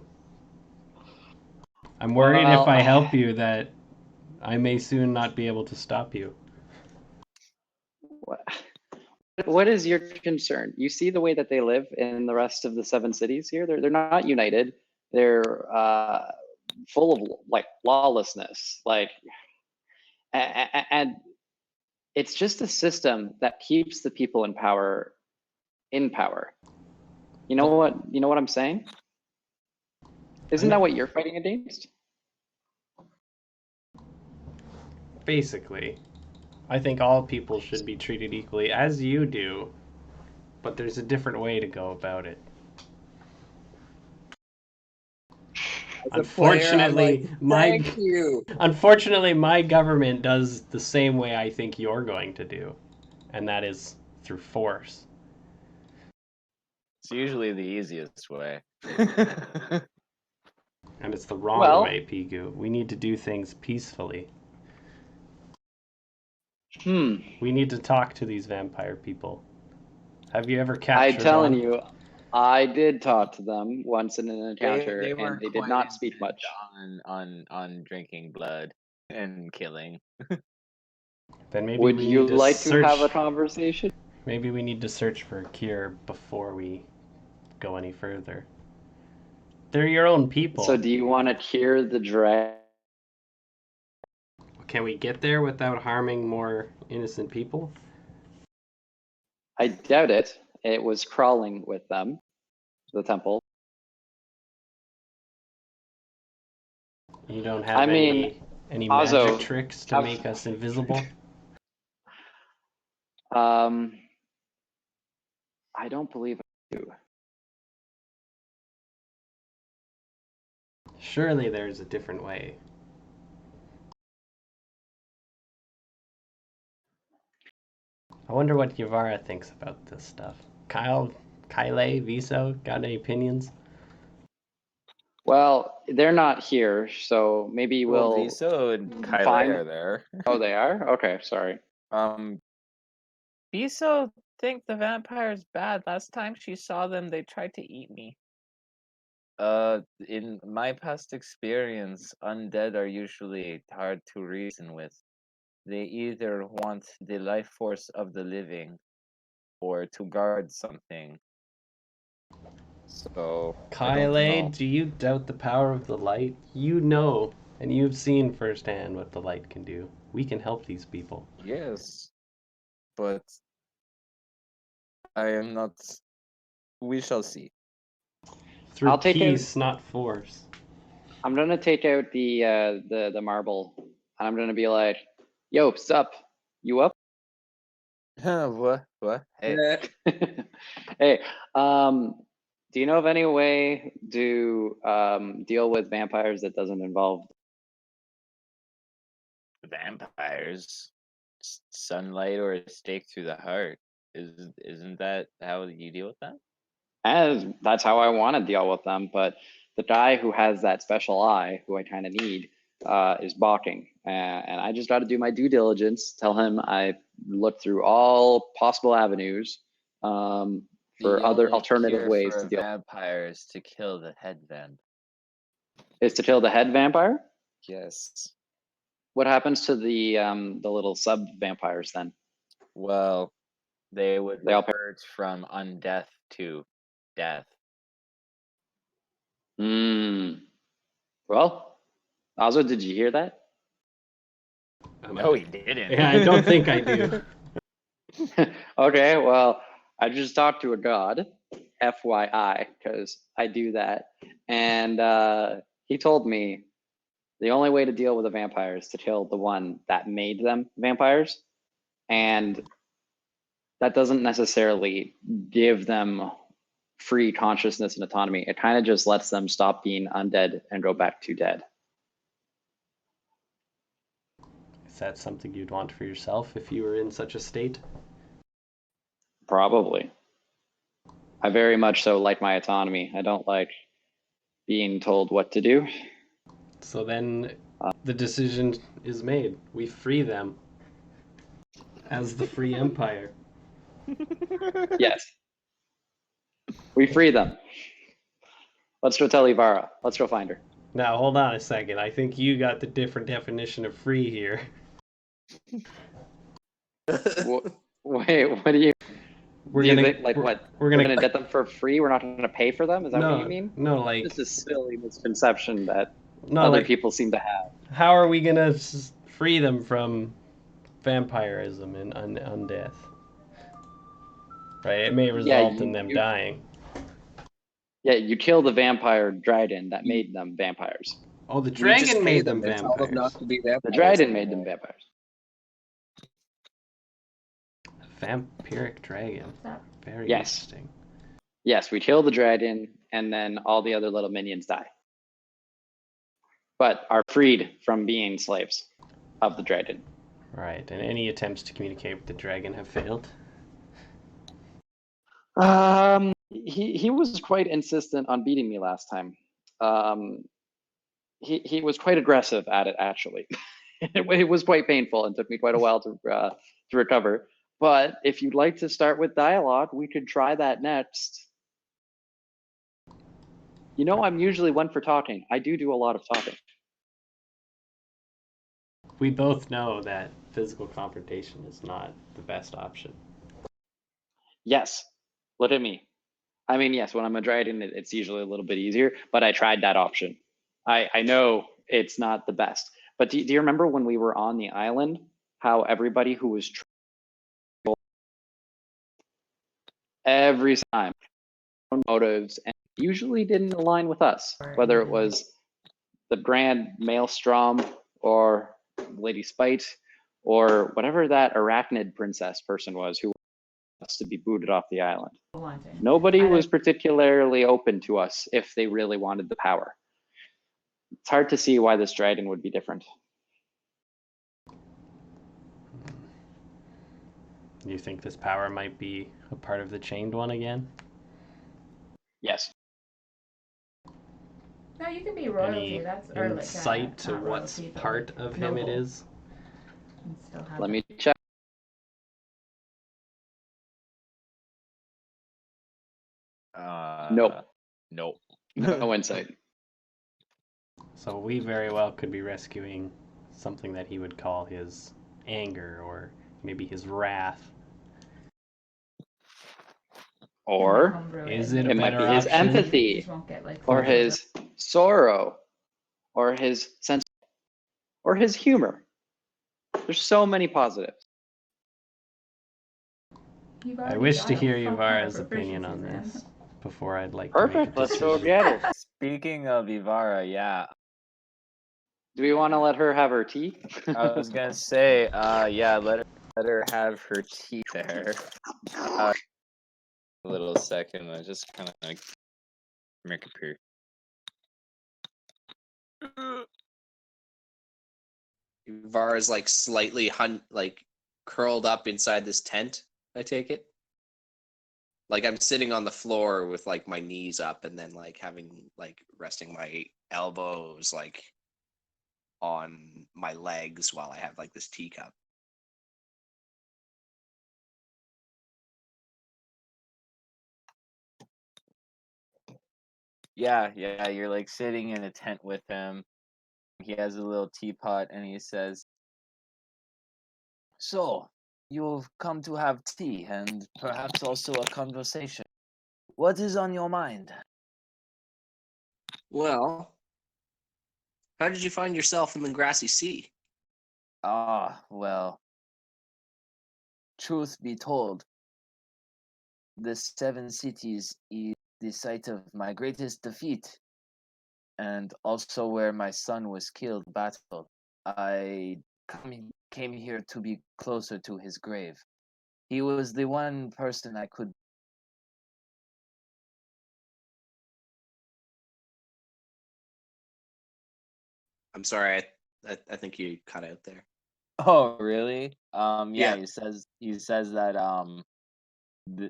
I'm worried if I help you that I may soon not be able to stop you. What is your concern? You see the way that they live in the rest of the 7 cities here? They're not united. They're full of like lawlessness. Like, and it's just a system that keeps the people in power. You know what? You know what I'm saying? Isn't that what you're fighting against? Basically, I think all people should be treated equally, as you do, but there's a different way to go about it. Unfortunately, Thank you. unfortunately, my government does the same way I think you're going to do, and that is through force. It's usually the easiest way. And it's the wrong Well- way, Pigu. We need to do things peacefully. We need to talk to these vampire people. Have you ever captured I'm telling one? you, I did talk to them once in an encounter, and weren't they did quite not speak intent much. on drinking blood and killing. Then maybe Would we you need to like search... to have a conversation? Maybe we need to search for a cure before we go any further. They're your own people. So do you want to cure the dread? Can we get there without harming more innocent people? I doubt it. It was crawling with them, the temple. You don't have I mean, any Azo, magic tricks to have- make us invisible? I don't believe I do. Surely there's a different way. I wonder what Yavara thinks about this stuff. Kyle, Viso, got any opinions? Well, they're not here, so maybe Well, we'll Viso and Kyle find- are there. Oh, they are? Okay, sorry. Viso think the vampire's bad. Last time she saw them, they tried to eat me. In my past experience, undead are usually hard to reason with. They either want the life force of the living or to guard something. So, I don't Kyle, know. do you doubt the power of the light? You know, and you've seen firsthand what the light can do. We can help these people. Yes, but I am not. We shall see. Through I'll take peace, not force. I'm gonna take out the marble, and I'm gonna be like, "Yo, what's up? You up?" What? What? Hey. Hey, do you know of any way to deal with vampires that doesn't involve? Vampires, sunlight or a stake through the heart. Isn't that how you deal with that? As that's how I want to deal with them, but the guy who has that special eye, who I kind of need, is balking, and I just got to do my due diligence. Tell him I looked through all possible avenues for The other only alternative cure ways for to deal. vampires to kill the head vamp. Is to kill the head vampire. Yes. What happens to the little sub vampires then? Well, they would They all revert from undeath to death. Well, Azo, did you hear that? No, he didn't. Yeah, I don't think I do. Okay, well, I just talked to a god, FYI, because I do that. And he told me the only way to deal with a vampire is to kill the one that made them vampires. And that doesn't necessarily give them free consciousness and autonomy. It kind of just lets them stop being undead and go back to dead. Is that something you'd want for yourself if you were in such a state? Probably. I very much so like my autonomy. I don't like being told what to do. So then the decision is made. We free them as the free empire. Yes. We free them. Let's go tell Ivara. Let's go find her. Now, hold on a second. I think you got the different definition of free here. Wait, what do you? We're do you gonna think, like what? We're We're gonna gonna get them for free. We're not gonna pay for them. Is that no, what you mean? no, like This is silly misconception that no, other like people seem to have. how are we gonna free them from vampirism and undeath? Right, it may result in them dying. Yeah, you kill the vampire dragon that made them vampires. Oh, the We just dragon pay made them and tell them not vampires. to be The vampires dragon made anymore. them vampires. Vampiric dragon. Very Yes. interesting. Yes, we kill the dragon, and then all the other little minions die, but are freed from being slaves of the dragon. Right, and any attempts to communicate with the dragon have failed. He was quite insistent on beating me last time. He was quite aggressive at it, actually. It was quite painful and took me quite a while to recover. But if you'd like to start with dialogue, we could try that next. You know, I'm usually one for talking. I do a lot of talking. We both know that physical confrontation is not the best option. Yes, look at me. I mean, yes, when I'm a dragon, it's usually a little bit easier, but I tried that option. I know it's not the best. But do you remember when we were on the island, how everybody who was every time. Motives and usually didn't align with us, whether it was the Grand Maelstrom or Lady Spite or whatever that arachnid princess person was who wants to be booted off the island. Wanting. Nobody was particularly open to us if they really wanted the power. It's hard to see why this dragon would be different. You think this power might be a part of the Chained One again? Yes. No, you can be royalty. Any That's or like, insight to not what royalty, but part of him it noble. is? And still have Let it. me check. Nope. Nope. No insight. So we very well could be rescuing something that he would call his anger or maybe his wrath. Or Homebrew Is and it a it might better be his option? You empathy, just won't get like or his sorrow, or his sense, or his humor. There's so many positives. You've I already wish got to a hear fuck ton of Yvara's opinion on proficiencies, man. this before I'd like to make Perfect. a Let's go decision. get it. Speaking of Ivara, yeah, Do we want to let her have her tea? I was gonna say, yeah, let her have her tea there. A little second, I just kind of like make a poo. Vara's like slightly like curled up inside this tent, I take it. Like I'm sitting on the floor with like my knees up and then like having like resting my elbows like on my legs while I have like this teacup. Yeah, you're like sitting in a tent with him. He has a little teapot and he says, "So, you've come to have tea and perhaps also a conversation. What is on your mind?" Well, how did you find yourself in the grassy sea? Ah, well, truth be told, the Seven Cities is the site of my greatest defeat, and also where my son was killed in battle. I came here to be closer to his grave. He was the one person I could. I'm sorry, I think you cut out there. Oh, really? Yeah, Yeah. he says that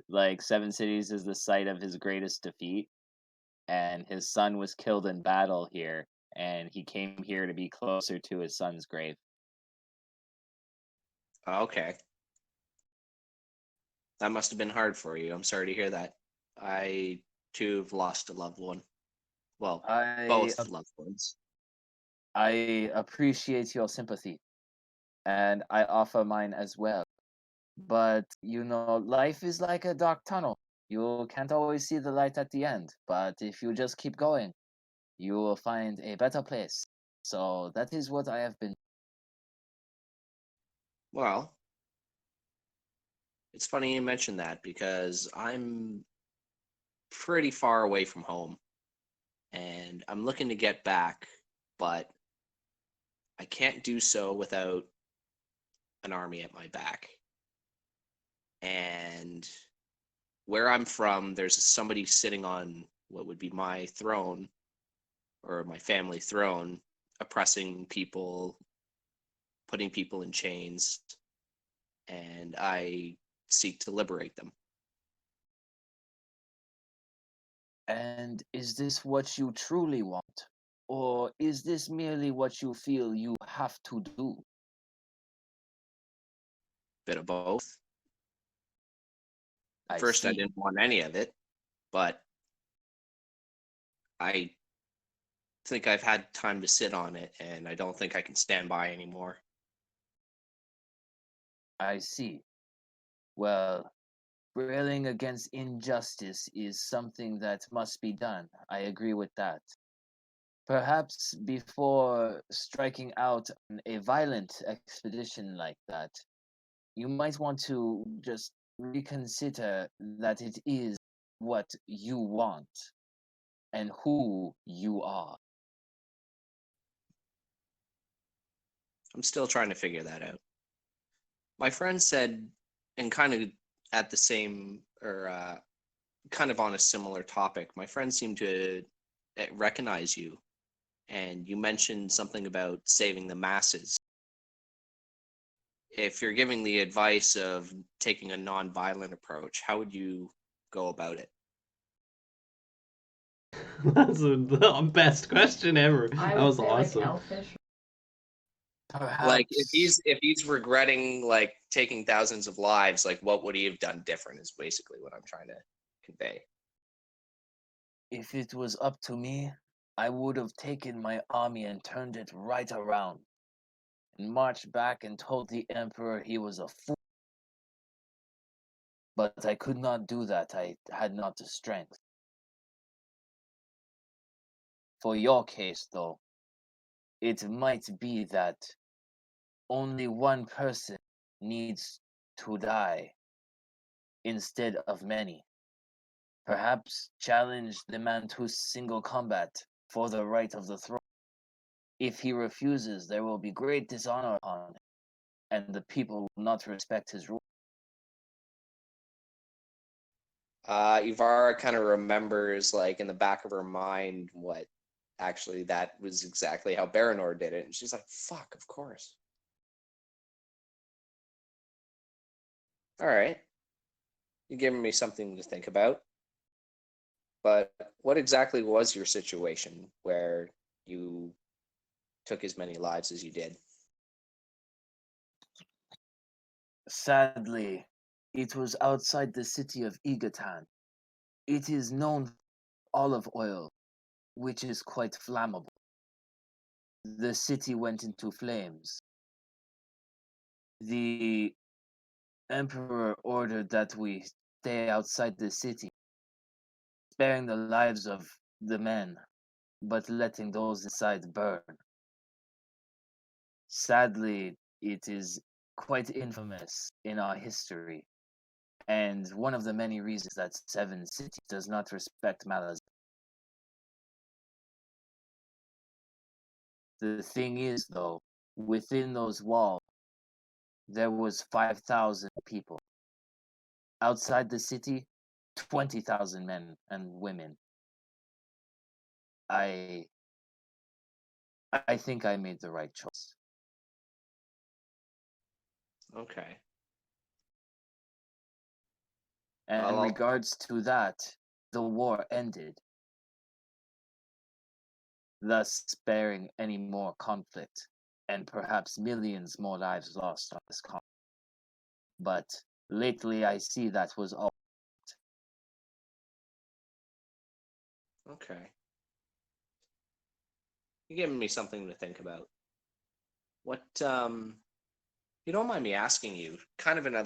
like Seven Cities is the site of his greatest defeat, and his son was killed in battle here, and he came here to be closer to his son's grave. Okay. That must have been hard for you. I'm sorry to hear that. I too have lost a loved one. Well, both loved ones. I appreciate your sympathy, and I offer mine as well. But you know, life is like a dark tunnel. You can't always see the light at the end, but if you just keep going, you will find a better place. So that is what I have been. Well, it's funny you mentioned that because I'm pretty far away from home and I'm looking to get back, but I can't do so without an army at my back. And where I'm from, there's somebody sitting on what would be my throne or my family throne, oppressing people, putting people in chains, and I seek to liberate them. And is this what you truly want? Or is this merely what you feel you have to do? Bit of both. I First, I see. didn't want any of it, but I think I've had time to sit on it, and I don't think I can stand by anymore. I see. Well, railing against injustice is something that must be done. I agree with that. Perhaps before striking out on a violent expedition like that, you might want to just reconsider that it is what you want and who you are. I'm still trying to figure that out. My friend said, and kind of at the same, or kind of on a similar topic, my friend seemed to recognize you, and you mentioned something about saving the masses. If you're giving the advice of taking a non-violent approach, how would you go about it? That's the best question ever. I That would was say awesome. like elfish. Perhaps Like if he's regretting like taking thousands of lives, like what would he have done different is basically what I'm trying to convey. if it was up to me, I would have taken my army and turned it right around and marched back and told the Emperor he was a fool. But I could not do that. I had not the strength. For your case, though, it might be that only one person needs to die instead of many. Perhaps challenge the man to single combat for the right of the throne. If he refuses, there will be great dishonor upon him, and the people will not respect his rule. Ivara kind of remembers, like in the back of her mind, what actually that was exactly how Baranor did it, and she's like, "Fuck, of course." All right, you're giving me something to think about. But what exactly was your situation where you took as many lives as you did? Sadly, it was outside the city of Egatan. It is known for olive oil, which is quite flammable. The city went into flames. The Emperor ordered that we stay outside the city, sparing the lives of the men, but letting those inside burn. Sadly, it is quite infamous in our history, and one of the many reasons that Seven Cities does not respect Malazan. The thing is, though, within those walls, there was 5,000 people. Outside the city, 20,000 men and women. I think I made the right choice. Okay. And in Well, regards to that, the war ended, thus sparing any more conflict and perhaps millions more lives lost on this conflict. But lately I see that was all. okay. You're giving me something to think about. What, you don't mind me asking you, kind of an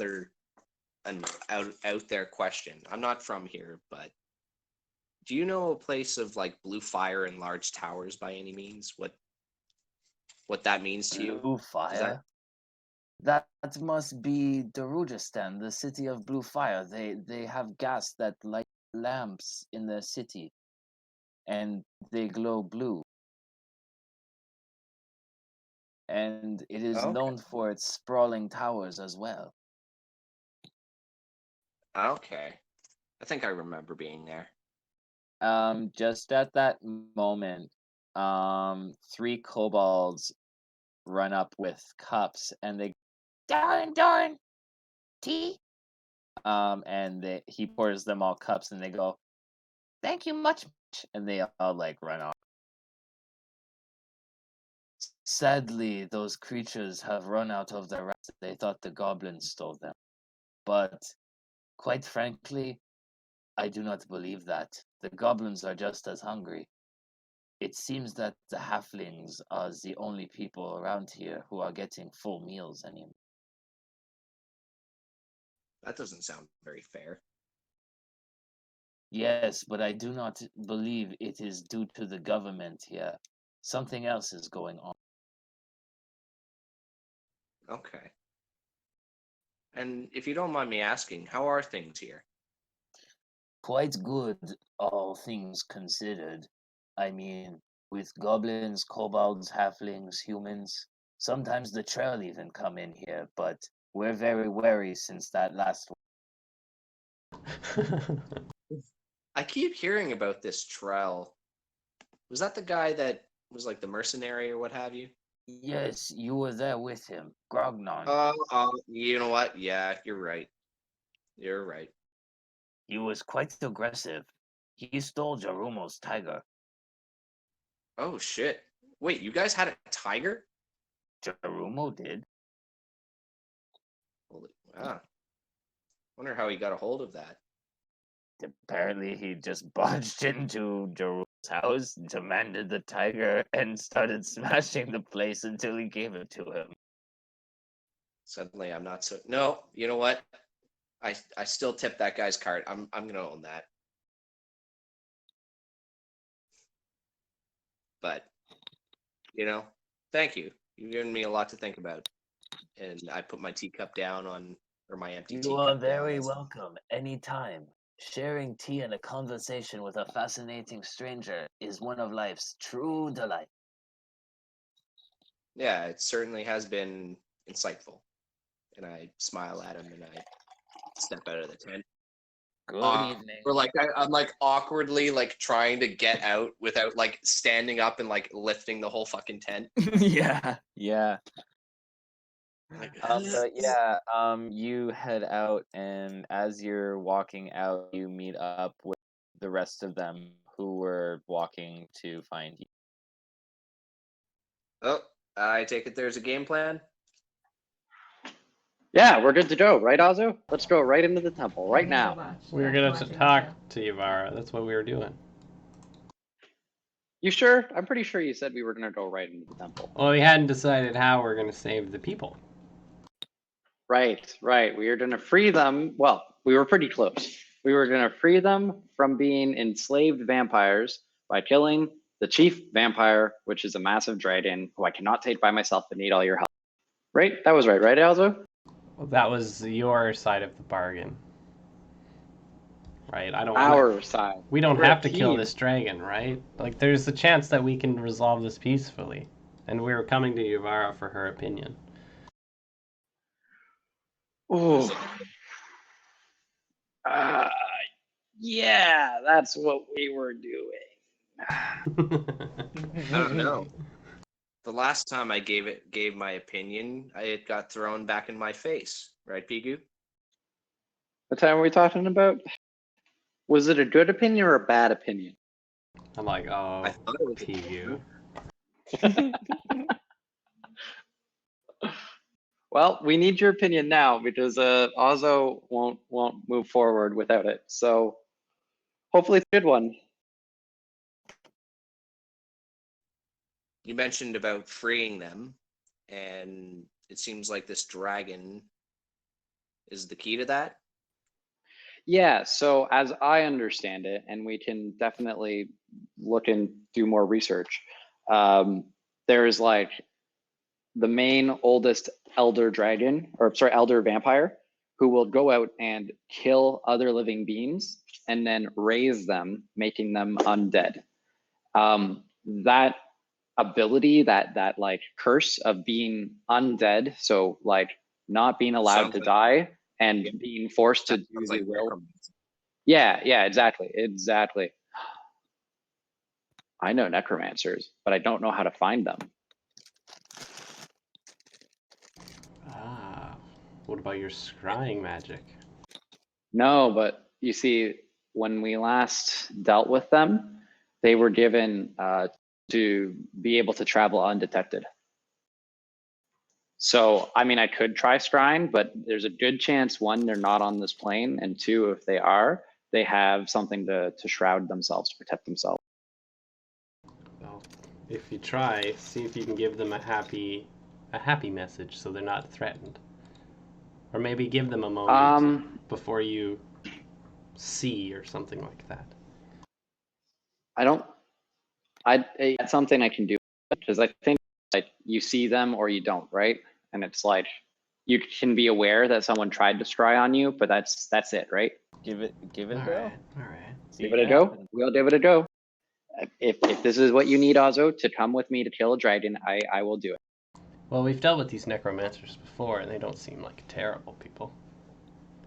out there question. I'm not from here, but do you know a place of like blue fire and large towers by any means? What that means to you? Blue Fire? That must be Darujistan, the city of Blue Fire. They have gas that light lamps in their city, and they glow blue. And it is Okay. known for its sprawling towers as well. Okay. I think I remember being there. Just at that moment, three kobolds run up with cups and they, darn, tea. And he pours them all cups and they go, thank you much, and they all like run off. Sadly, those creatures have run out of the rats. They thought the goblins stole them. But quite frankly, I do not believe that. The goblins are just as hungry. It seems that the halflings are the only people around here who are getting full meals anymore. That doesn't sound very fair. Yes, but I do not believe it is due to the government here. Something else is going on. Okay. And And if you don't mind me asking, how are things here? Quite good, all things considered. I mean, with goblins, kobolds, halflings, humans, sometimes the trail even come in here, but we're very wary since that last I keep hearing about this Trell. Was that the guy that was like the mercenary or what have you? Yes, you were there with him, Grognon. You know what? Yeah, you're right. You're right. He was quite aggressive. He stole Jarumo's tiger. Oh shit. Wait, you guys had a tiger? Jarumo did. Holy wow. Wonder how he got a hold of that. Apparently, he just barged into Jarumo's house, demanded the tiger, and started smashing the place until he gave it to him. Suddenly I'm not so no, you know what? I still tip that guy's card. I'm gonna own that. But thank you. You've given me a lot to think about. And I put my teacup down on or my empty You teacup are down very as- welcome anytime. Sharing tea and a conversation with a fascinating stranger is one of life's true delights. Yeah, it certainly has been insightful. And I smile at him and I step out of the tent. Good evening. Or like I'm like awkwardly like trying to get out without like standing up and like lifting the whole fucking tent. Yeah. Like, You head out, and as you're walking out, you meet up with the rest of them who were walking to find you. oh, I take it there's a game plan. Yeah, we're good to go, right, Azu? Let's go right into the temple right now. We were gonna talk to Yvara. That's what we were doing. You sure? I'm pretty sure you said we were gonna go right into the temple. Well, we hadn't decided how we're gonna save the people. Right. We were gonna free them. Well, we were pretty close. We were gonna free them from being enslaved vampires by killing the chief vampire, which is a massive dragon who I cannot take by myself and need all your help. Right? That was right, Alzo? Well, that was your side of the bargain, right? I don't. wanna- Our side. We don't We're a have to kill team. this dragon, right? Like, there's a chance that we can resolve this peacefully, and we were coming to Yvara for her opinion. Ooh. Yeah, that's what we were doing. I don't know. The last time I gave my opinion, it got thrown back in my face, right, Pigu? What time are we talking about? Was it a good opinion or a bad opinion? I'm like, oh, I thought it was PU. Well, we need your opinion now because Ozo won't move forward without it. So hopefully it's a good one. You mentioned about freeing them, and it seems like this dragon is the key to that. Yeah, so as I understand it, and we can definitely look and do more research, there's like the main oldest elder dragon, or sorry, elder vampire, who will go out and kill other living beings and then raise them, making them undead. That ability, that like curse of being undead, so like not being allowed Sounds to like- die and Yeah. being forced to That do sounds the like will. necromancy. Yeah, exactly. I know necromancers, but I don't know how to find them. Ah, what about your scrying magic? No, but you see, when we last dealt with them, they were given to be able to travel undetected. So, I mean, I could try scrying, but there's a good chance, one, they're not on this plane, and two, if they are, they have something to shroud themselves, to protect themselves. Well, if you try, see if you can give them a happy message so they're not threatened. Or maybe give them a moment before you see or something like that. It's something I can do because I think like you see them or you don't, right? And it's like you can be aware that someone tried to scry on you, but that's it, right? Give it All a go. right. All right. See Give what it a go. happens. We'll give it a go. If this is what you need, Ozo, to come with me to kill a dragon, I will do it. Well, we've dealt with these necromancers before, and they don't seem like terrible people.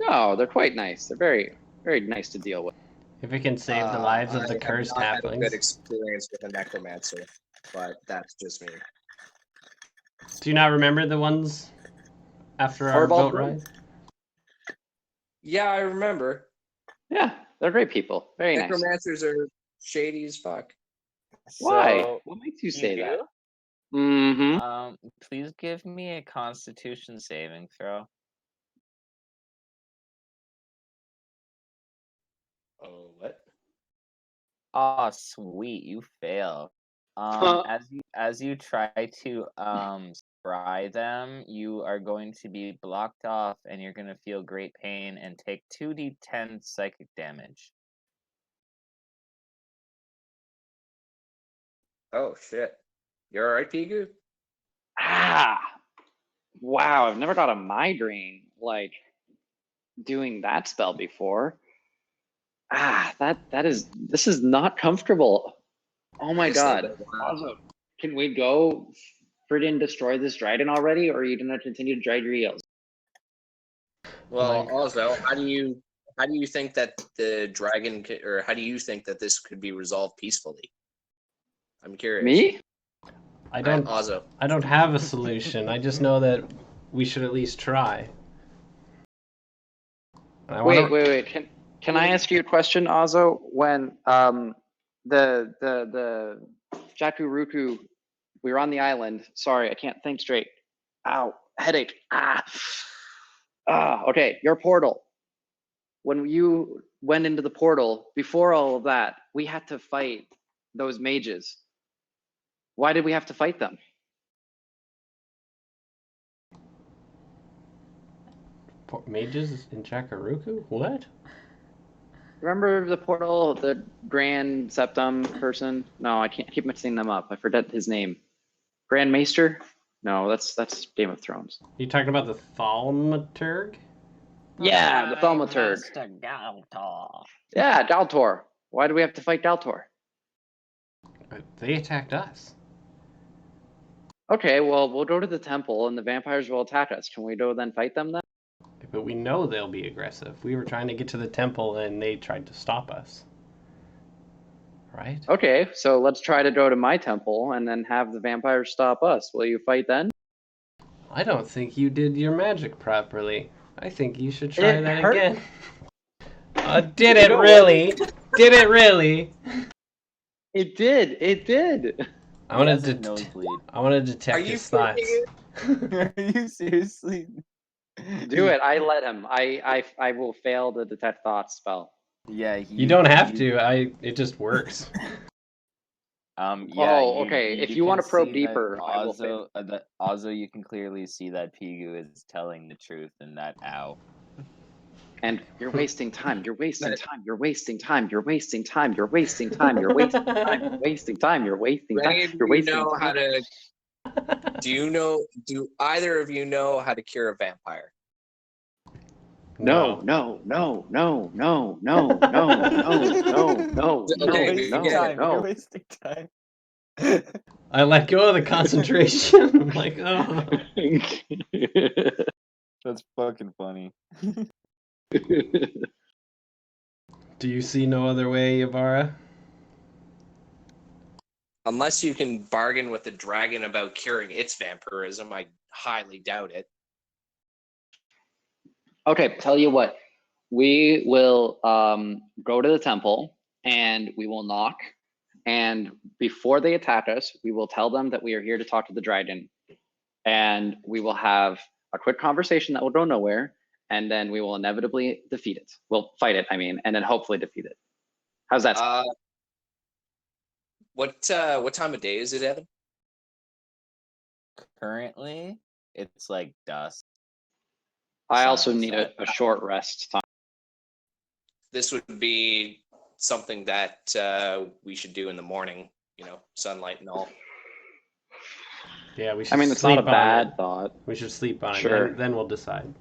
No, they're quite nice. They're very, very nice to deal with. If it can save the lives of I the have cursed not had a good halflings. experience with a necromancer, but that's just me. Do you not remember the ones after our Horrible boat ride? Yeah, I remember. Yeah, they're great people. Very nice. Necromancers are shady as fuck. Why? So, What makes you say you that? do? Mm-hmm. Please give me a Constitution saving throw. Oh, what? Oh, sweet, you fail. Huh. As you try to scry them, you are going to be blocked off, and you're going to feel great pain and take 2d10 psychic damage. Oh shit. You're alright, Pigu? Ah, wow! I've never got a migraine like doing that spell before. Ah, this is not comfortable. Oh my Just a god! little bit. Wow. Also, can we go friggin' destroy this dragon already, or are you gonna continue to drag your eels? Well, Like- also, how do you think that the dragon or how do you think that this could be resolved peacefully? I'm curious. Me? I don't. Ozo. I don't have a solution. I just know that we should at least try. And I wanna- Wait. Can I ask you a question, Ozo? When the Jakuruku, we were on the island. Sorry, I can't think straight. Ow, headache. Okay, your portal. When you went into the portal, before all of that, we had to fight those mages. Why did we have to fight them? Mages in Jakaruku? What? Remember the portal, the Grand Septum person? No, I can't keep mixing them up. I forget his name. Grand Maester? No, that's Game of Thrones. You talking about the Thaumaturg? Yeah, the Thaumaturg. Master Galtor. Yeah, Daltor. Why do we have to fight Daltor? They attacked us. Okay, well, we'll go to the temple and the vampires will attack us. Can we go then fight them then? But we know they'll be aggressive. We were trying to get to the temple and they tried to stop us. Right? Okay, so let's try to go to my temple and then have the vampires stop us. Will you fight then? I don't think you did your magic properly. I think you should try It that hurt. again. Did it really? Did it really? It did. I want Has to a nosebleed. I want to detect Are you his thoughts. Are you seriously? Do it. I let him. I will fail the detect thoughts spell. Yeah. You don't have to. It just works. Yeah. Oh, okay. If you wanna can probe see that deeper, I will fail. Also, you can clearly see that Pigu is telling the truth in that ow. And you're wasting time. You're wasting time. You're wasting time. You're wasting time. You're wasting time. You're wasting time. You're wasting time. You're wasting Do time. any of You're you wasting know how time. to do either of you know how to cure a vampire? No. Okay, You're wasting time. I let go of the concentration. I'm like, oh. That's fucking funny. Do you see no other way, Yavara? Unless you can bargain with the dragon about curing its vampirism, I highly doubt it. Okay, tell you what. We will go to the temple and we will knock. And before they attack us, we will tell them that we are here to talk to the dragon. And we will have a quick conversation that will go nowhere. And then we will inevitably defeat it. We'll fight it, and then hopefully defeat it. How's that? What time of day is it, Evan? Currently, it's like dusk. I also Sounds need a short rest time. This would be something that we should do in the morning, sunlight and all. Yeah, we should. I mean, it's sleep not a on bad it. thought. We should sleep on it. Sure. Then we'll decide.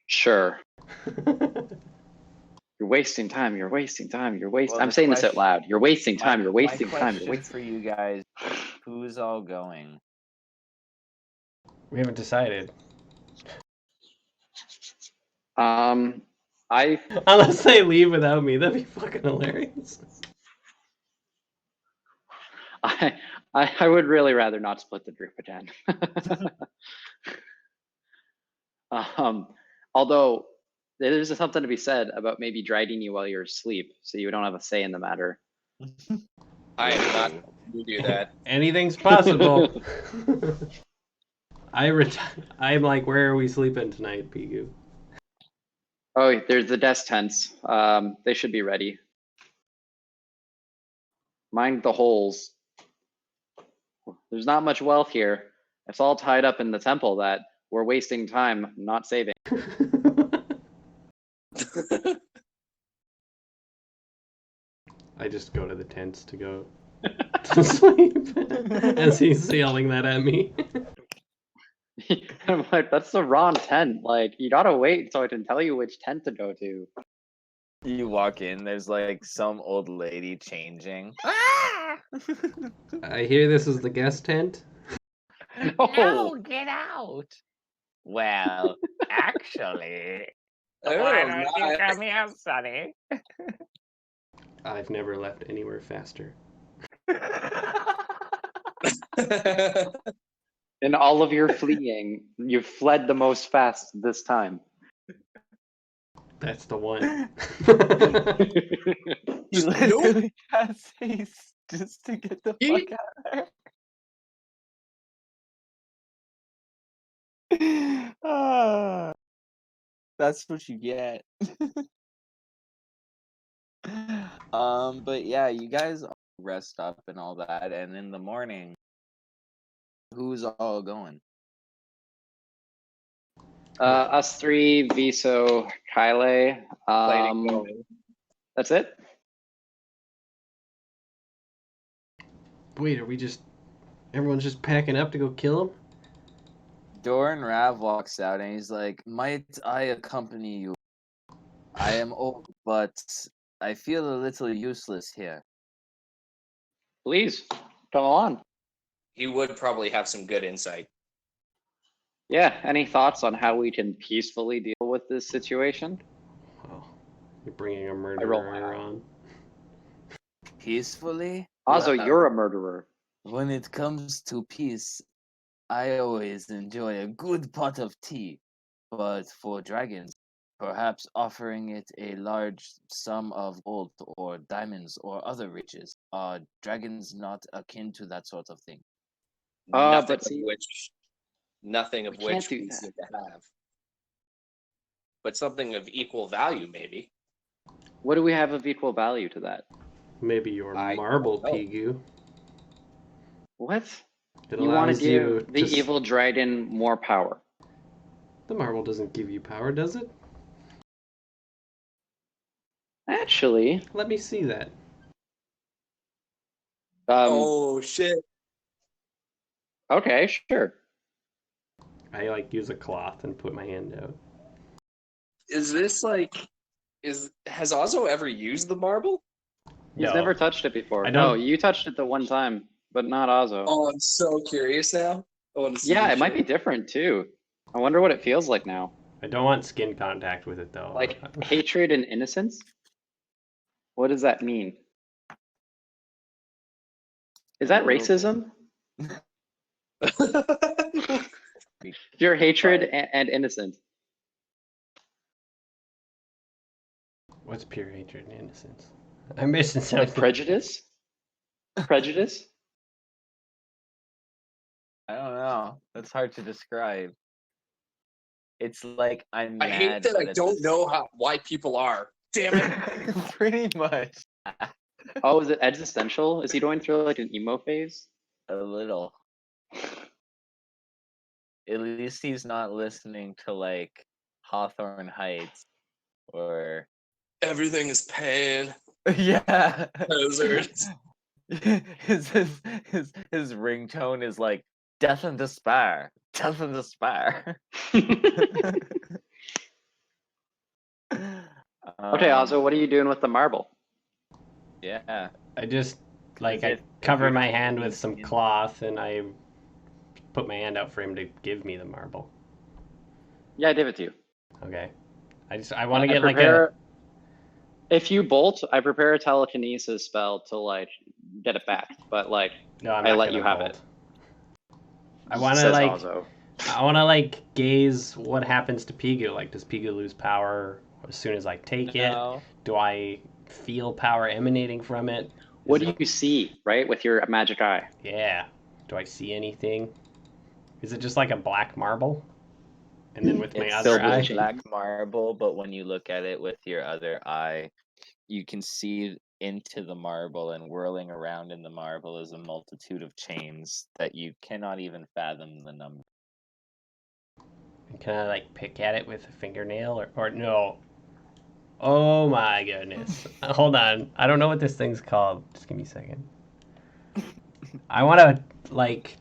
Sure. You're wasting time. You're wasting time. You're wasting. Well, I'm the saying this out question- loud. You're wasting time. My- You're wasting my time. You're question wasting. for you guys: who's all going? We haven't decided. I Unless they leave without me, that'd be fucking hilarious. I would really rather not split the group again. Although there's something to be said about maybe dragging you while you're asleep, so you don't have a say in the matter. I am not going to do that. Anything's possible. I'm like, where are we sleeping tonight, Pigu? Oh, there's the desk tents. They should be ready. Mind the holes. There's not much wealth here. It's all tied up in the temple that we're wasting time not saving. I just go to the tents to go to sleep as he's yelling that at me. I'm like, that's the wrong tent. Like, you gotta wait so I can tell you which tent to go to. You walk in, there's like some old lady changing. I hear this is the guest tent. No, get out. Well, actually, why don't you come here, Sonny? I've never left anywhere faster. In all of your fleeing, you've fled the most fast this time. That's the one. He literally has haste just to get the fuck out of there. That's what you get. But yeah, you guys all rest up and all that, and in the morning, who's all going? Us three, Viso, Kyle. Planning going. That's it. Wait, are we just... Everyone's just packing up to go kill him? Doran Rav walks out and he's like, "Might I accompany you? I am old, but I feel a little useless here." Please, come on. He would probably have some good insight. Yeah, any thoughts on how we can peacefully deal with this situation? Oh, you're bringing a roll my murderer eye. on. Peacefully? Also, Well, you're a murderer. when it comes to peace, I always enjoy a good pot of tea. But for dragons, perhaps offering it a large sum of gold or diamonds or other riches. Are dragons not akin to that sort of thing? Nothing but see- nothing of we can't which do we that. seem to have. But something of equal value, maybe. What do we have of equal value to that? Maybe your I marble, don't know. Pigu. What? It You want to allows you give the to... evil dragon more power? The marble doesn't give you power, does it? Actually, Let me see that. Oh shit. Okay, sure. I like use a cloth and put my hand out. Is this like has Ozzo ever used the marble? He's No. never touched it before. I No, don't- you touched it the one time, but not Ozzo. Oh, I'm so curious now. I want to see Yeah, this it might be shit. different too. I wonder what it feels like now. I don't want skin contact with it though. Like hatred and innocence? What does that mean? Is that racism? Pure hatred and innocence. What's pure hatred and innocence? I'm missing something. Like prejudice? Prejudice? I don't know. That's hard to describe. It's like I'm I hate mad, that but I at don't the know why people are. Damn it. Pretty much. Oh, is it existential? Is he going through like an emo phase? A little. At least he's not listening to like Hawthorne Heights or Everything is pain. yeah. Losers. his ringtone is like death and despair. Death and despair. Okay, Ozzo, what are you doing with the marble? Yeah. I just like As I if cover you're my not hand looking with some in- cloth and I put my hand out for him to give me the marble. Yeah, I give it to you. Okay. I want to I get like a prepare- If you bolt, I prepare a telekinesis spell to like get it back, but like no. I'm I not let gonna you have bolt. it. I want to Says like Ozzo. I want to like gaze what happens to Pigu. Like, does Pigu lose power as soon as I take it? No. Do I feel power emanating from it? What Is do it- you see, right, with your magic eye? Yeah. Do I see anything? Is it just like a black marble? And then with my It's other filled with eye? change. black marble, but when you look at it with your other eye, you can see into the marble, and whirling around in the marble is a multitude of chains that you cannot even fathom the number. Can I like pick at it with a fingernail or no? Oh my goodness. Hold on. I don't know what this thing's called. Just give me a second. I want to like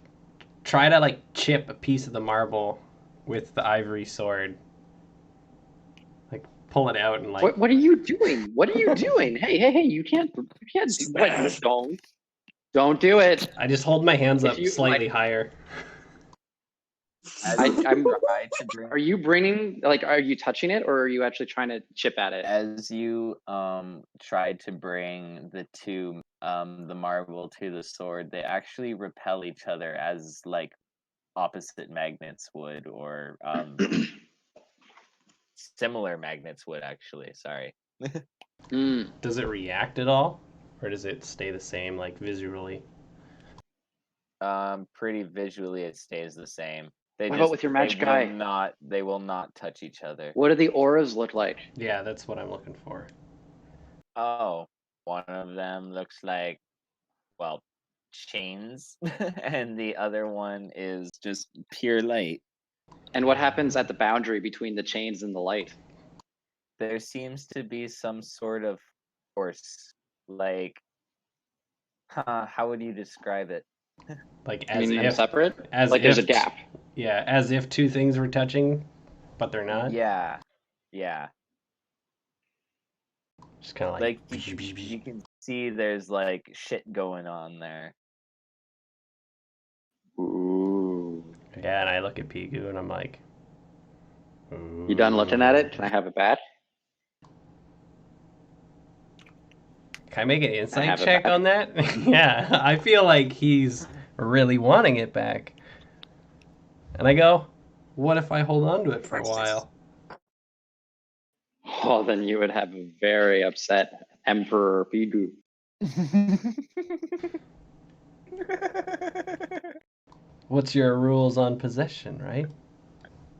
try to like chip a piece of the marble with the ivory sword. Like pull it out and like What are you doing? What are you doing? Hey, you can't do what? Don't do it. I just hold my hands If up you, slightly like- higher. As I- you I'm- try to bring Are you bringing like are you touching it or are you actually trying to chip at it? as you try to bring the marble to the sword, they actually repel each other as like opposite magnets would, or similar magnets would actually. Sorry. Hmm. Does it react at all? Or does it stay the same like visually? Pretty visually it stays the same. They What about with your magic eye? They will not touch each other. What do the auras look like? Yeah, that's what I'm looking for. Oh, one of them looks like, well, chains, and the other one is just pure light. And what happens at the boundary between the chains and the light? There seems to be some sort of force, like, how would you describe it? Like I as mean, them if separate? as Like there's a if gap. Yeah, as if two things were touching, but they're not. Yeah, Just kind of like you can see there's like shit going on there. Ooh. Yeah, and I look at Pigu and I'm like, You done looking at it? Can I have it back? Can I make an insight have it check back. on that? Yeah, I feel like he's really wanting it back. And I go, what if I hold on to it for a while? Oh, then you would have a very upset Emperor Pigu. What's your rules on possession, right?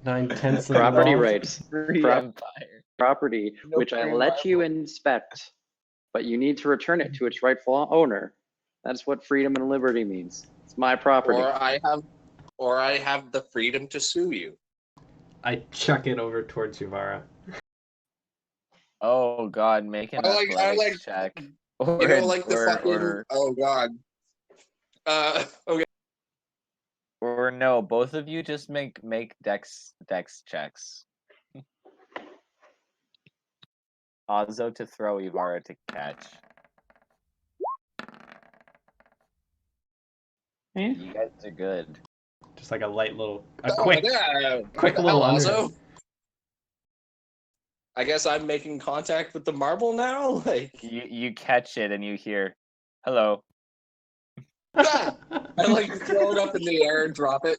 9/10 of the Property law? rights. Free Prop- empire. Property, No which I free let you inspect, but you need to return it to its rightful owner. That's what freedom and liberty means. It's my property. Or I have the freedom to sue you. I chuck it over towards Yuvara. Oh God, make an I like- athletics check. Or, You know, like the or, fucking. or, Oh god. Okay. or no, both of you just make dex checks. Ozzo to throw, Ivara to catch. Eh? You guys are good. Just like a light little, a Oh, quick, yeah. quick What the little hell, under. Ozzo? I guess I'm making contact with the marble now. Like, You catch it and you hear, "Hello." ah! I like throw it up in the air and drop it.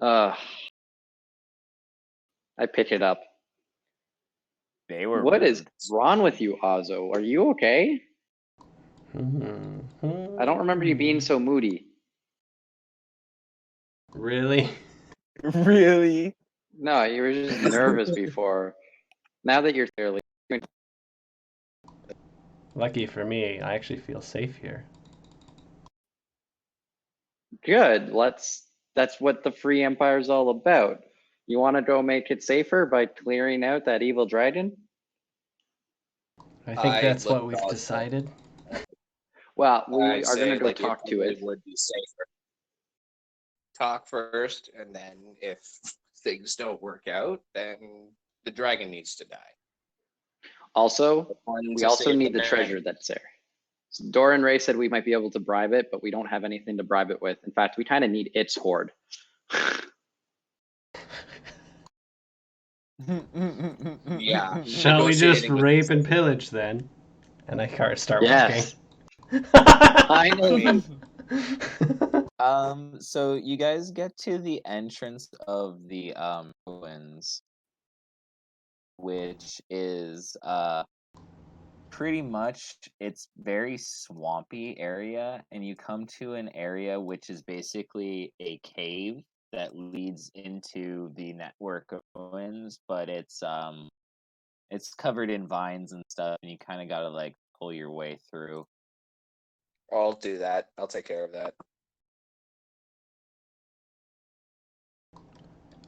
I pick it up. They were. What is rude. wrong with you, Ozzo? Are you okay? I don't remember you being so moody. Really? Really? No, you were just nervous before. Now that you're clearly Lucky for me, I actually feel safe here. good, that's what the free empire is all about. You want to go make it safer by clearing out that evil dragon? I think I that's look what we've dog. decided. Well, we I'd are say, gonna go like, talk it to probably it. would be safer. Talk first, and then if things don't work out, then the dragon needs to die. Also, One we to also save need the man. treasure that's there. So Dora and Ray said we might be able to bribe it, but we don't have anything to bribe it with. In fact, we kind of need its hoard. Yeah. Shall we just negotiating with rape the and city. pillage then? And I start Yes, walking. finally. So you guys get to the entrance of the ruins, which is pretty much, it's very swampy area, and you come to an area which is basically a cave that leads into the network of ruins, but it's covered in vines and stuff, and you kind of gotta like pull your way through. I'll do that. I'll take care of that.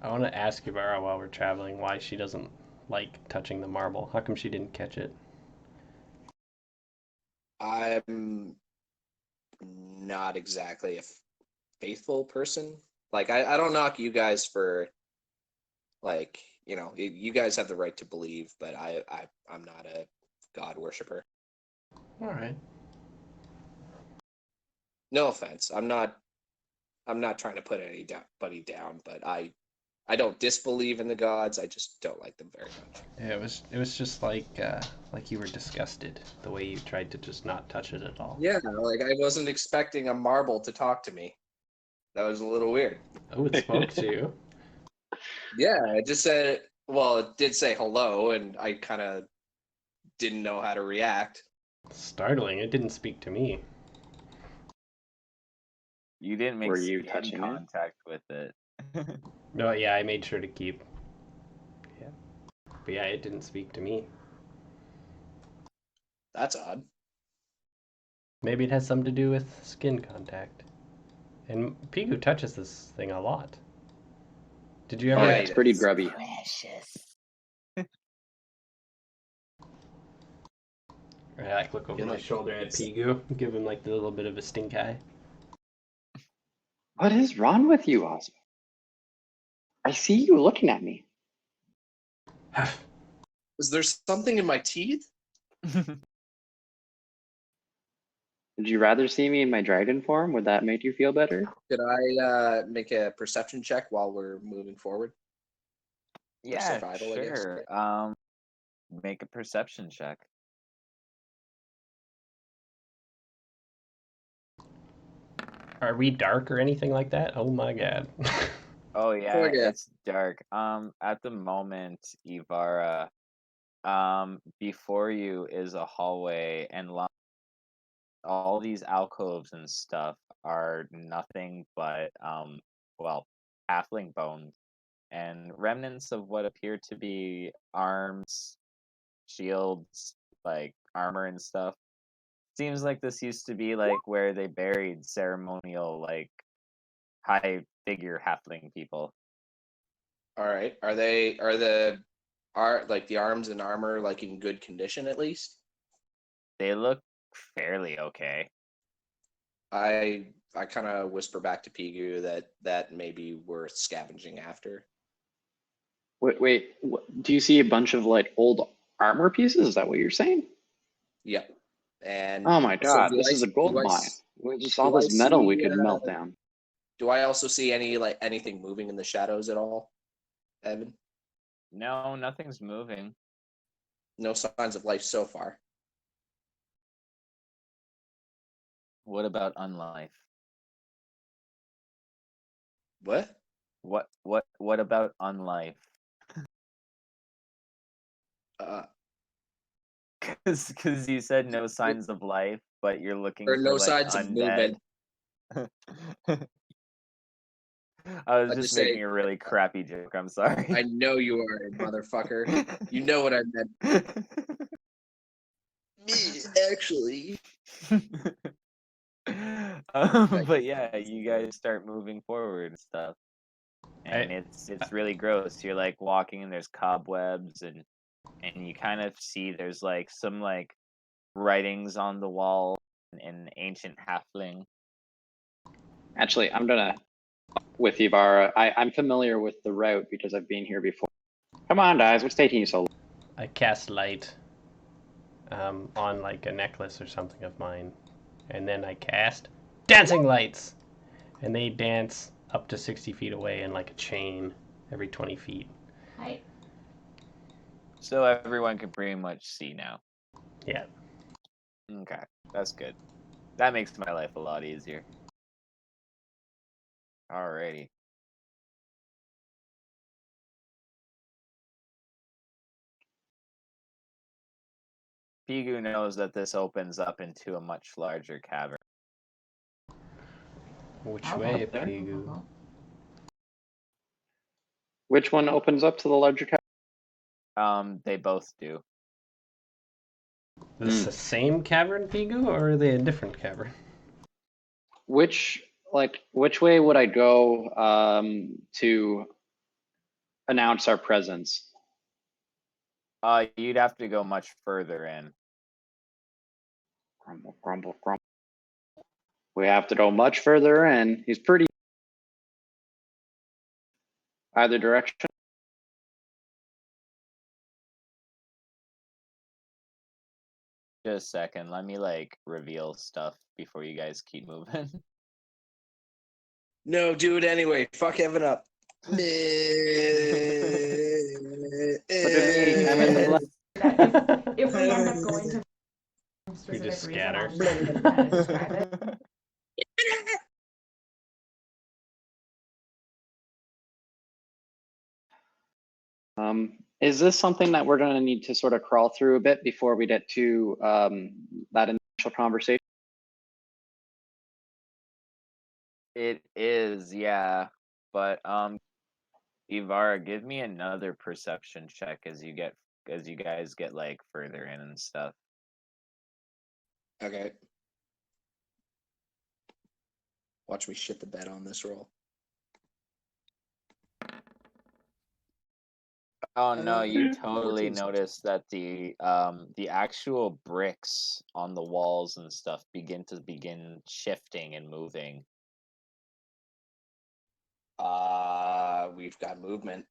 I want to ask Yvara while we're traveling why she doesn't like touching the marble. How come she didn't catch it? I'm not exactly a faithful person. Like, I don't knock you guys for, like, you guys have the right to believe, but I'm not a god worshiper. All right. No offense. I'm not trying to put anybody down, but I don't disbelieve in the gods. I just don't like them very much. Yeah, it was just like you were disgusted the way you tried to just not touch it at all. Yeah, like I wasn't expecting a marble to talk to me. That was a little weird. Oh, it spoke to you. Yeah, it just said, well, it did say hello, and I kind of didn't know how to react. Startling. It didn't speak to me. You didn't make Were you skin touching it? contact with it. No, yeah, I made sure to keep. Yeah, but yeah, it didn't speak to me. That's odd. Maybe it has something to do with skin contact. And Pigu touches this thing a lot. Did you Oh, ever? yeah, it's pretty grubby. Precious. I like look over Feel my like shoulder at it's- Pigu, give him like the little bit of a stink eye. What is wrong with you, Ozzy? I see you looking at me. Is there something in my teeth? Would you rather see me in my dragon form? Would that make you feel better? Could I make a perception check while we're moving forward? Yeah, survival, I guess. sure. Make a perception check. Are we dark or anything like that? Oh my god. Oh yeah, yeah. it's dark. At the moment, Ivara, before you is a hallway, and all these alcoves and stuff are nothing but well, halfling bones and remnants of what appear to be arms, shields, like armor and stuff. Seems like this used to be like where they buried ceremonial, like high figure halfling people. All right. Are like the arms and armor like in good condition at least? They look fairly okay. I kind of whisper back to Pigu that may be worth scavenging after. Wait, do you see a bunch of like old armor pieces? Is that what you're saying? Yep. And Oh my so god, do this I- is a gold do I mine. s- We just all do I this metal we see, could melt down. Do I also see anything moving in the shadows at all, Evan? No, nothing's moving. No signs of life so far. What about unlife? What? What about unlife? Because you said no signs of life, but you're looking Or for no like signs of undead. movement. I was I just just say- making a really crappy joke. I'm sorry. I know you are, motherfucker. You know what I meant. Me, actually. But yeah, you guys start moving forward and stuff, and it's really gross. You're like walking, and there's cobwebs, and you kind of see there's like some like writings on the wall, an ancient halfling. Actually, I'm gonna with Ivara. I'm familiar with the route because I've been here before. Come on, guys, what's taking you so long? I cast light on like a necklace or something of mine, and then I cast dancing lights, and they dance up to 60 feet away in like a chain every 20 feet. Hi. So everyone can pretty much see now. Yeah. Okay, that's good. That makes my life a lot easier. Alrighty. Pigu knows that this opens up into a much larger cavern. Which I'll way, go there. Pigu? Which one opens up to the larger cavern? They both do. Is this the same cavern, Pigu, or are they a different cavern? Which way would I go to announce our presence? You'd have to go much further in. Grumble, grumble, grumble. We have to go much further in. He's pretty either direction. Just a second, let me like reveal stuff before you guys keep moving. No, do it anyway. Fuck Evan up. Look at me. I'm in the black. If we end up going to We specific just reason, scatter. I'll just kind of describe it. Is this something that we're going to need to sort of crawl through a bit before we get to that initial conversation? It is, yeah. But Ivara, give me another perception check as you guys get like further in and stuff. Okay. Watch me shit the bed on this roll. Oh no, you 14 totally notice that the actual bricks on the walls and stuff begin shifting and moving. We've got movement.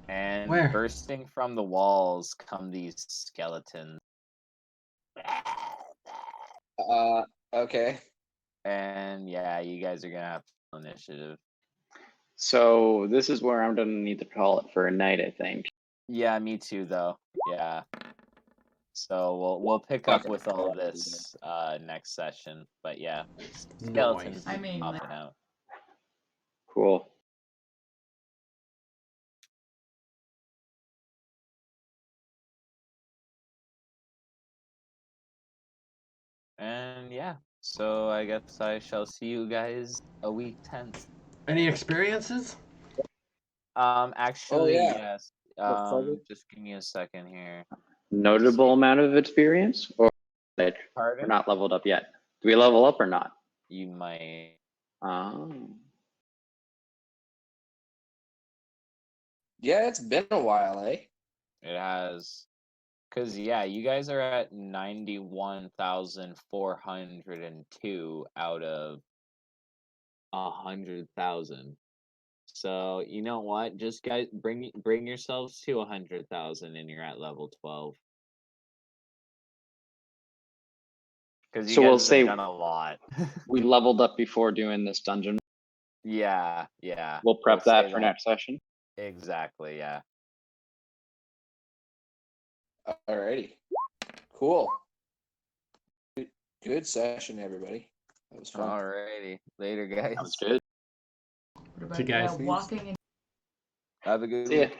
And Where? bursting from the walls come these skeletons. Okay. And yeah, you guys are gonna have to roll initiative. So this is where I'm going to need to call it for a night, I think. Yeah, me too though. Yeah. So we'll pick up Okay. with all of this next session. But yeah, Noise. skeletons I mean, popping out. Cool. And yeah, so I guess I shall see you guys a week 10th. Any experiences? Actually, yeah. yes. What color? Just give me a second here. Notable amount of experience, or like we're Pardon? not leveled up yet? Do we level up or not? You might. Yeah, it's been a while, eh? It has. Because, yeah, you guys are at 91,402 out of 100,000. So, you know what? Just guys, bring yourselves to 100,000 and you're at level 12. Because you So guys we'll have say done a lot. we leveled up before doing this dungeon. Yeah. We'll prep say that for next session. Exactly, yeah. Alrighty. Cool. Good session, everybody. That was fun. Alrighty. Later, guys. Sounds good. What about See you guys. walking in Have a good See ya. week.